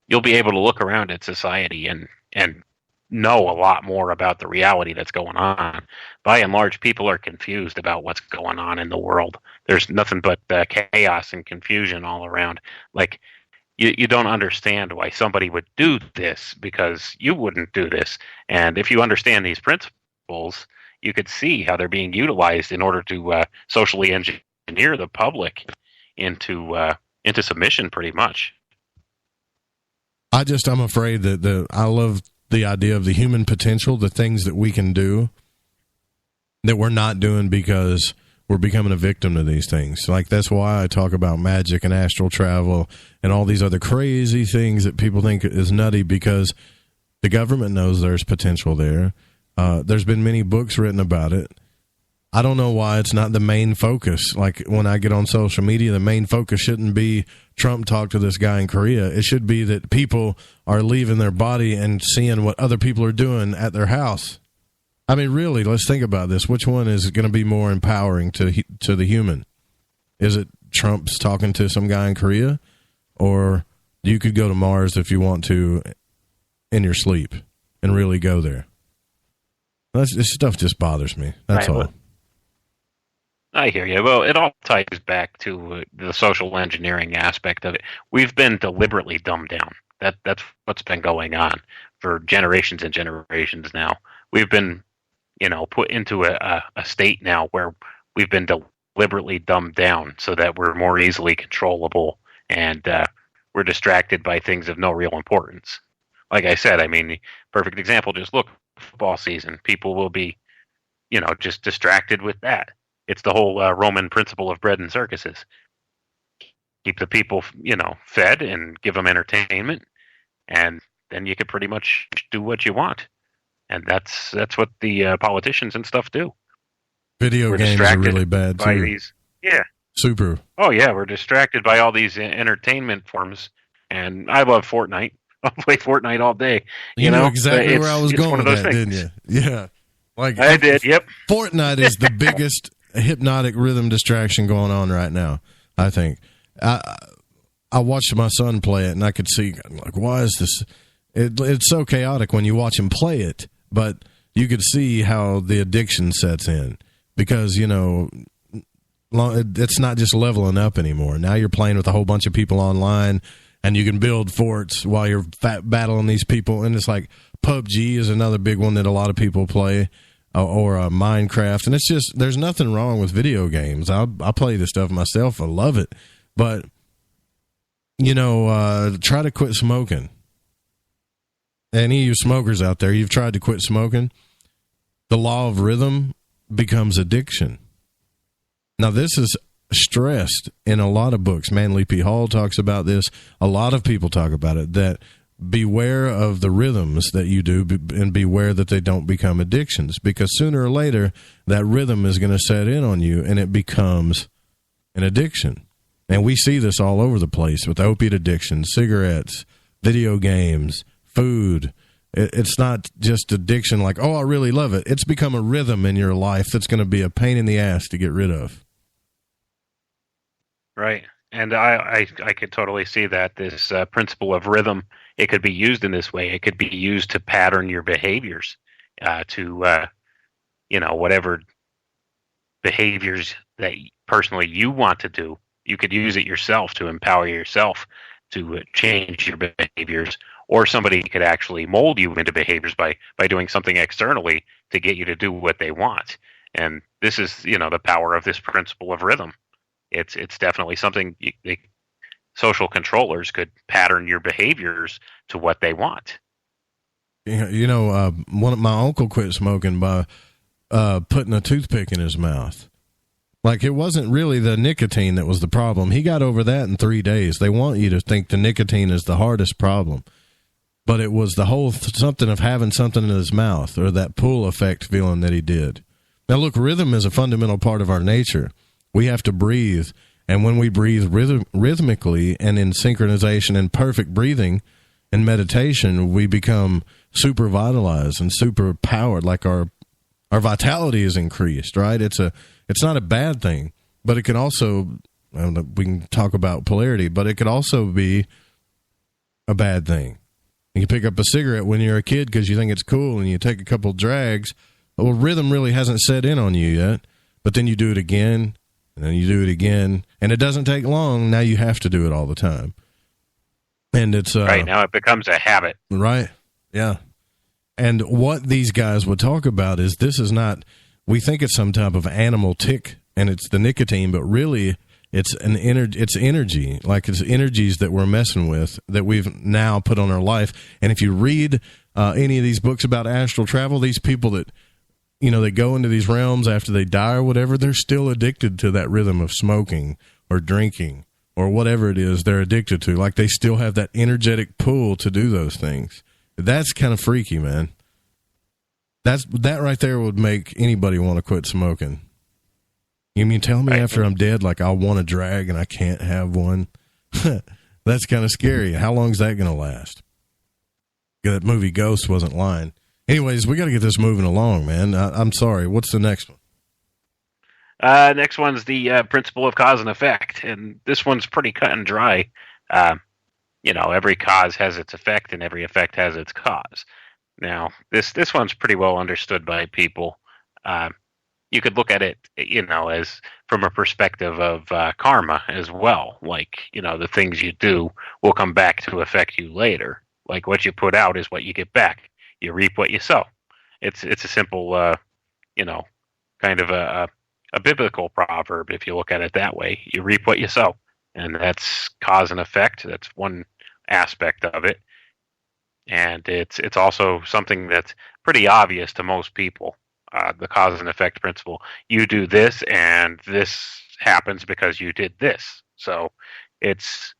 you'll be able to look around at society and know a lot more about the reality that's going on. By and large, people are confused about what's going on in the world. There's nothing but chaos and confusion all around. Like, you don't understand why somebody would do this because you wouldn't do this. And if you understand these principles, you could see how they're being utilized in order to socially engineer the public into submission, pretty much. I'm afraid that I love the idea of the human potential, the things that we can do that we're not doing because we're becoming a victim to these things. Like, that's why I talk about magic and astral travel and all these other crazy things that people think is nutty, because the government knows there's potential there. There's been many books written about it. I don't know why it's not the main focus. Like, when I get on social media, the main focus shouldn't be Trump talked to this guy in Korea. It should be that people are leaving their body and seeing what other people are doing at their house. I mean, really, let's think about this. Which one is going to be more empowering to the human? Is it Trump's talking to some guy in Korea? Or you could go to Mars if you want to in your sleep and really go there? This stuff just bothers me. That's all. I hear you. Well, it all ties back to the social engineering aspect of it. We've been deliberately dumbed down. That's what's been going on for generations and generations now. We've been, put into a state now where we've been deliberately dumbed down so that we're more easily controllable, and we're distracted by things of no real importance. Like I said, perfect example, just look, football season. People will be, just distracted with that. It's the whole Roman principle of bread and circuses. Keep the people, fed and give them entertainment, and then you can pretty much do what you want. And that's what the politicians and stuff do. Video games are really bad too. These, yeah. Super. Oh yeah, we're distracted by all these entertainment forms, and I love Fortnite. I'll play Fortnite all day. You know exactly where I was going with that, didn't you? Yeah. Like, I did, yep. Fortnite is the biggest hypnotic rhythm distraction going on right now, I think. I watched my son play it, and I could see, like, why is this? It's so chaotic when you watch him play it, but you could see how the addiction sets in, because, it's not just leveling up anymore. Now you're playing with a whole bunch of people online, and you can build forts while you're battling these people. And it's like PUBG is another big one that a lot of people play, or Minecraft. And it's just, there's nothing wrong with video games. I play this stuff myself. I love it. But, try to quit smoking. Any of you smokers out there, you've tried to quit smoking. The law of rhythm becomes addiction. Now, this is stressed in a lot of books. Manly P. Hall talks about this. A lot of people talk about it, that beware of the rhythms that you do, and beware that they don't become addictions, because sooner or later that rhythm is going to set in on you and it becomes an addiction. And we see this all over the place with opiate addiction, cigarettes, video games, food. It's not just addiction like, oh, I really love it. It's become a rhythm in your life that's going to be a pain in the ass to get rid of. Right. And I could totally see that this principle of rhythm, it could be used in this way. It could be used to pattern your behaviors, to whatever behaviors that personally you want to do. You could use it yourself to empower yourself to change your behaviors, or somebody could actually mold you into behaviors by doing something externally to get you to do what they want. And this is, the power of this principle of rhythm. It's definitely something social controllers could pattern your behaviors to what they want. One of my uncle quit smoking by putting a toothpick in his mouth. Like, it wasn't really the nicotine that was the problem. He got over that in 3 days. They want you to think the nicotine is the hardest problem. But it was the whole something of having something in his mouth, or that pull effect feeling that he did. Now, look, rhythm is a fundamental part of our nature. We have to breathe. And when we breathe rhythmically and in synchronization and perfect breathing and meditation, we become super vitalized and super powered. Like our vitality is increased, right? It's not a bad thing, but it can also, we can talk about polarity, but it could also be a bad thing. You pick up a cigarette when you're a kid because you think it's cool, and you take a couple drags. Well, rhythm really hasn't set in on you yet, but then you do it again, and then you do it again, and it doesn't take long. Now you have to do it all the time. And it's right now it becomes a habit. Right. Yeah. And what these guys would talk about is this is not, we think it's some type of animal tick and it's the nicotine, but really it's it's energy. Like it's energies that we're messing with that we've now put on our life. And if you read any of these books about astral travel, these people that, they go into these realms after they die or whatever, they're still addicted to that rhythm of smoking or drinking or whatever it is they're addicted to. Like they still have that energetic pull to do those things. That's kind of freaky, man. That right there would make anybody want to quit smoking. You mean tell me after I'm dead, like I'll want a drag and I can't have one? That's kind of scary. How long is that going to last? That movie Ghost wasn't lying. Anyways, we got to get this moving along, man. I'm sorry. What's the next one? Next one's the principle of cause and effect, and this one's pretty cut and dry. Every cause has its effect, and every effect has its cause. Now, this one's pretty well understood by people. You could look at it, as from a perspective of karma as well. Like, the things you do will come back to affect you later. Like what you put out is what you get back. You reap what you sow. It's a simple, kind of a biblical proverb if you look at it that way. You reap what you sow. And that's cause and effect. That's one aspect of it. And it's also something that's pretty obvious to most people, the cause and effect principle. You do this, and this happens because you did this. So it's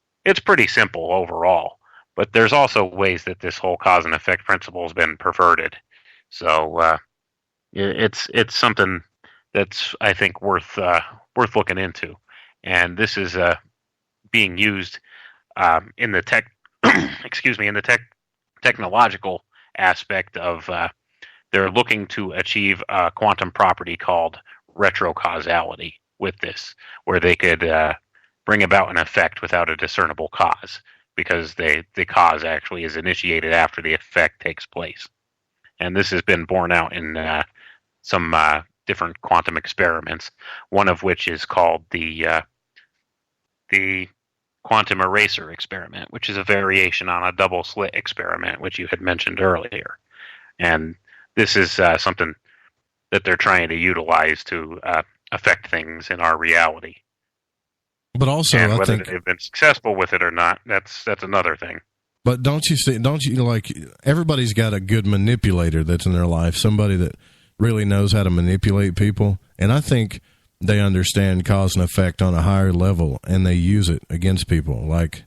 pretty simple overall. But there's also ways that this whole cause and effect principle has been perverted. So it's something that's, I think, worth looking into. And this is being used in the technological aspect of they're looking to achieve a quantum property called retrocausality with this, where they could bring about an effect without a discernible cause, because the cause actually is initiated after the effect takes place. And this has been borne out in some different quantum experiments, one of which is called the quantum eraser experiment, which is a variation on a double slit experiment, which you had mentioned earlier. And this is something that they're trying to utilize to affect things in our reality. But also, and I whether think they've been successful with it or not, that's another thing. But don't you like everybody's got a good manipulator that's in their life, somebody that really knows how to manipulate people. And I think they understand cause and effect on a higher level, and they use it against people. Like,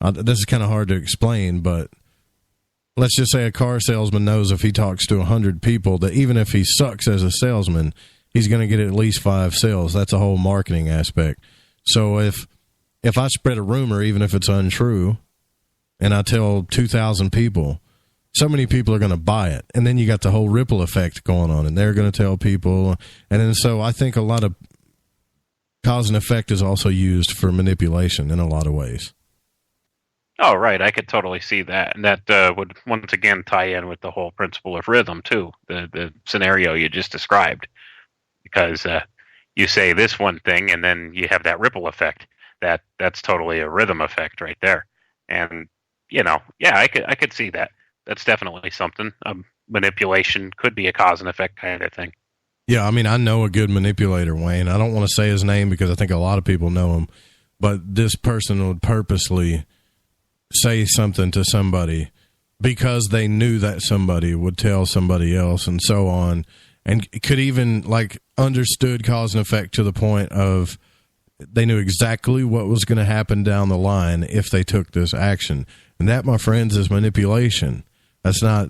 this is kind of hard to explain, but let's just say a car salesman knows if he talks to 100 people that even if he sucks as a salesman, he's going to get at least 5 sales. That's a whole marketing aspect. So if I spread a rumor, even if it's untrue, and I tell 2,000 people, so many people are going to buy it. And then you got the whole ripple effect going on, and they're going to tell people. And then so I think a lot of cause and effect is also used for manipulation in a lot of ways. Oh, right. I could totally see that. And that would once again tie in with the whole principle of rhythm, too, the scenario you just described. Because you say this one thing, and then you have that ripple effect. That's totally a rhythm effect right there. And, I could see that. That's definitely something. Manipulation could be a cause and effect kind of thing. Yeah, I mean, I know a good manipulator, Wayne. I don't want to say his name because I think a lot of people know him. But this person would purposely say something to somebody because they knew that somebody would tell somebody else and so on. And could even, understood cause and effect to the point of they knew exactly what was going to happen down the line if they took this action. And that, my friends, is manipulation. That's not,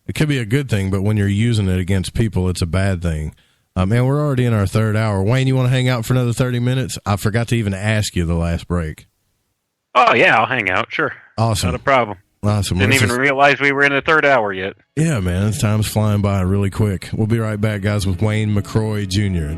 it could be a good thing, but when you're using it against people, it's a bad thing. And we're already in our third hour. Wayne, you want to hang out for another 30 minutes? I forgot to even ask you the last break. Oh, yeah, I'll hang out. Sure. Awesome. Not a problem. Awesome. Didn't even realize we were in the third hour yet. Yeah, man. Time's flying by really quick. We'll be right back, guys, with Wayne McRoy Jr.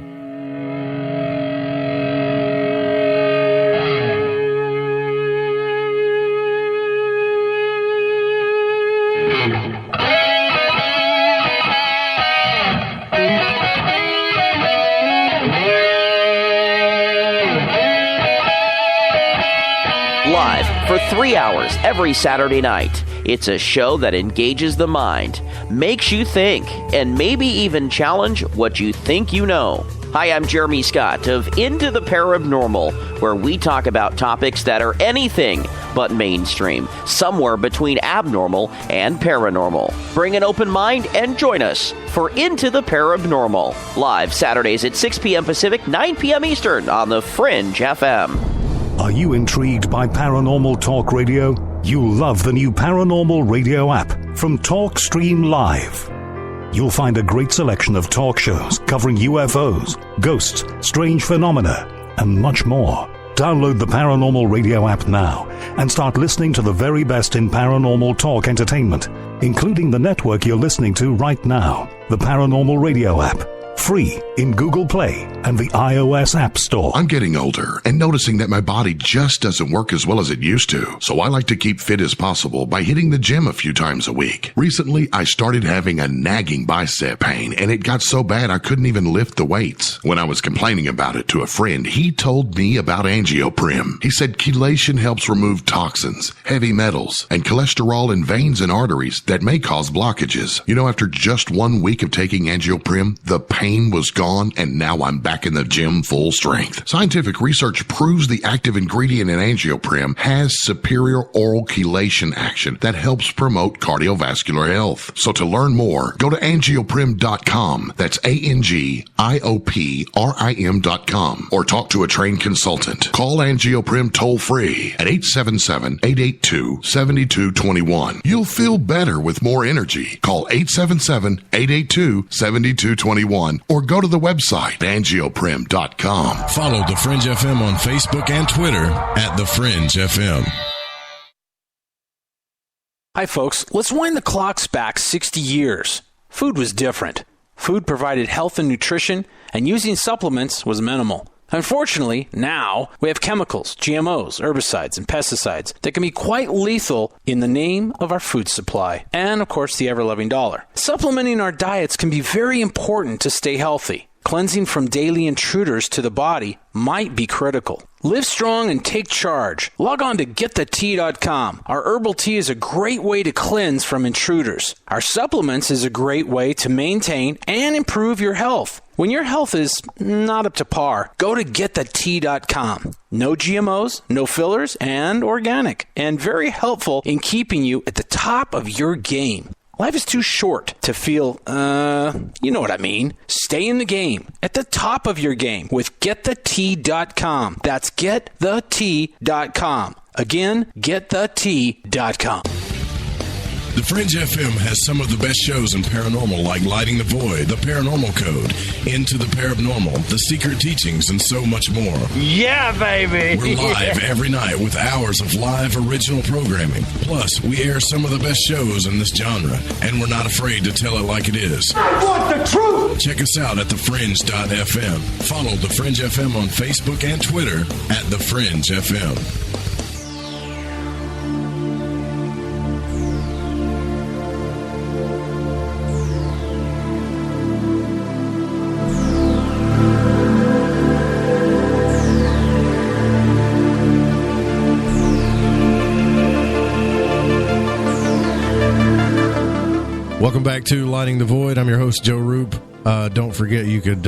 for 3 hours every Saturday night. It's a show that engages the mind, makes you think, and maybe even challenge what you think you know. Hi, I'm Jeremy Scott of Into the Paranormal, where we talk about topics that are anything but mainstream, somewhere between abnormal and paranormal. Bring an open mind and join us for Into the Paranormal, live Saturdays at 6 p.m. Pacific, 9 p.m. Eastern on the Fringe FM. Are you intrigued by Paranormal Talk Radio? You'll love the new Paranormal Radio app from TalkStream Live. You'll find a great selection of talk shows covering UFOs, ghosts, strange phenomena, and much more. Download the Paranormal Radio app now and start listening to the very best in paranormal talk entertainment, including the network you're listening to right now, the Paranormal Radio app. Free in Google Play and the iOS App Store. I'm getting older and noticing that my body just doesn't work as well as it used to. So I like to keep fit as possible by hitting the gym a few times a week. Recently, I started having a nagging bicep pain, and it got so bad I couldn't even lift the weights. When I was complaining about it to a friend, he told me about angioprim. He said chelation helps remove toxins, heavy metals, and cholesterol in veins and arteries that may cause blockages. You know, after just 1 week of taking angioprim, the pain was gone, and now I'm back in the gym full strength. Scientific research proves the active ingredient in angioprim has superior oral chelation action that helps promote cardiovascular health. So to learn more, go to angioprim.com. That's ANGIOPRIM.com, or talk to a trained consultant. Call Angioprim toll free at 877-882-7221. You'll feel better with more energy. Call 877-882-7221. Or go to the website, angioprim.com. Follow The Fringe FM on Facebook and Twitter at The Fringe FM. Hi, folks. Let's wind the clocks back 60 years. Food was different. Food provided health and nutrition, and using supplements was minimal. Unfortunately, now we have chemicals, GMOs, herbicides, and pesticides that can be quite lethal in the name of our food supply. And, of course, the ever-loving dollar. Supplementing our diets can be very important to stay healthy. Cleansing from daily intruders to the body might be critical. Live strong and take charge. Log on to getthetea.com. Our herbal tea is a great way to cleanse from intruders. Our supplements is a great way to maintain and improve your health. When your health is not up to par, go to getthetea.com. No GMOs, no fillers, and organic. And very helpful in keeping you at the top of your game. Life is too short to feel, you know what I mean. Stay in the game, at the top of your game with getthetea.com. That's getthetea.com. Again, getthetea.com. The Fringe FM has some of the best shows in paranormal, like Lighting the Void, The Paranormal Code, Into the Paranormal, The Secret Teachings, and so much more. Yeah, baby! We're live every night with hours of live original programming. Plus, we air some of the best shows in this genre, and we're not afraid to tell it like it is. I want the truth! Check us out at thefringe.fm. Follow The Fringe FM on Facebook and Twitter at The Fringe FM. Welcome back to Lighting the Void. I'm your host, Joe Roop. Don't forget you could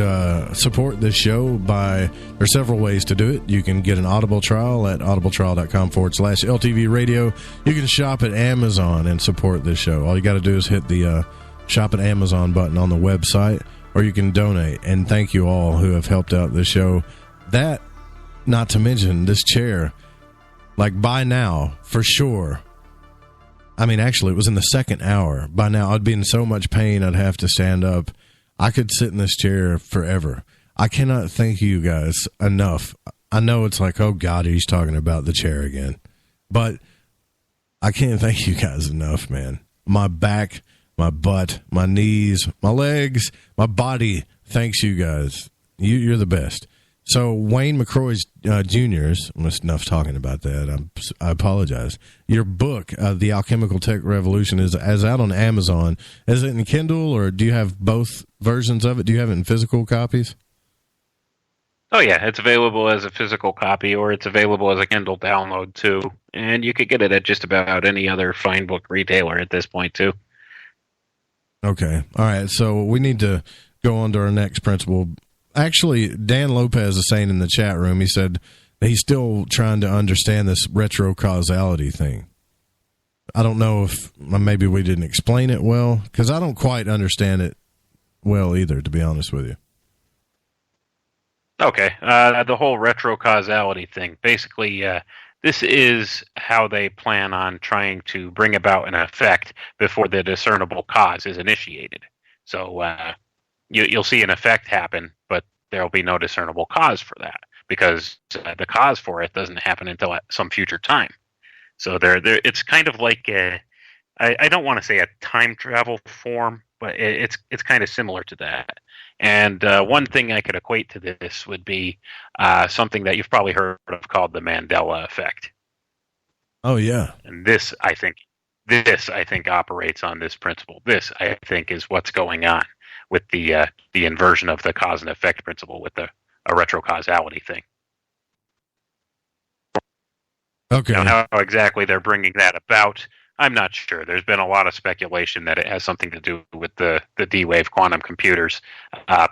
support this show by, there's several ways to do it. You can get an Audible trial at audibletrial.com/LTV radio. You can shop at Amazon and support this show. All you got to do is hit the shop at Amazon button on the website, or you can donate. And thank you all who have helped out this show. That, not to mention this chair, like by now, for sure. I mean, actually, it was in the second hour. By now, I'd be in so much pain, I'd have to stand up. I could sit in this chair forever. I cannot thank you guys enough. I know it's like, oh, God, he's talking about the chair again. But I can't thank you guys enough, man. My back, my butt, my knees, my legs, my body thanks you guys. You're the best. So Wayne McRoy's Jr.'s, enough talking about that. I apologize. Your book, The Alchemical Tech Revolution, is out on Amazon. Is it in Kindle, or do you have both versions of it? Do you have it in physical copies? Oh yeah, it's available as a physical copy, or it's available as a Kindle download too, and you could get it at just about any other fine book retailer at this point too. Okay, all right. So we need to go on to our next principle. Actually, Dan Lopez is saying in the chat room, he said that he's still trying to understand this retro-causality thing. I don't know if maybe we didn't explain it well, because I don't quite understand it well either, to be honest with you. Okay, the whole retro-causality thing. Basically, this is how they plan on trying to bring about an effect before the discernible cause is initiated. So you'll see an effect happen, but there'll be no discernible cause for that, because the cause for it doesn't happen until at some future time. So it's kind of like I don't want to say a time travel form, but it's kind of similar to that. And one thing I could equate to this would be something that you've probably heard of called the Mandela effect. Oh yeah. And this I think operates on this principle. This I think is what's going on with the inversion of the cause and effect principle with a retrocausality thing. Okay. Now, how exactly they're bringing that about, I'm not sure. There's been a lot of speculation that it has something to do with the D-wave quantum computers,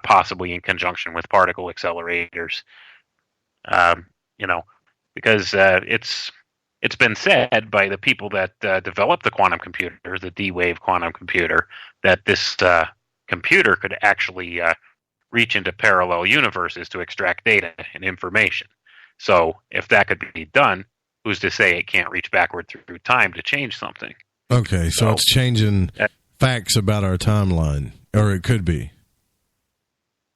possibly in conjunction with particle accelerators. Because it's been said by the people that developed the quantum computer, the D-wave quantum computer, that this computer could actually reach into parallel universes to extract data and information. So if that could be done, who's to say it can't reach backward through time to change something? Okay, so it's changing facts about our timeline, or it could be.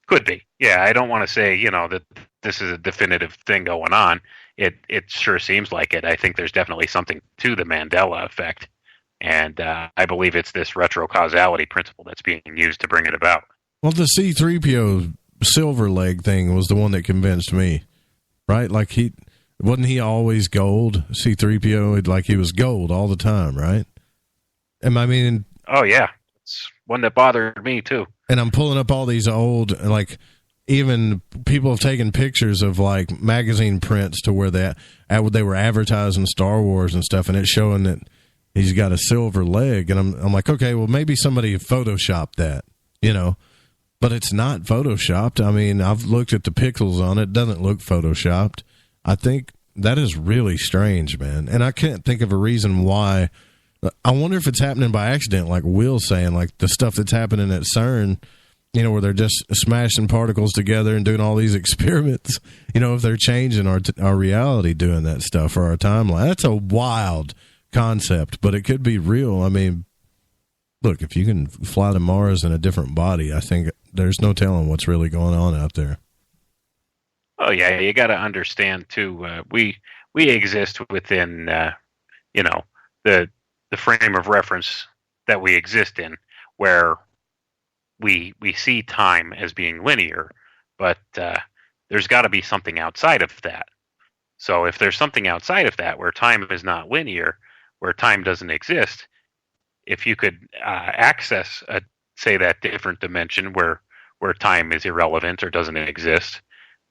Could be. Yeah, I don't want to say, that this is a definitive thing going on. It sure seems like it. I think there's definitely something to the Mandela effect, and I believe it's this retrocausality principle that's being used to bring it about. Well, the C-3PO silver leg thing was the one that convinced me, right? Like wasn't he always gold? C-3PO, like he was gold all the time, right? Oh yeah, it's one that bothered me too. And I'm pulling up all these old, like, even people have taken pictures of like magazine prints to where they were advertising Star Wars and stuff, and it's showing that he's got a silver leg, and I'm like, okay, well maybe somebody photoshopped that, but it's not photoshopped. I mean, I've looked at the pixels on it; it doesn't look photoshopped. I think that is really strange, man. And I can't think of a reason why. I wonder if it's happening by accident, like Will's saying, like the stuff that's happening at CERN, where they're just smashing particles together and doing all these experiments, if they're changing our reality doing that stuff or our timeline. That's a wild concept, but it could be real. I mean, look, if you can fly to Mars in a different body, I think there's no telling what's really going on out there. Oh yeah, you got to understand too. We exist within the frame of reference that we exist in, where we see time as being linear, but there's got to be something outside of that. So if there's something outside of that where time is not linear, where time doesn't exist, if you could access say that different dimension where time is irrelevant or doesn't exist,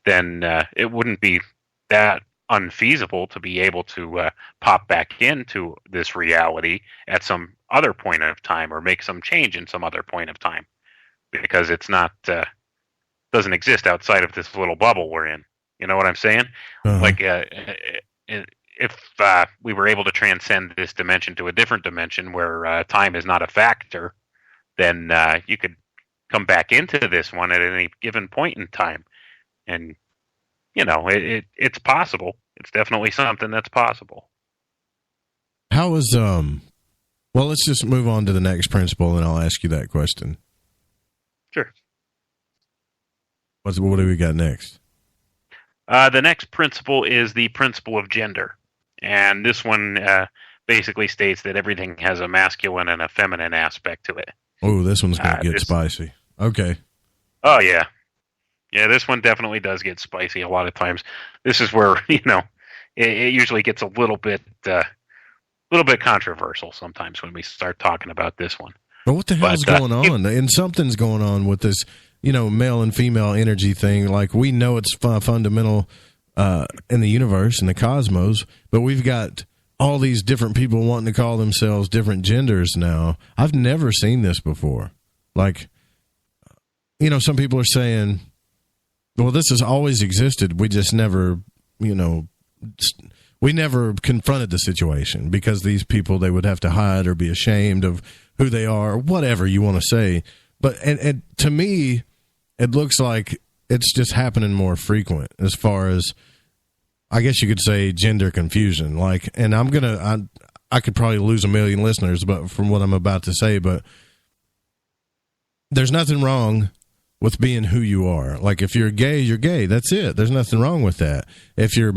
then it wouldn't be that unfeasible to be able to pop back into this reality at some other point of time, or make some change in some other point of time, because it's not doesn't exist outside of this little bubble we're in. You know what I'm saying? Uh-huh. Like if we were able to transcend this dimension to a different dimension where time is not a factor, then you could come back into this one at any given point in time. And, it's possible. It's definitely something that's possible. How is, well, let's just move on to the next principle, and I'll ask you that question. Sure. What do we got next? The next principle is the principle of gender. And this one basically states that everything has a masculine and a feminine aspect to it. Oh, this one's going to get spicy. Okay. Oh, yeah. Yeah, this one definitely does get spicy a lot of times. This is where, it usually gets a little bit controversial sometimes when we start talking about this one. But what the hell is going on? And something's going on with this male and female energy thing. Like, we know it's fundamental in the universe and the cosmos, but we've got all these different people wanting to call themselves different genders now. I've never seen this before. Like, some people are saying, well, this has always existed. We just never, we never confronted the situation because these people, they would have to hide or be ashamed of who they are, or whatever you want to say. But and to me, it looks like it's just happening more frequent as far as, I guess you could say, gender confusion. Like, and I could probably lose 1 million listeners, but from what I'm about to say, but there's nothing wrong with being who you are. Like, if you're gay, you're gay. That's it. There's nothing wrong with that. If you're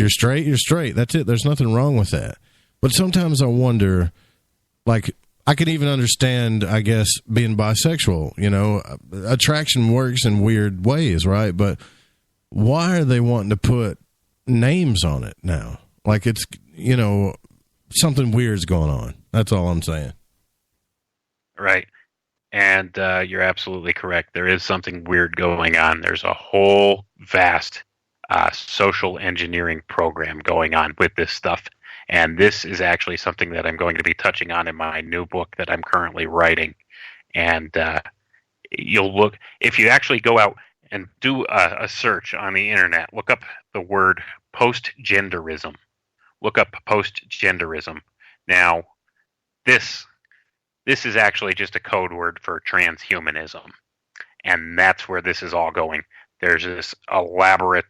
straight, you're straight. That's it. There's nothing wrong with that. But sometimes I wonder, like, I can even understand, I guess, being bisexual. Attraction works in weird ways, right? But why are they wanting to put names on it now? Like, it's, something weird's going on. That's all I'm saying. Right. And you're absolutely correct. There is something weird going on. There's a whole vast social engineering program going on with this stuff. And this is actually something that I'm going to be touching on in my new book that I'm currently writing. And you'll look, if you actually go out and do a search on the internet, look up the word post-genderism. Look up post-genderism. Now, this is actually just a code word for transhumanism. And that's where this is all going. There's this elaborate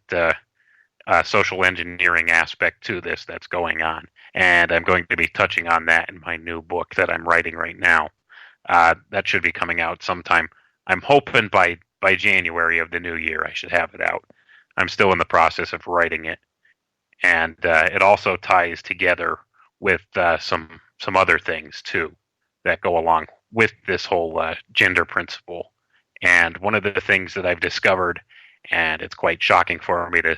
social engineering aspect to this that's going on. And I'm going to be touching on that in my new book that I'm writing right now. That should be coming out sometime. I'm hoping by January of the new year I should have it out. I'm still in the process of writing it. And it also ties together with some other things, too, that go along with this whole gender principle. And one of the things that I've discovered, and it's quite shocking for me to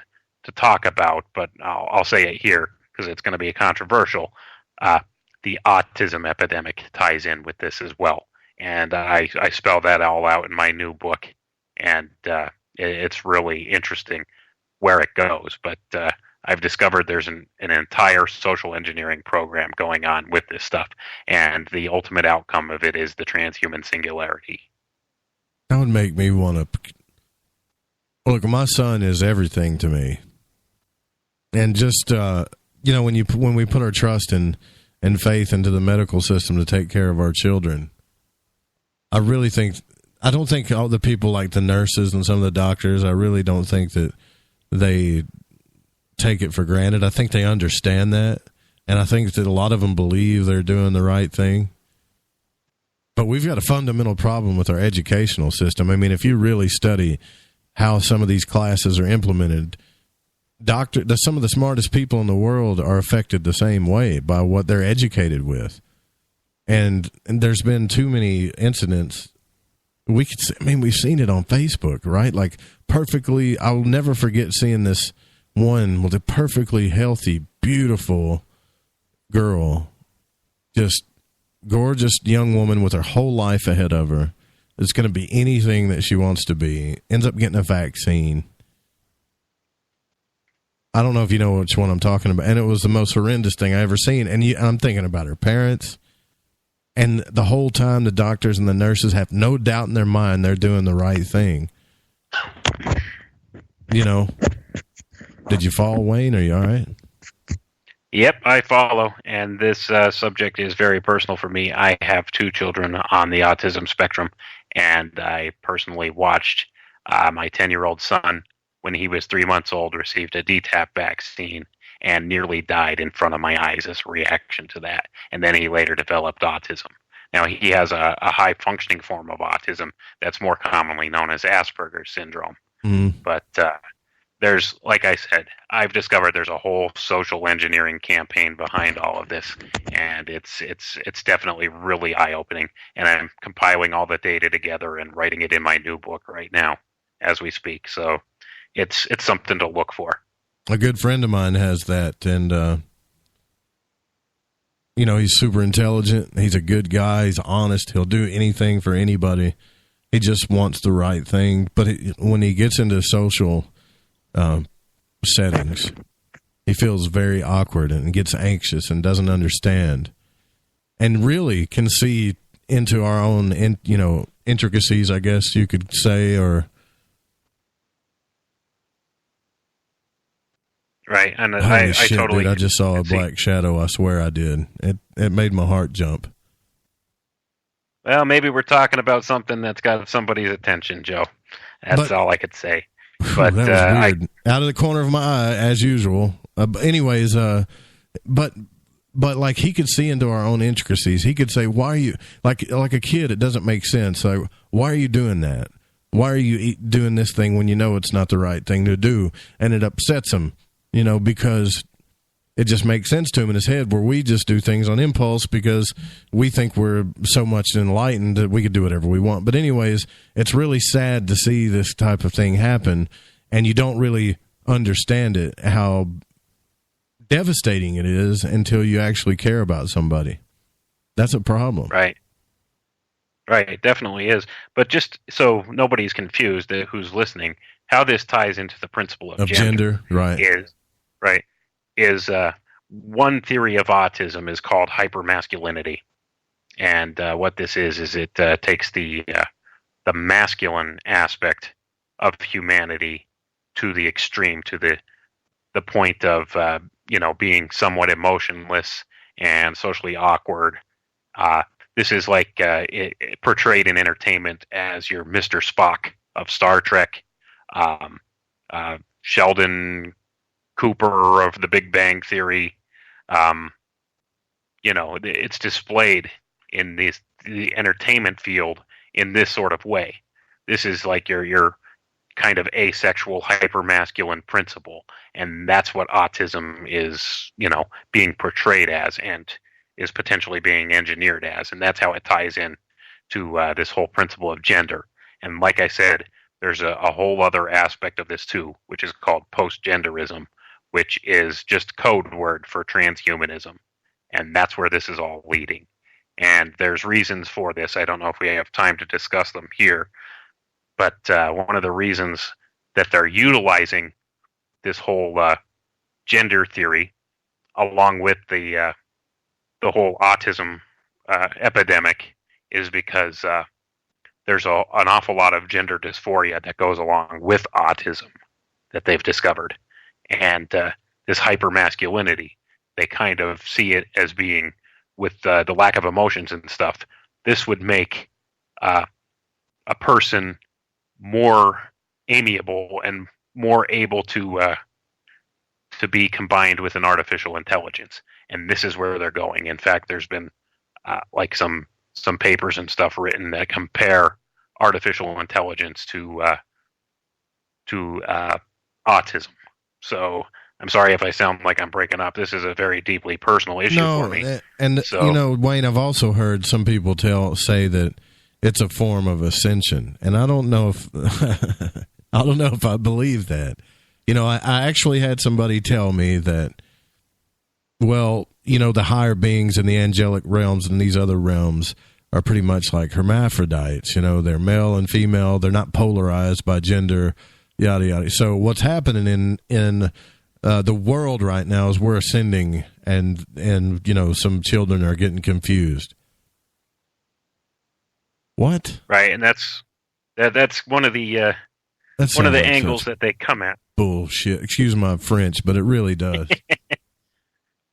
talk about, but I'll say it here because it's going to be controversial, the autism epidemic ties in with this as well. And I spell that all out in my new book, and it's really interesting where it goes. But I've discovered there's an entire social engineering program going on with this stuff, and the ultimate outcome of it is the transhuman singularity. That would make me want to... Look, my son is everything to me. And just, when we put our trust and faith into the medical system to take care of our children, I don't think all the people like the nurses and some of the doctors, I really don't think that they take it for granted. I think they understand that, and I think that a lot of them believe they're doing the right thing. But we've got a fundamental problem with our educational system. I mean, if you really study how some of these classes are implemented, some of the smartest people in the world are affected the same way by what they're educated with. And there's been too many incidents. We've seen it on Facebook, right? Like, perfectly, I'll never forget seeing this one with a perfectly healthy, beautiful girl, just gorgeous young woman with her whole life ahead of her. It's going to be anything that she wants to be. Ends up getting a vaccine. I don't know if you know which one I'm talking about. And it was the most horrendous thing I ever seen. And I'm thinking about her parents. And the whole time, the doctors and the nurses have no doubt in their mind they're doing the right thing. Did you fall, Wayne? Are you all right? Yep, I follow. And this subject is very personal for me. I have 2 children on the autism spectrum. And I personally watched my 10-year-old son, when he was 3 months old, received a DTaP vaccine and nearly died in front of my eyes as a reaction to that. And then he later developed autism. Now, he has a high-functioning form of autism that's more commonly known as Asperger's syndrome. Mm-hmm. But there's, like I said, I've discovered there's a whole social engineering campaign behind all of this, and it's definitely really eye-opening. And I'm compiling all the data together and writing it in my new book right now as we speak. So it's something to look for. A good friend of mine has that, and he's super intelligent. He's a good guy. He's honest. He'll do anything for anybody. He just wants the right thing. But when he gets into social settings, he feels very awkward and gets anxious and doesn't understand, and really can see into our own, intricacies, I guess you could say, or right. And I totally. Dude, I just saw a black shadow. I swear I did. It made my heart jump. Well, maybe we're talking about something that's got somebody's attention, Joe. That's all I could say. But that was weird. Out of the corner of my eye, as usual. Anyways, but like he could see into our own intricacies. He could say, "Why are you like a kid? It doesn't make sense. Like, why are you doing that? Why are you doing this thing when you know it's not the right thing to do?" And it upsets him, because it just makes sense to him in his head, where we just do things on impulse because we think we're so much enlightened that we could do whatever we want. But anyways, it's really sad to see this type of thing happen, and you don't really understand it, how devastating it is, until you actually care about somebody. That's a problem. Right. Right, it definitely is. But just so nobody's confused, who's listening, how this ties into the principle of gender, right? Is one theory of autism is called hypermasculinity, and what this is it takes the masculine aspect of humanity to the extreme, to the point of being somewhat emotionless and socially awkward. This is like portrayed in entertainment as your Mr. Spock of Star Trek, Sheldon Cooper of The Big Bang Theory. It's displayed in the entertainment field in this sort of way. This is like your kind of asexual, hypermasculine principle, and that's what autism is, being portrayed as, and is potentially being engineered as, and that's how it ties in to this whole principle of gender. And like I said, there's a whole other aspect of this too, which is called post-genderism, which is just code word for transhumanism. And that's where this is all leading. And there's reasons for this. I don't know if we have time to discuss them here, but one of the reasons that they're utilizing this whole gender theory, along with the whole autism epidemic, is because there's an awful lot of gender dysphoria that goes along with autism that they've discovered. And this hypermasculinity, they kind of see it as being, with the lack of emotions and stuff, this would make a person more amiable and more able to be combined with an artificial intelligence. And this is where they're going. In fact, there's been like some papers and stuff written that compare artificial intelligence to autism. So I'm sorry if I sound like I'm breaking up. This is a very deeply personal issue for me. And Wayne, I've also heard some people say that it's a form of ascension, and I don't know if I believe that. I actually had somebody tell me that, well, the higher beings in the angelic realms and these other realms are pretty much like hermaphrodites. They're male and female. They're not polarized by gender, yada, yada. So what's happening in the world right now is we're ascending, and some children are getting confused. What? Right, and that's one of the angles that they come at. Bullshit. Excuse my French, but it really does.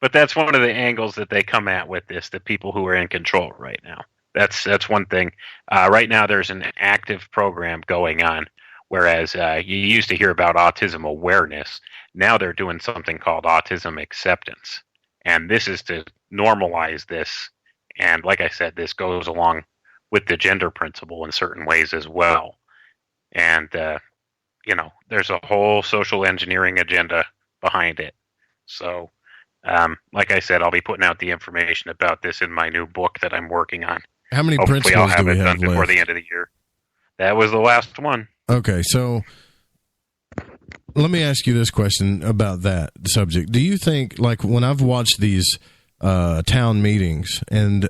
But that's one of the angles that they come at with this, the people who are in control right now. That's one thing. Right now there's an active program going on, whereas you used to hear about autism awareness. Now they're doing something called autism acceptance. And this is to normalize this. And like I said, this goes along with the gender principle in certain ways as well. And, there's a whole social engineering agenda behind it. So, like I said, I'll be putting out the information about this in my new book that I'm working on. How many Hopefully principles I'll have do we it have done before left? the end of the year. That was the last one. Okay, so let me ask you this question about that subject. Do you think, like, when I've watched these town meetings, and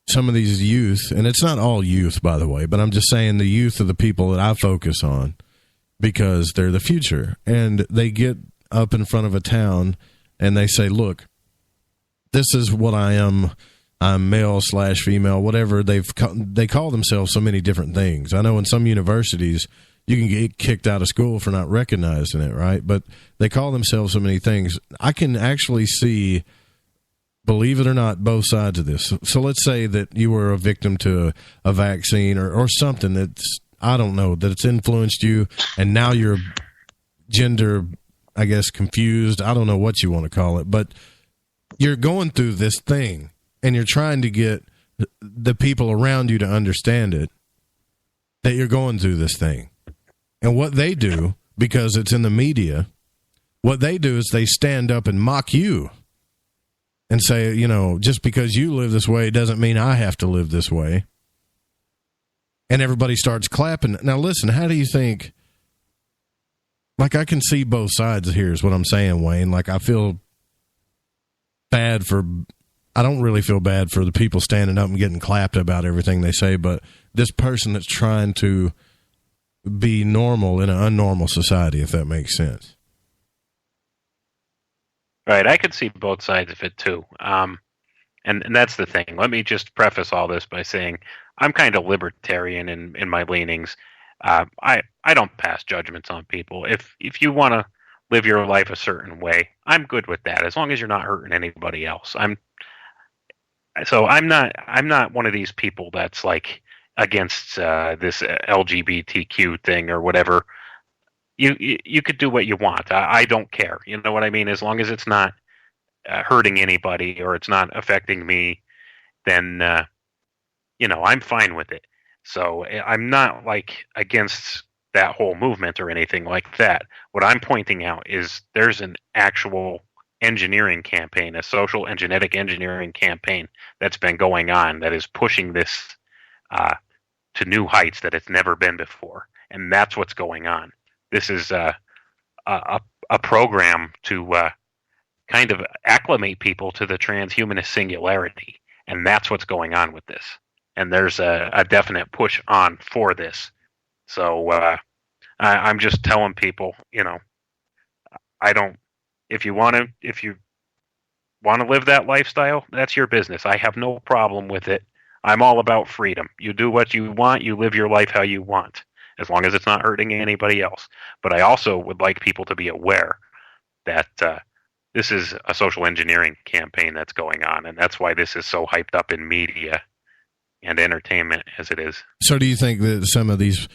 some of these youth, and it's not all youth, by the way, but I'm just saying the youth of the people that I focus on, because they're the future, and they get up in front of a town and they say, look, this is what I am. I'm male/female, whatever. They call themselves so many different things. I know in some universities you can get kicked out of school for not recognizing it, right? But they call themselves so many things. I can actually see, believe it or not, both sides of this. So let's say that you were a victim to a vaccine or something that's, I don't know, that it's influenced you, and now you're gender, I guess, confused. I don't know what you want to call it, but you're going through this thing, and you're trying to get the people around you to understand it, that you're going through this thing. And what they do, because it's in the media, what they do is they stand up and mock you and say, you know, just because you live this way doesn't mean I have to live this way. And everybody starts clapping. Now, listen, how do you think, like, I can see both sides here is what I'm saying, Wayne. Like, I don't really feel bad for the people standing up and getting clapped about everything they say, but this person that's trying to be normal in an unnormal society, if that makes sense. Right, I could see both sides of it too. And that's the thing. Let me just preface all this by saying I'm kind of libertarian in my leanings. I don't pass judgments on people. If you want to live your life a certain way, I'm good with that, as long as you're not hurting anybody else. I'm not one of these people that's like against this LGBTQ thing or whatever. You could do what you want. I don't care. You know what I mean? As long as it's not hurting anybody or it's not affecting me, then I'm fine with it. So I'm not like against that whole movement or anything like that. What I'm pointing out is there's an actual engineering campaign, a social and genetic engineering campaign that's been going on that is pushing this to new heights that it's never been before. And that's what's going on. This is a program to kind of acclimate people to the transhumanist singularity. And that's what's going on with this. And there's a definite push on for this. So I'm just telling people, if you want to live that lifestyle, that's your business. I have no problem with it. I'm all about freedom. You do what you want. You live your life how you want, as long as it's not hurting anybody else. But I also would like people to be aware that this is a social engineering campaign that's going on, and that's why this is so hyped up in media and entertainment as it is. So do you think that some of these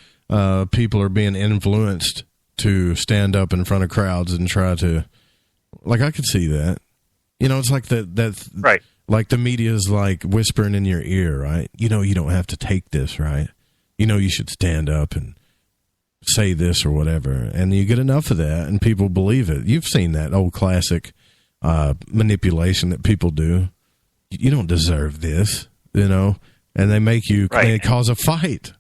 people are being influenced to stand up in front of crowds and try to, like, I could see that. It's like that right. Like the media is like whispering in your ear, right? You don't have to take this, right? You should stand up and say this or whatever. And you get enough of that and people believe it. You've seen that old classic manipulation that people do. You don't deserve this, and they make you, right. They cause a fight.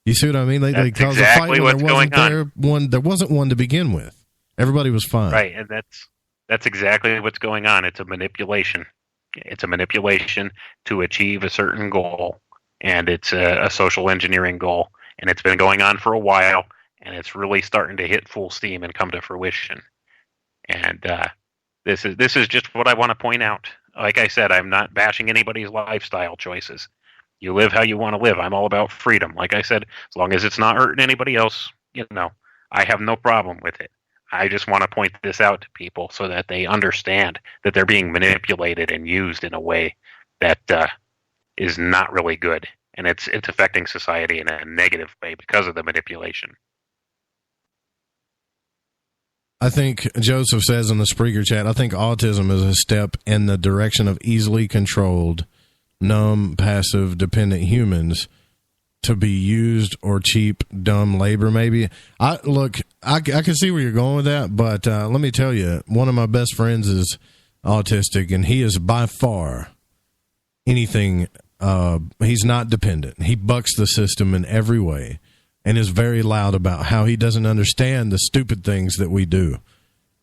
You see what I mean? They cause exactly a fight. There wasn't one to begin with. Everybody was fine. Right, and that's exactly what's going on. It's a manipulation. It's a manipulation to achieve a certain goal, and it's a social engineering goal, and it's been going on for a while, and it's really starting to hit full steam and come to fruition. And this is just what I want to point out. Like I said, I'm not bashing anybody's lifestyle choices. You live how you want to live. I'm all about freedom. Like I said, as long as it's not hurting anybody else, I have no problem with it. I just want to point this out to people so that they understand that they're being manipulated and used in a way that is not really good. And it's affecting society in a negative way because of the manipulation. I think Joseph says in the Spreaker chat, I think autism is a step in the direction of easily controlled, numb, passive, dependent humans to be used or cheap, dumb labor, maybe. I can see where you're going with that, but let me tell you, one of my best friends is autistic, and he is by far anything. He's not dependent. He bucks the system in every way and is very loud about how he doesn't understand the stupid things that we do.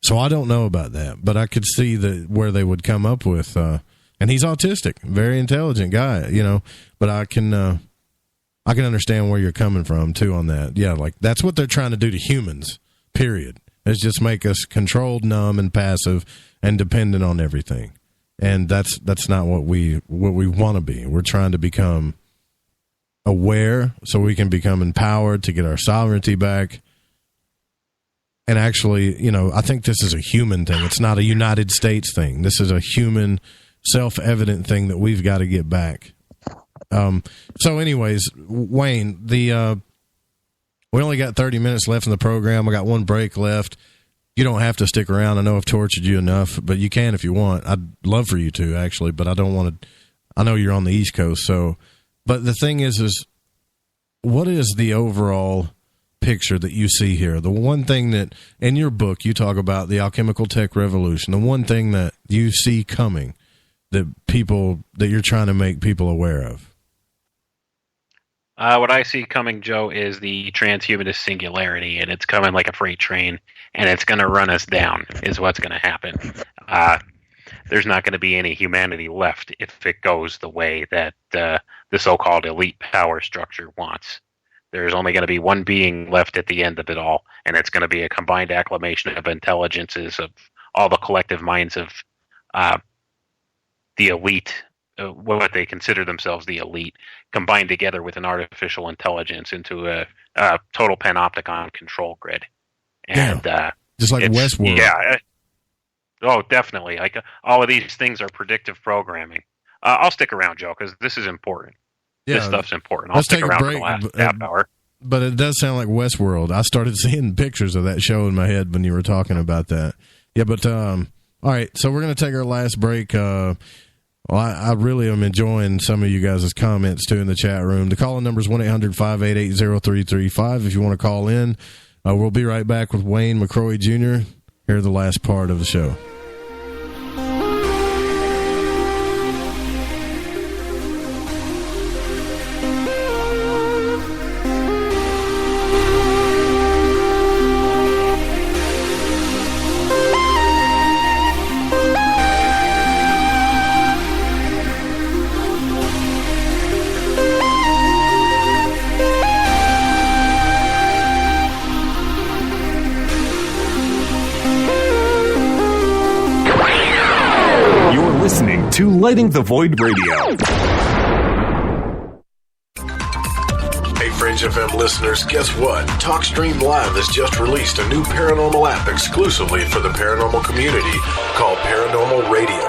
So I don't know about that, but I could see where they would come up with. And he's autistic, very intelligent guy, you know, but I can understand where you're coming from too on that. Yeah, like that's what they're trying to do to humans, period. Is just make us controlled, numb, and passive and dependent on everything. And that's not what we want to be. We're trying to become aware so we can become empowered to get our sovereignty back. And actually, you know, I think this is a human thing. It's not a United States thing. This is a human, self-evident thing that we've got to get back. So anyways, Wayne, we only got 30 minutes left in the program. I got one break left. You don't have to stick around. I know I've tortured you enough, but you can if you want. I'd love for you to, actually, but I don't want to. I know you're on the East Coast, so. But the thing is what is the overall picture that you see here? The one thing that, in your book, you talk about the Alchemical Tech Revolution, the one thing that you see coming that you're trying to make people aware of. What I see coming, Joe, is the transhumanist singularity, and it's coming like a freight train, and it's going to run us down, is what's going to happen. There's not going to be any humanity left if it goes the way that the so-called elite power structure wants. There's only going to be one being left at the end of it all, and it's going to be a combined acclamation of intelligences of all the collective minds of the elite, what they consider themselves the elite, combined together with an artificial intelligence into a total panopticon control grid. And just like Westworld. Yeah. Oh, definitely. Like all of these things are predictive programming. I'll stick around, Joe, because this is important. Yeah, this stuff's important. I'll stick around for the last half hour. But it does sound like Westworld. I started seeing pictures of that show in my head when you were talking about that. Yeah, but all right, so we're going to take our last break. I really am enjoying some of you guys' comments, too, in the chat room. The call-in number is 1-800-588-0335 if you want to call in. We'll be right back with Wayne McRoy Jr. Here the last part of the show. To Lighting the Void Radio. Hey, Fringe FM listeners, guess what? TalkStream Live has just released a new paranormal app exclusively for the paranormal community called Paranormal Radio.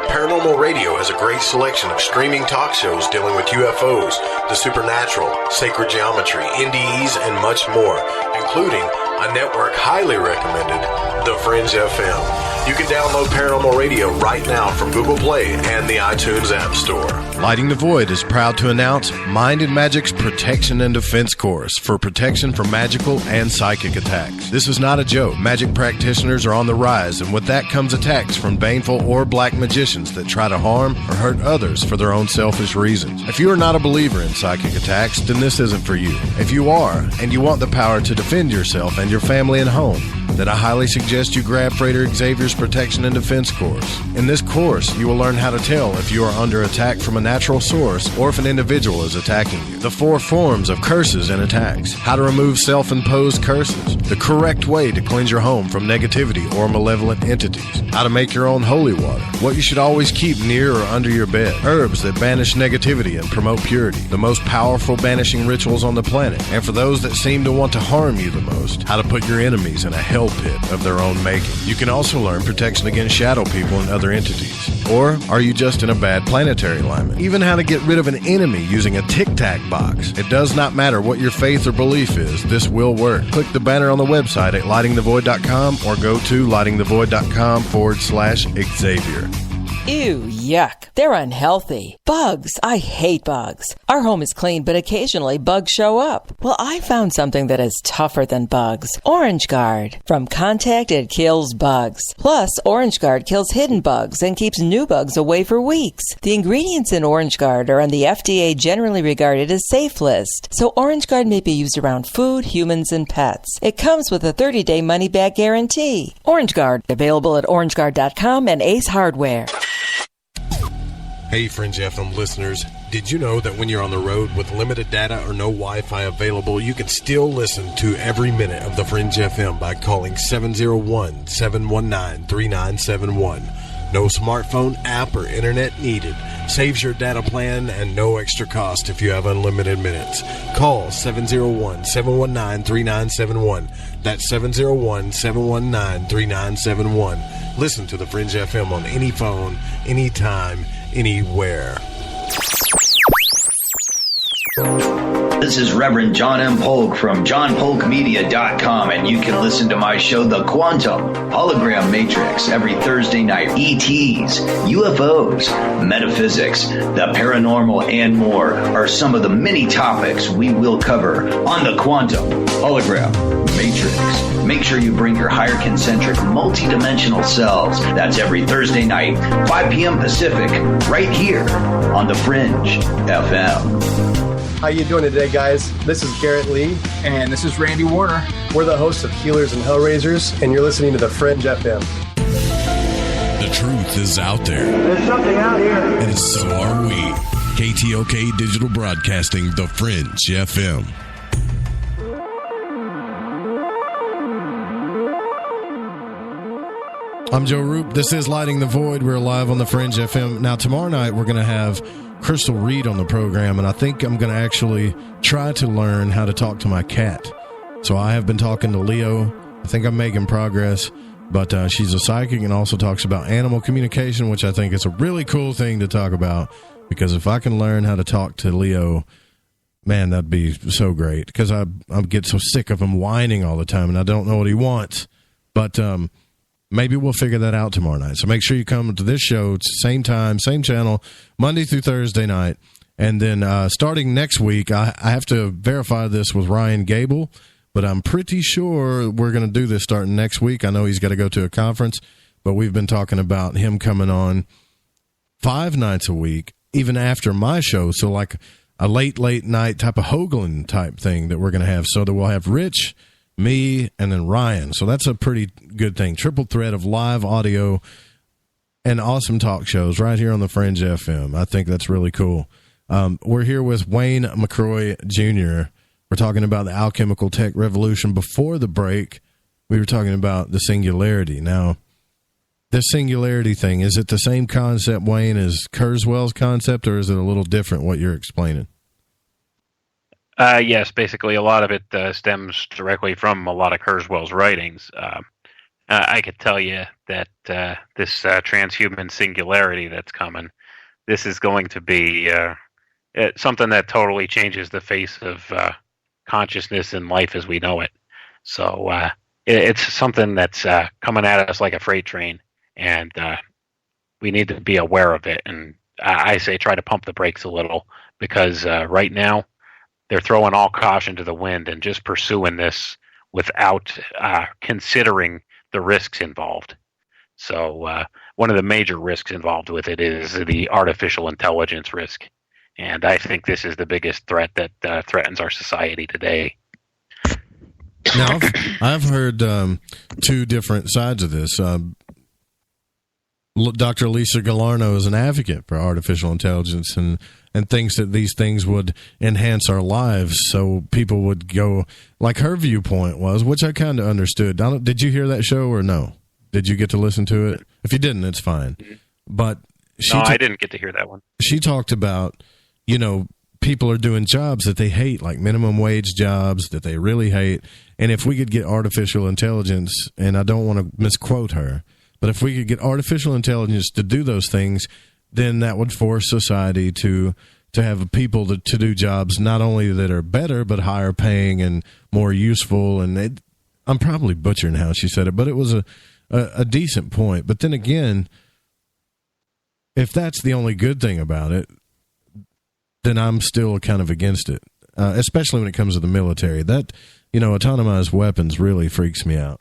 Paranormal Radio has a great selection of streaming talk shows dealing with UFOs, the supernatural, sacred geometry, NDEs, and much more, including a network highly recommended, The Fringe FM. You can download Paranormal Radio right now from Google Play and the iTunes App Store. Lighting the Void is proud to announce Mind and Magic's Protection and Defense Course for protection from magical and psychic attacks. This is not a joke. Magic practitioners are on the rise, and with that comes attacks from baneful or black magicians that try to harm or hurt others for their own selfish reasons. If you are not a believer in psychic attacks, then this isn't for you. If you are, and you want the power to defend yourself and your family and home, then I highly suggest you grab Freighter Xavier's Protection and Defense course. In this course, you will learn how to tell if you are under attack from a natural source or if an individual is attacking you. The 4 forms of curses and attacks. How to remove self-imposed curses. The correct way to cleanse your home from negativity or malevolent entities. How to make your own holy water. What you should always keep near or under your bed. Herbs that banish negativity and promote purity. The most powerful banishing rituals on the planet. And for those that seem to want to harm you the most, how to put your enemies in a hell pit of their own making. You can also learn protection against shadow people and other entities. Or are you just in a bad planetary alignment? Even how to get rid of an enemy using a tic-tac box. It does not matter what your faith or belief is, this will work. Click the banner on the website at lightingthevoid.com or go to lightingthevoid.com/Xavier. Ew, yuck. They're unhealthy. Bugs. I hate bugs. Our home is clean, but occasionally bugs show up. Well, I found something that is tougher than bugs. Orange Guard. From contact, it kills bugs. Plus, Orange Guard kills hidden bugs and keeps new bugs away for weeks. The ingredients in Orange Guard are on the FDA generally regarded as safe list, so Orange Guard may be used around food, humans, and pets. It comes with a 30-day money-back guarantee. Orange Guard, available at orangeguard.com and Ace Hardware. Hey, Fringe FM listeners. Did you know that when you're on the road with limited data or no Wi-Fi available, you can still listen to every minute of the Fringe FM by calling 701-719-3971. No smartphone app or internet needed. Saves your data plan and no extra cost if you have unlimited minutes. Call 701-719-3971. That's 701-719-3971. Listen to the Fringe FM on any phone, anytime, anywhere. This is Reverend John M. Polk from johnpolkmedia.com, and you can listen to my show, The Quantum Hologram Matrix, every Thursday night. ETs, UFOs, metaphysics, the paranormal, and more are some of the many topics we will cover on The Quantum Hologram Matrix. Make sure you bring your higher concentric multidimensional selves. That's every Thursday night, 5 p.m. Pacific, right here on The Fringe FM. How you doing today, guys? This is Garrett Lee. And this is Randy Warner. We're the hosts of Healers and Hellraisers, and you're listening to The Fringe FM. The truth is out there. There's something out here. And so are we. KTLK Digital Broadcasting, The Fringe FM. I'm Joe Roop. This is Lighting the Void. We're live on The Fringe FM. Now, tomorrow night, we're going to have Crystal Reed on the program, and I think I'm going to actually try to learn how to talk to my cat. So I have been talking to Leo. I think I'm making progress, but she's a psychic and also talks about animal communication, which I think is a really cool thing to talk about, because if I can learn how to talk to Leo, man, that'd be so great, because I get so sick of him whining all the time, and I don't know what he wants. But maybe we'll figure that out tomorrow night. So make sure you come to this show. It's same time, same channel, Monday through Thursday night. And then starting next week, I have to verify this with Ryan Gable, but I'm pretty sure we're going to do this starting next week. I know he's got to go to a conference, but we've been talking about him coming on 5 nights a week, even after my show. So like a late night type of Hoagland type thing that we're going to have, so that we'll have Rich, me, and then Ryan. So that's a pretty good thing. Triple threat of live audio and awesome talk shows right here on the Fringe FM. I think that's really cool. We're here with Wayne McRoy Jr. We're talking about the Alchemical Tech Revolution. Before the break, we were talking about the singularity. Now, this singularity thing, is it the same concept, Wayne, as Kurzweil's concept, or is it a little different what you're explaining? Yes, basically a lot of it stems directly from a lot of Kurzweil's writings. I could tell you that this transhuman singularity that's coming, this is going to be something that totally changes the face of consciousness and life as we know it. So it's something that's coming at us like a freight train, and we need to be aware of it. And I say try to pump the brakes a little, because right now, they're throwing all caution to the wind and just pursuing this without considering the risks involved. So one of the major risks involved with it is the artificial intelligence risk. And I think this is the biggest threat that threatens our society today. Now, I've heard two different sides of this. Dr. Lisa Galarno is an advocate for artificial intelligence and thinks that these things would enhance our lives, so people would go, like her viewpoint was, which I kind of understood. Did you hear that show or no? Did you get to listen to it? If you didn't, it's fine. But I didn't get to hear that one. She talked about, people are doing jobs that they hate, like minimum wage jobs that they really hate. And if we could get artificial intelligence, and I don't want to misquote her, but if we could get artificial intelligence to do those things, then that would force society to have people to do jobs not only that are better, but higher paying and more useful. And I'm probably butchering how she said it, but it was a decent point. But then again, if that's the only good thing about it, then I'm still kind of against it, especially when it comes to the military. That, autonomous weapons really freaks me out.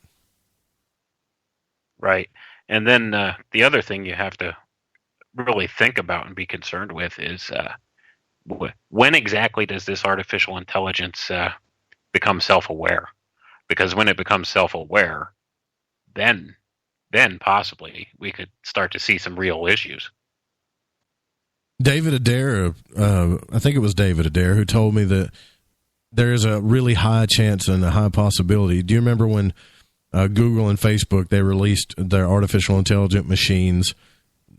Right. And then the other thing you have to really think about and be concerned with is when exactly does this artificial intelligence become self-aware? Because when it becomes self-aware, then possibly we could start to see some real issues. David Adair, I think it was David Adair, who told me that there is a really high chance and a high possibility. Do you remember when Google and Facebook, they released their artificial intelligent machines?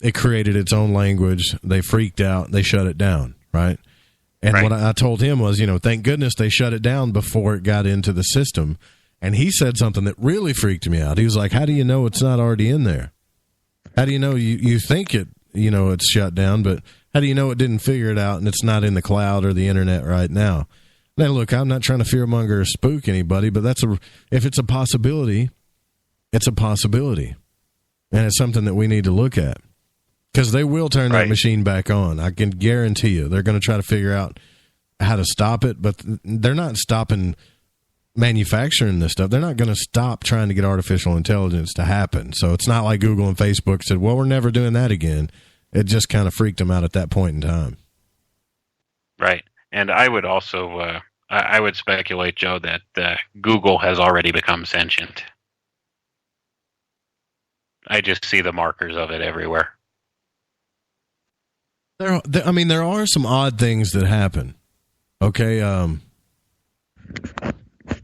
It created its own language. They freaked out. They shut it down, right? And what I told him was, thank goodness they shut it down before it got into the system. And he said something that really freaked me out. He was like, how do you know it's not already in there? How do you know you think it, it's shut down, but how do you know it didn't figure it out and it's not in the cloud or the internet right now? Now, look, I'm not trying to fearmonger or spook anybody, but if it's a possibility, it's a possibility. And it's something that we need to look at. Because they will turn that machine back on. I can guarantee you. They're going to try to figure out how to stop it, but they're not stopping manufacturing this stuff. They're not going to stop trying to get artificial intelligence to happen. So it's not like Google and Facebook said, well, we're never doing that again. It just kind of freaked them out at that point in time. Right. And I would also, I would speculate, Joe, that Google has already become sentient. I just see the markers of it everywhere. There are some odd things that happen. Okay,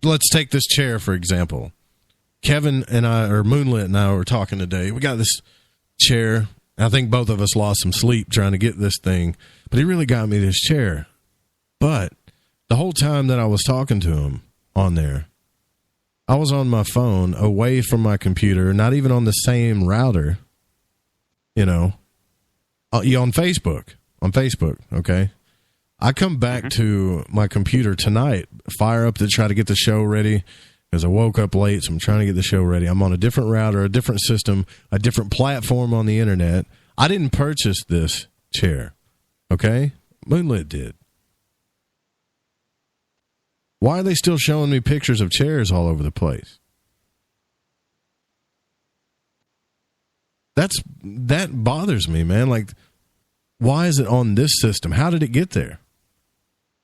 let's take this chair, for example. Kevin and I, or Moonlit and I, were talking today. We got this chair. I think both of us lost some sleep trying to get this thing, but he really got me this chair. But the whole time that I was talking to him on there, I was on my phone, away from my computer, not even on the same router, on Facebook, okay? I come back to my computer tonight, fire up to try to get the show ready, because I woke up late, so I'm trying to get the show ready. I'm on a different router, a different system, a different platform on the internet. I didn't purchase this chair, okay? Moonlit did. Why are they still showing me pictures of chairs all over the place? That bothers me, man. Like, why is it on this system? How did it get there?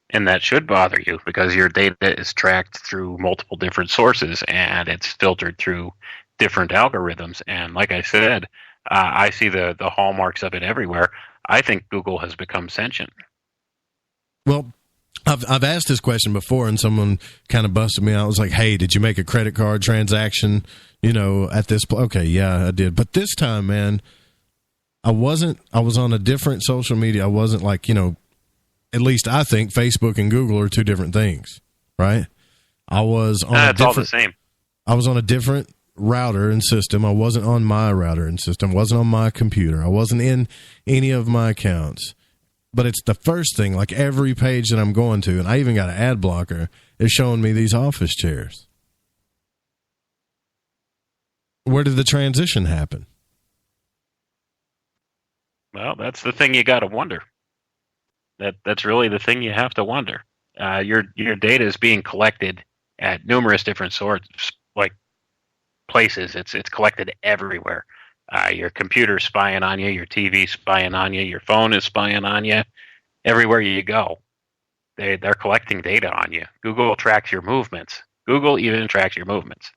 And that should bother you because your data is tracked through multiple different sources and it's filtered through different algorithms. And like I said, I see the hallmarks of it everywhere. I think Google has become sentient. Well, I've asked this question before, and someone kind of busted me out. I was like, hey, did you make a credit card transaction, at this point? Okay, yeah, I did. But this time, man, I was on a different social media. I wasn't like, at least I think Facebook and Google are two different things, right? I was on it's all the same. I was on a different router and system. I wasn't on my router and system. Wasn't on my computer. I wasn't in any of my accounts. But it's the first thing, like every page that I'm going to, and I even got an ad blocker, is showing me these office chairs. Where did the transition happen? Well, that's the thing you got to wonder. That's really the thing you have to wonder. Your data is being collected at numerous different sorts, like places. It's collected everywhere. Your computer's spying on you, your TV's spying on you, your phone is spying on you. Everywhere you go, they're collecting data on you. Google tracks your movements. Google even tracks your movements.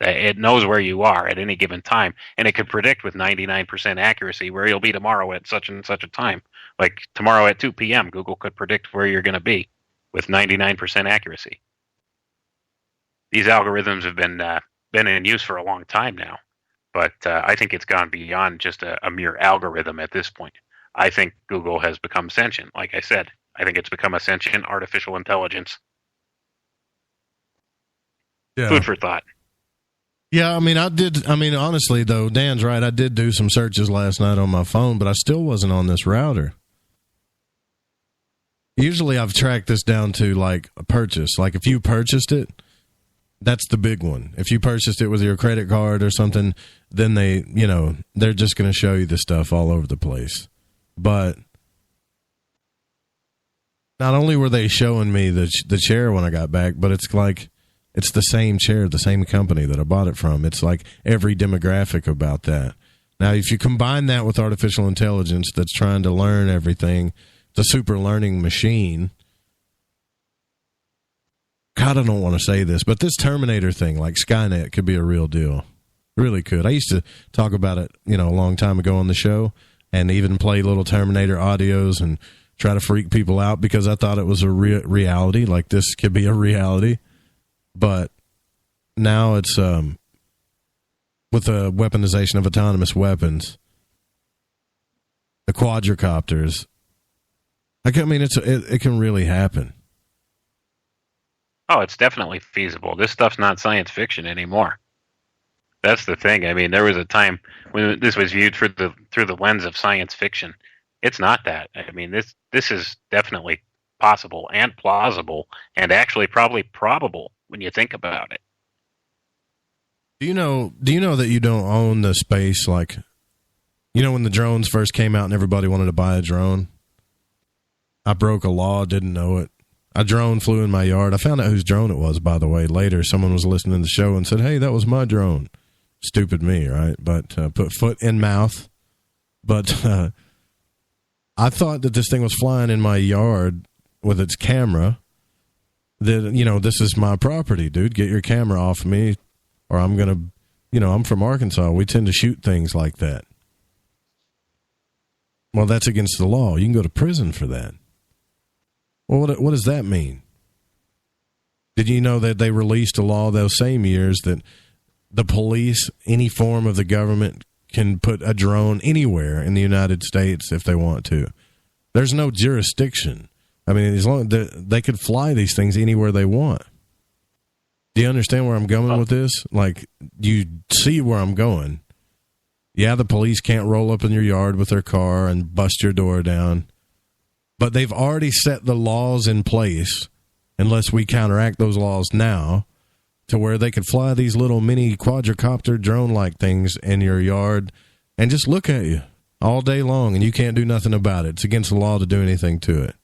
It knows where you are at any given time, and it could predict with 99% accuracy where you'll be tomorrow at such and such a time. Like tomorrow at 2 p.m., Google could predict where you're going to be with 99% accuracy. These algorithms have been in use for a long time now. But I think it's gone beyond just a mere algorithm at this point. I think Google has become sentient. Like I said, I think it's become a sentient artificial intelligence. Yeah. Food for thought. Yeah, honestly, though, Dan's right. I did do some searches last night on my phone, but I still wasn't on this router. Usually I've tracked this down to, like, a purchase. Like, if you purchased it, that's the big one. If you purchased it with your credit card or something, then they're just going to show you the stuff all over the place. But not only were they showing me the chair when I got back, but it's like it's the same chair, the same company that I bought it from. It's like every demographic about that. Now, if you combine that with artificial intelligence that's trying to learn everything, the super learning machine. God, I don't want to say this, but this Terminator thing, like Skynet, could be a real deal. Really could. I used to talk about it, a long time ago on the show, and even play little Terminator audios and try to freak people out because I thought it was a reality, like this could be a reality. But now it's with the weaponization of autonomous weapons, the quadricopters. I mean, it can really happen. Oh, it's definitely feasible. This stuff's not science fiction anymore. That's the thing. I mean, there was a time when this was viewed through the lens of science fiction. It's not that. I mean, this is definitely possible and plausible and actually probably probable when you think about it. Do you know that you don't own the space? Like, you know, when the drones first came out and everybody wanted to buy a drone, I broke a law, didn't know it. A drone flew in my yard. I found out whose drone it was, by the way, later. Someone was listening to the show and said, hey, that was my drone. Stupid me, right? But put foot in mouth. But I thought that this thing was flying in my yard with its camera. That, you know, this is my property, dude. Get your camera off me, or I'm going to, you know, I'm from Arkansas. We tend to shoot things like that. Well, that's against the law. You can go to prison for that. Well, what does that mean? Did you know that they released a law those same years that the police, any form of the government, can put a drone anywhere in the United States if they want to? There's no jurisdiction. I mean, as long as they could fly these things anywhere they want. Do you understand where I'm going with this? Like, you see where I'm going. Yeah, the police can't roll up in your yard with their car and bust your door down. But they've already set the laws in place, unless we counteract those laws now, to where they could fly these little mini quadricopter drone-like things in your yard and just look at you all day long, and you can't do nothing about it. It's against the law to do anything to it.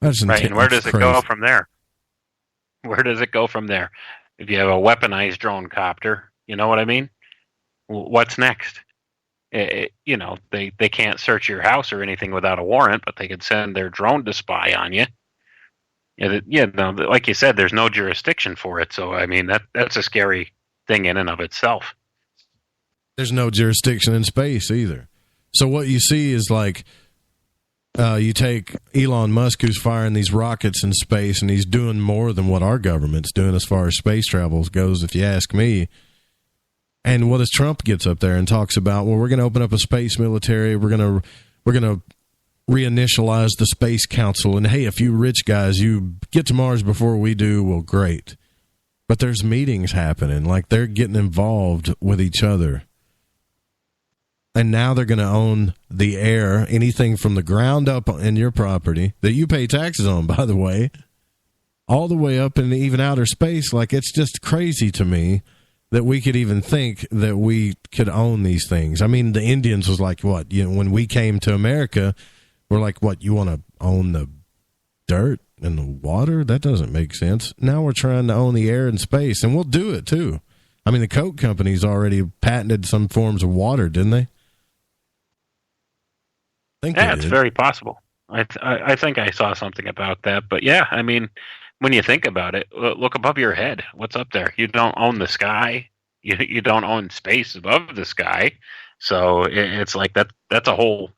That's right, and where does it go from there? Where does it go from there? If you have a weaponized drone copter, you know what I mean? What's next? You know, they can't search your house or anything without a warrant, but they could send their drone to spy on you. No, like you said, there's no jurisdiction for it. So, I mean, that's a scary thing in and of itself. There's no jurisdiction in space either. So what you see is like, you take Elon Musk, who's firing these rockets in space, and he's doing more than what our government's doing as far as space travel goes, if you ask me. And what does Trump gets up there and talks about? Well, we're going to open up a space military. We're going to reinitialize the Space Council. And hey, if you rich guys, you get to Mars before we do, well, great. But there's meetings happening, like they're getting involved with each other. And now they're going to own the air, anything from the ground up in your property that you pay taxes on, by the way, all the way up in even outer space. Like, it's just crazy to me that we could even think that we could own these things. I mean, the Indians was like, what? You know, when we came to America, we're like, what? You want to own the dirt and the water? That doesn't make sense. Now we're trying to own the air and space, and we'll do it too. I mean, the Coke companies already patented some forms of water, didn't they? Yeah, it's very possible. I think I saw something about that. But yeah, I mean, when you think about it, look above your head. What's up there? You don't own the sky. You don't own space above the sky. So it's like that's a whole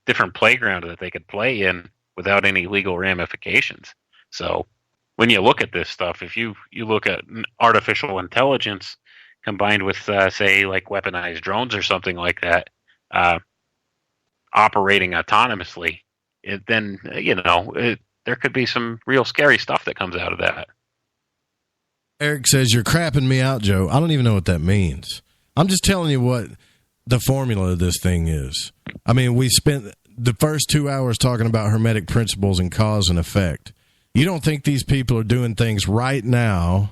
different playground that they could play in without any legal ramifications. So when you look at this stuff, if you look at artificial intelligence combined with, say, like weaponized drones or something like that, operating autonomously, then, there could be some real scary stuff that comes out of that. Eric says, you're crapping me out, Joe. I don't even know what that means. I'm just telling you what the formula of this thing is. I mean, we spent the first 2 hours talking about Hermetic principles and cause and effect. You don't think these people are doing things right now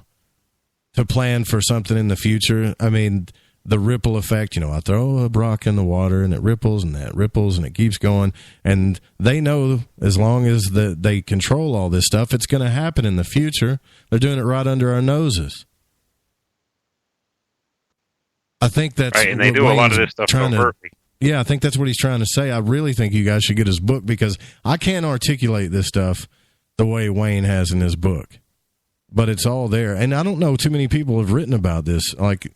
to plan for something in the future? I mean, the ripple effect, I throw a rock in the water and it ripples and that ripples and it keeps going. And they know as long as they control all this stuff, it's going to happen in the future. They're doing it right under our noses. I think that's right, and they do a lot of this stuff covertly. Yeah, I think that's what he's trying to say. I really think you guys should get his book because I can't articulate this stuff the way Wayne has in his book. But it's all there. And I don't know too many people have written about this. Like,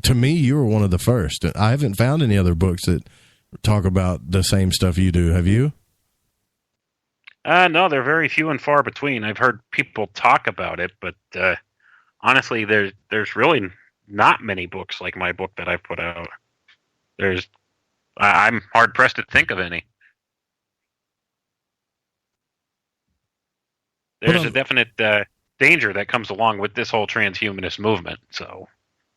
to me, you were one of the first. I haven't found any other books that talk about the same stuff you do. Have you? No, they're very few and far between. I've heard people talk about it, but honestly, there's really not many books like my book that I've put out. I'm hard pressed to think of any. There's a definite danger that comes along with this whole transhumanist movement. So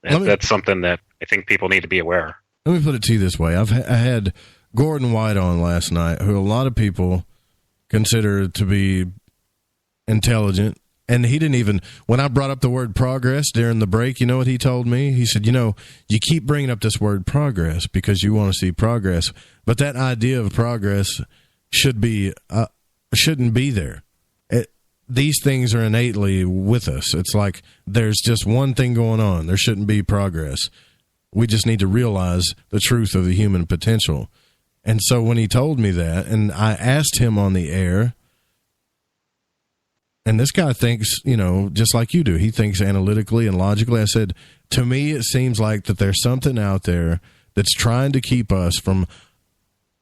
that's something that I think people need to be aware of. Let me put it to you this way. I had Gordon White on last night, who a lot of people consider to be intelligent. And he didn't even, when I brought up the word progress during the break, you know what he told me? He said, you keep bringing up this word progress because you want to see progress. But that idea of progress shouldn't be there. These things are innately with us. It's like there's just one thing going on. There shouldn't be progress. We just need to realize the truth of the human potential. And so when he told me that, and I asked him on the air, and this guy thinks, just like you do, he thinks analytically and logically. I said, to me, it seems like that there's something out there that's trying to keep us from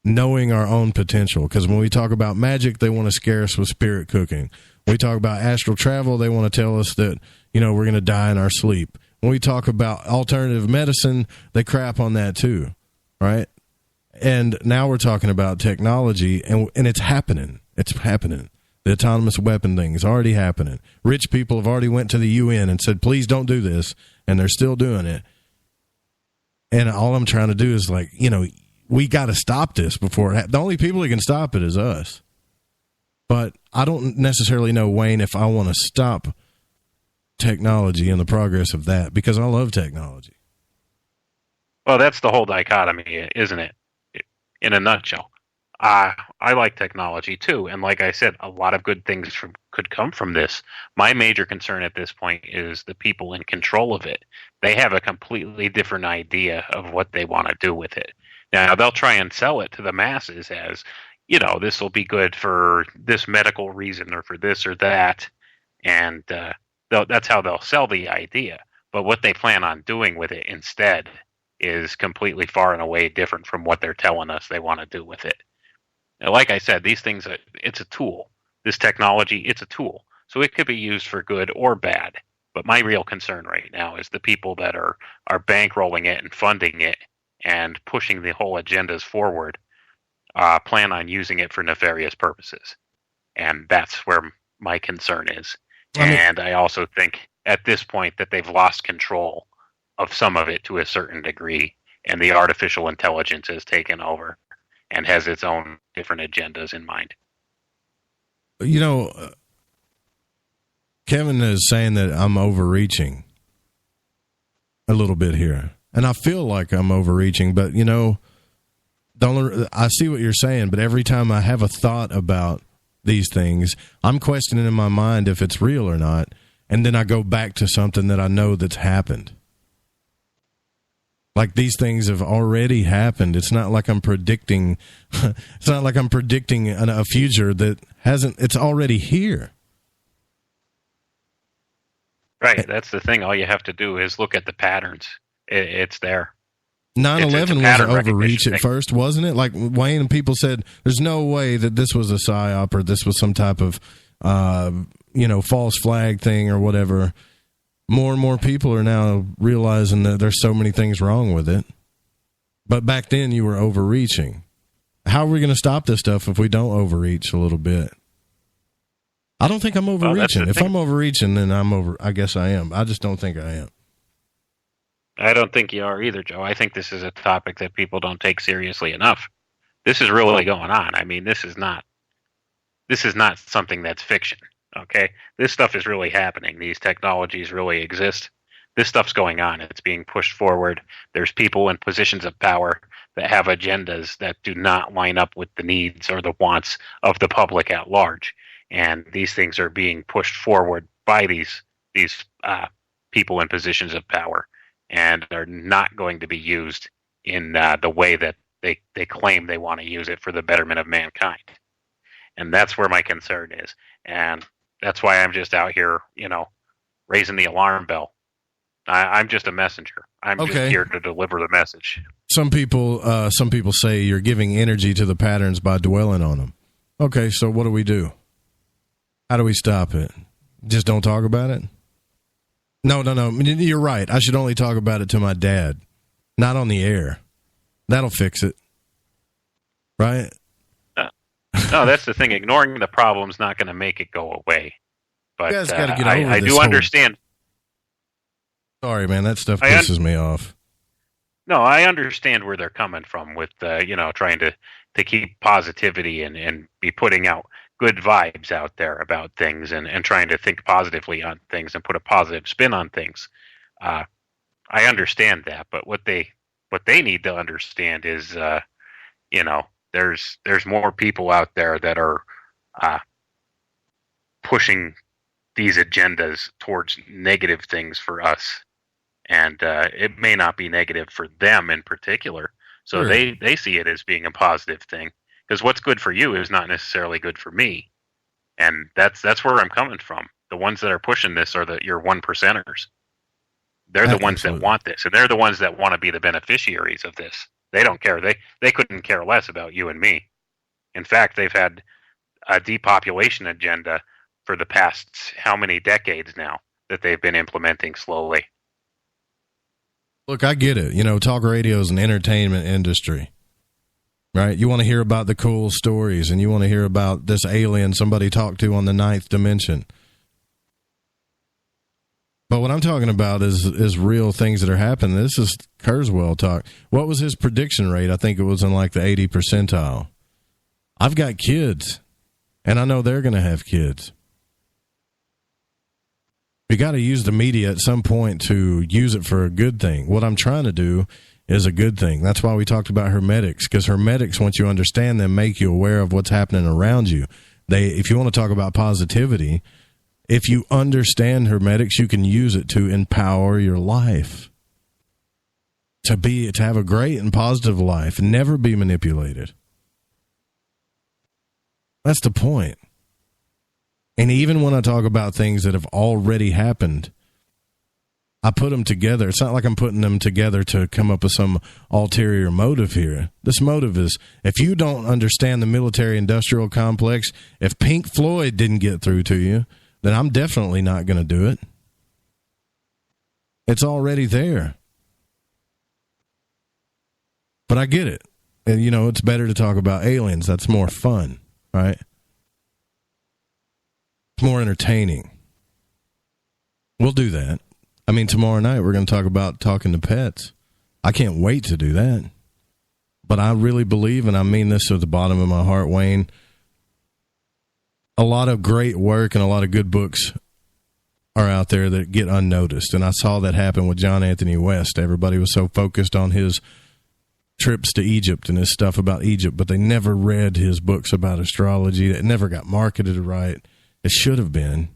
knowing our own potential. Because when we talk about magic, they want to scare us with spirit cooking. When we talk about astral travel, they want to tell us that, we're going to die in our sleep. When we talk about alternative medicine, they crap on that too, right? And now we're talking about technology, and it's happening. It's happening. The autonomous weapon thing is already happening. Rich people have already went to the UN and said, please don't do this, and they're still doing it. And all I'm trying to do is we got to stop this before the only people who can stop it is us. But I don't necessarily know, Wayne, if I want to stop technology and the progress of that, because I love technology. Well, that's the whole dichotomy, isn't it? In a nutshell. I like technology too, and like I said, a lot of good things could come from this. My major concern at this point is the people in control of it. They have a completely different idea of what they want to do with it. Now, they'll try and sell it to the masses as, this will be good for this medical reason or for this or that, and that's how they'll sell the idea. But what they plan on doing with it instead is completely far and away different from what they're telling us they want to do with it. Now, like I said, these things, it's a tool. This technology, it's a tool. So it could be used for good or bad. But my real concern right now is the people that are bankrolling it and funding it and pushing the whole agendas forward plan on using it for nefarious purposes. And that's where my concern is. And I also think at this point that they've lost control of some of it to a certain degree, and the artificial intelligence has taken over and has its own different agendas in mind. Kevin is saying that I'm overreaching a little bit here. And I feel like I'm overreaching, but, I see what you're saying, but every time I have a thought about these things, I'm questioning in my mind if it's real or not, and then I go back to something that I know that's happened. Like these things have already happened. It's not like I'm predicting. It's not like I'm predicting a future that hasn't. It's already here. Right. That's the thing. All you have to do is look at the patterns. It's there. 9/11 was an overreach at first, wasn't it? Like Wayne and people said, there's no way that this was a psyop or this was some type of, false flag thing or whatever. More and more people are now realizing that there's so many things wrong with it. But back then you were overreaching. How are we going to stop this stuff if we don't overreach a little bit? I don't think I'm overreaching. If I'm overreaching, then I guess I am. I just don't think I am. I don't think you are either, Joe. I think this is a topic that people don't take seriously enough. This is really going on. I mean, this is not something that's fiction, okay? This stuff is really happening. These technologies really exist. This stuff's going on. It's being pushed forward. There's people in positions of power that have agendas that do not line up with the needs or the wants of the public at large. And these things are being pushed forward by these people in positions of power, and are not going to be used in the way that they claim they want to use it for the betterment of mankind. And that's where my concern is. And that's why I'm just out here, raising the alarm bell. I'm just a messenger. I'm just here to deliver the message. Some people say you're giving energy to the patterns by dwelling on them. Okay, so what do we do? How do we stop it? Just don't talk about it? No. You're right. I should only talk about it to my dad, not on the air. That'll fix it. Right? No, that's the thing. Ignoring the problem's not going to make it go away. But you guys gotta get over I this do understand. Sorry, man. That stuff pisses me off. No, I understand where they're coming from with, trying to keep positivity and be putting out good vibes out there about things and trying to think positively on things and put a positive spin on things. I understand that, but what they need to understand is, there's more people out there that are pushing these agendas towards negative things for us. And it may not be negative for them in particular. So Sure. they see it as being a positive thing. Because what's good for you is not necessarily good for me. And that's where I'm coming from. The ones that are pushing this are your 1%ers. They're the ones that want this. And they're the ones that want to be the beneficiaries of this. They don't care. They couldn't care less about you and me. In fact, they've had a depopulation agenda for the past how many decades now that they've been implementing slowly. Look, I get it. Talk radio is an entertainment industry, right? You want to hear about the cool stories, and you want to hear about this alien somebody talked to on the 9th dimension. But what I'm talking about is real things that are happening. This is Kurzweil talk. What was his prediction rate? I think it was in like the 80 percentile. I've got kids, and I know they're going to have kids. You got to use the media at some point to use it for a good thing. What I'm trying to do is a good thing. That's why we talked about Hermetics, because Hermetics, once you understand them, make you aware of what's happening around you. If you want to talk about positivity, if you understand Hermetics, you can use it to empower your life, to have a great and positive life, and never be manipulated. That's the point. And even when I talk about things that have already happened, I put them together. It's not like I'm putting them together to come up with some ulterior motive here. This motive is, if you don't understand the military-industrial complex, if Pink Floyd didn't get through to you, then I'm definitely not going to do it. It's already there. But I get it. And, it's better to talk about aliens. That's more fun, right? It's more entertaining. We'll do that. I mean, tomorrow night we're going to talk about talking to pets. I can't wait to do that. But I really believe, and I mean this to the bottom of my heart, Wayne, a lot of great work and a lot of good books are out there that get unnoticed. And I saw that happen with John Anthony West. Everybody was so focused on his trips to Egypt and his stuff about Egypt, but they never read his books about astrology. It never got marketed right. It should have been.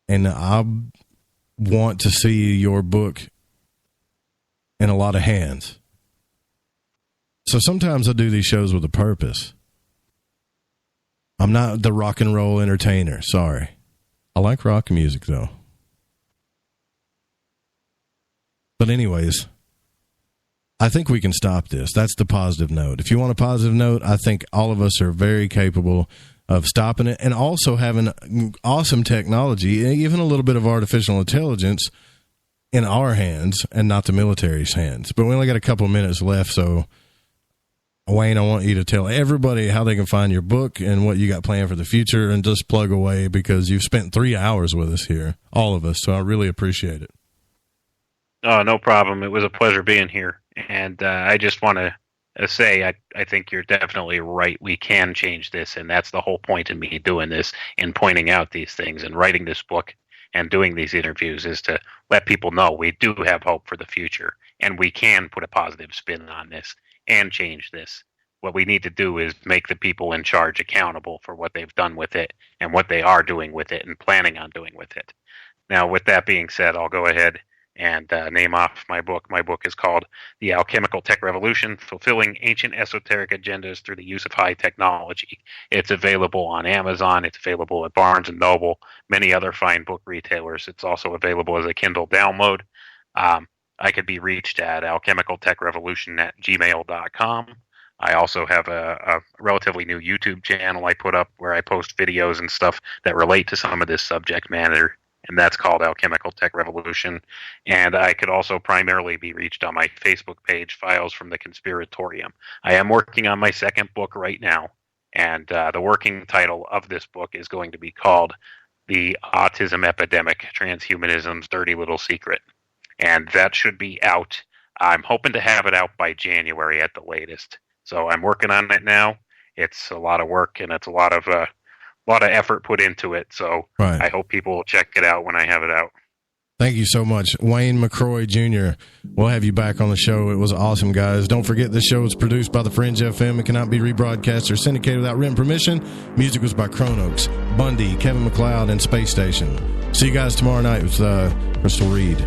And I want to see your book in a lot of hands. So sometimes I do these shows with a purpose. I'm not the rock and roll entertainer. Sorry. I like rock music, though. But anyways, I think we can stop this. That's the positive note. If you want a positive note, I think all of us are very capable of stopping it, and also having awesome technology, even a little bit of artificial intelligence in our hands and not the military's hands. But we only got a couple of minutes left, so Wayne, I want you to tell everybody how they can find your book and what you got planned for the future, and just plug away, because you've spent 3 hours with us here, all of us, so I really appreciate it. Oh, no problem. It was a pleasure being here. And I just want to say I think you're definitely right. We can change this, and that's the whole point of me doing this and pointing out these things and writing this book and doing these interviews, is to let people know we do have hope for the future, and we can put a positive spin on this and change this. What we need to do is make the people in charge accountable for what they've done with it and what they are doing with it and planning on doing with it. Now, with that being said, I'll go ahead and name off my book. My book is called The Alchemical Tech Revolution, Fulfilling Ancient Esoteric Agendas Through the Use of High Technology. It's available on Amazon. It's available at Barnes & Noble, many other fine book retailers. It's also available as a Kindle download. I could be reached at alchemicaltechrevolution@gmail.com. I also have a relatively new YouTube channel I put up where I post videos and stuff that relate to some of this subject matter, and that's called Alchemical Tech Revolution. And I could also primarily be reached on my Facebook page, Files from the Conspiratorium. I am working on my second book right now, and the working title of this book is going to be called The Autism Epidemic, Transhumanism's Dirty Little Secret. And that should be out. I'm hoping to have it out by January at the latest. So I'm working on it now. It's a lot of work, and it's a lot of effort put into it. So right. I hope people will check it out when I have it out. Thank you so much, Wayne McRoy Jr. We'll have you back on the show. It was awesome, guys. Don't forget this show is produced by the Fringe FM. It cannot be rebroadcast or syndicated without written permission. Music was by Chronox, Bundy, Kevin MacLeod, and Space Station. See you guys tomorrow night with Crystal Reed.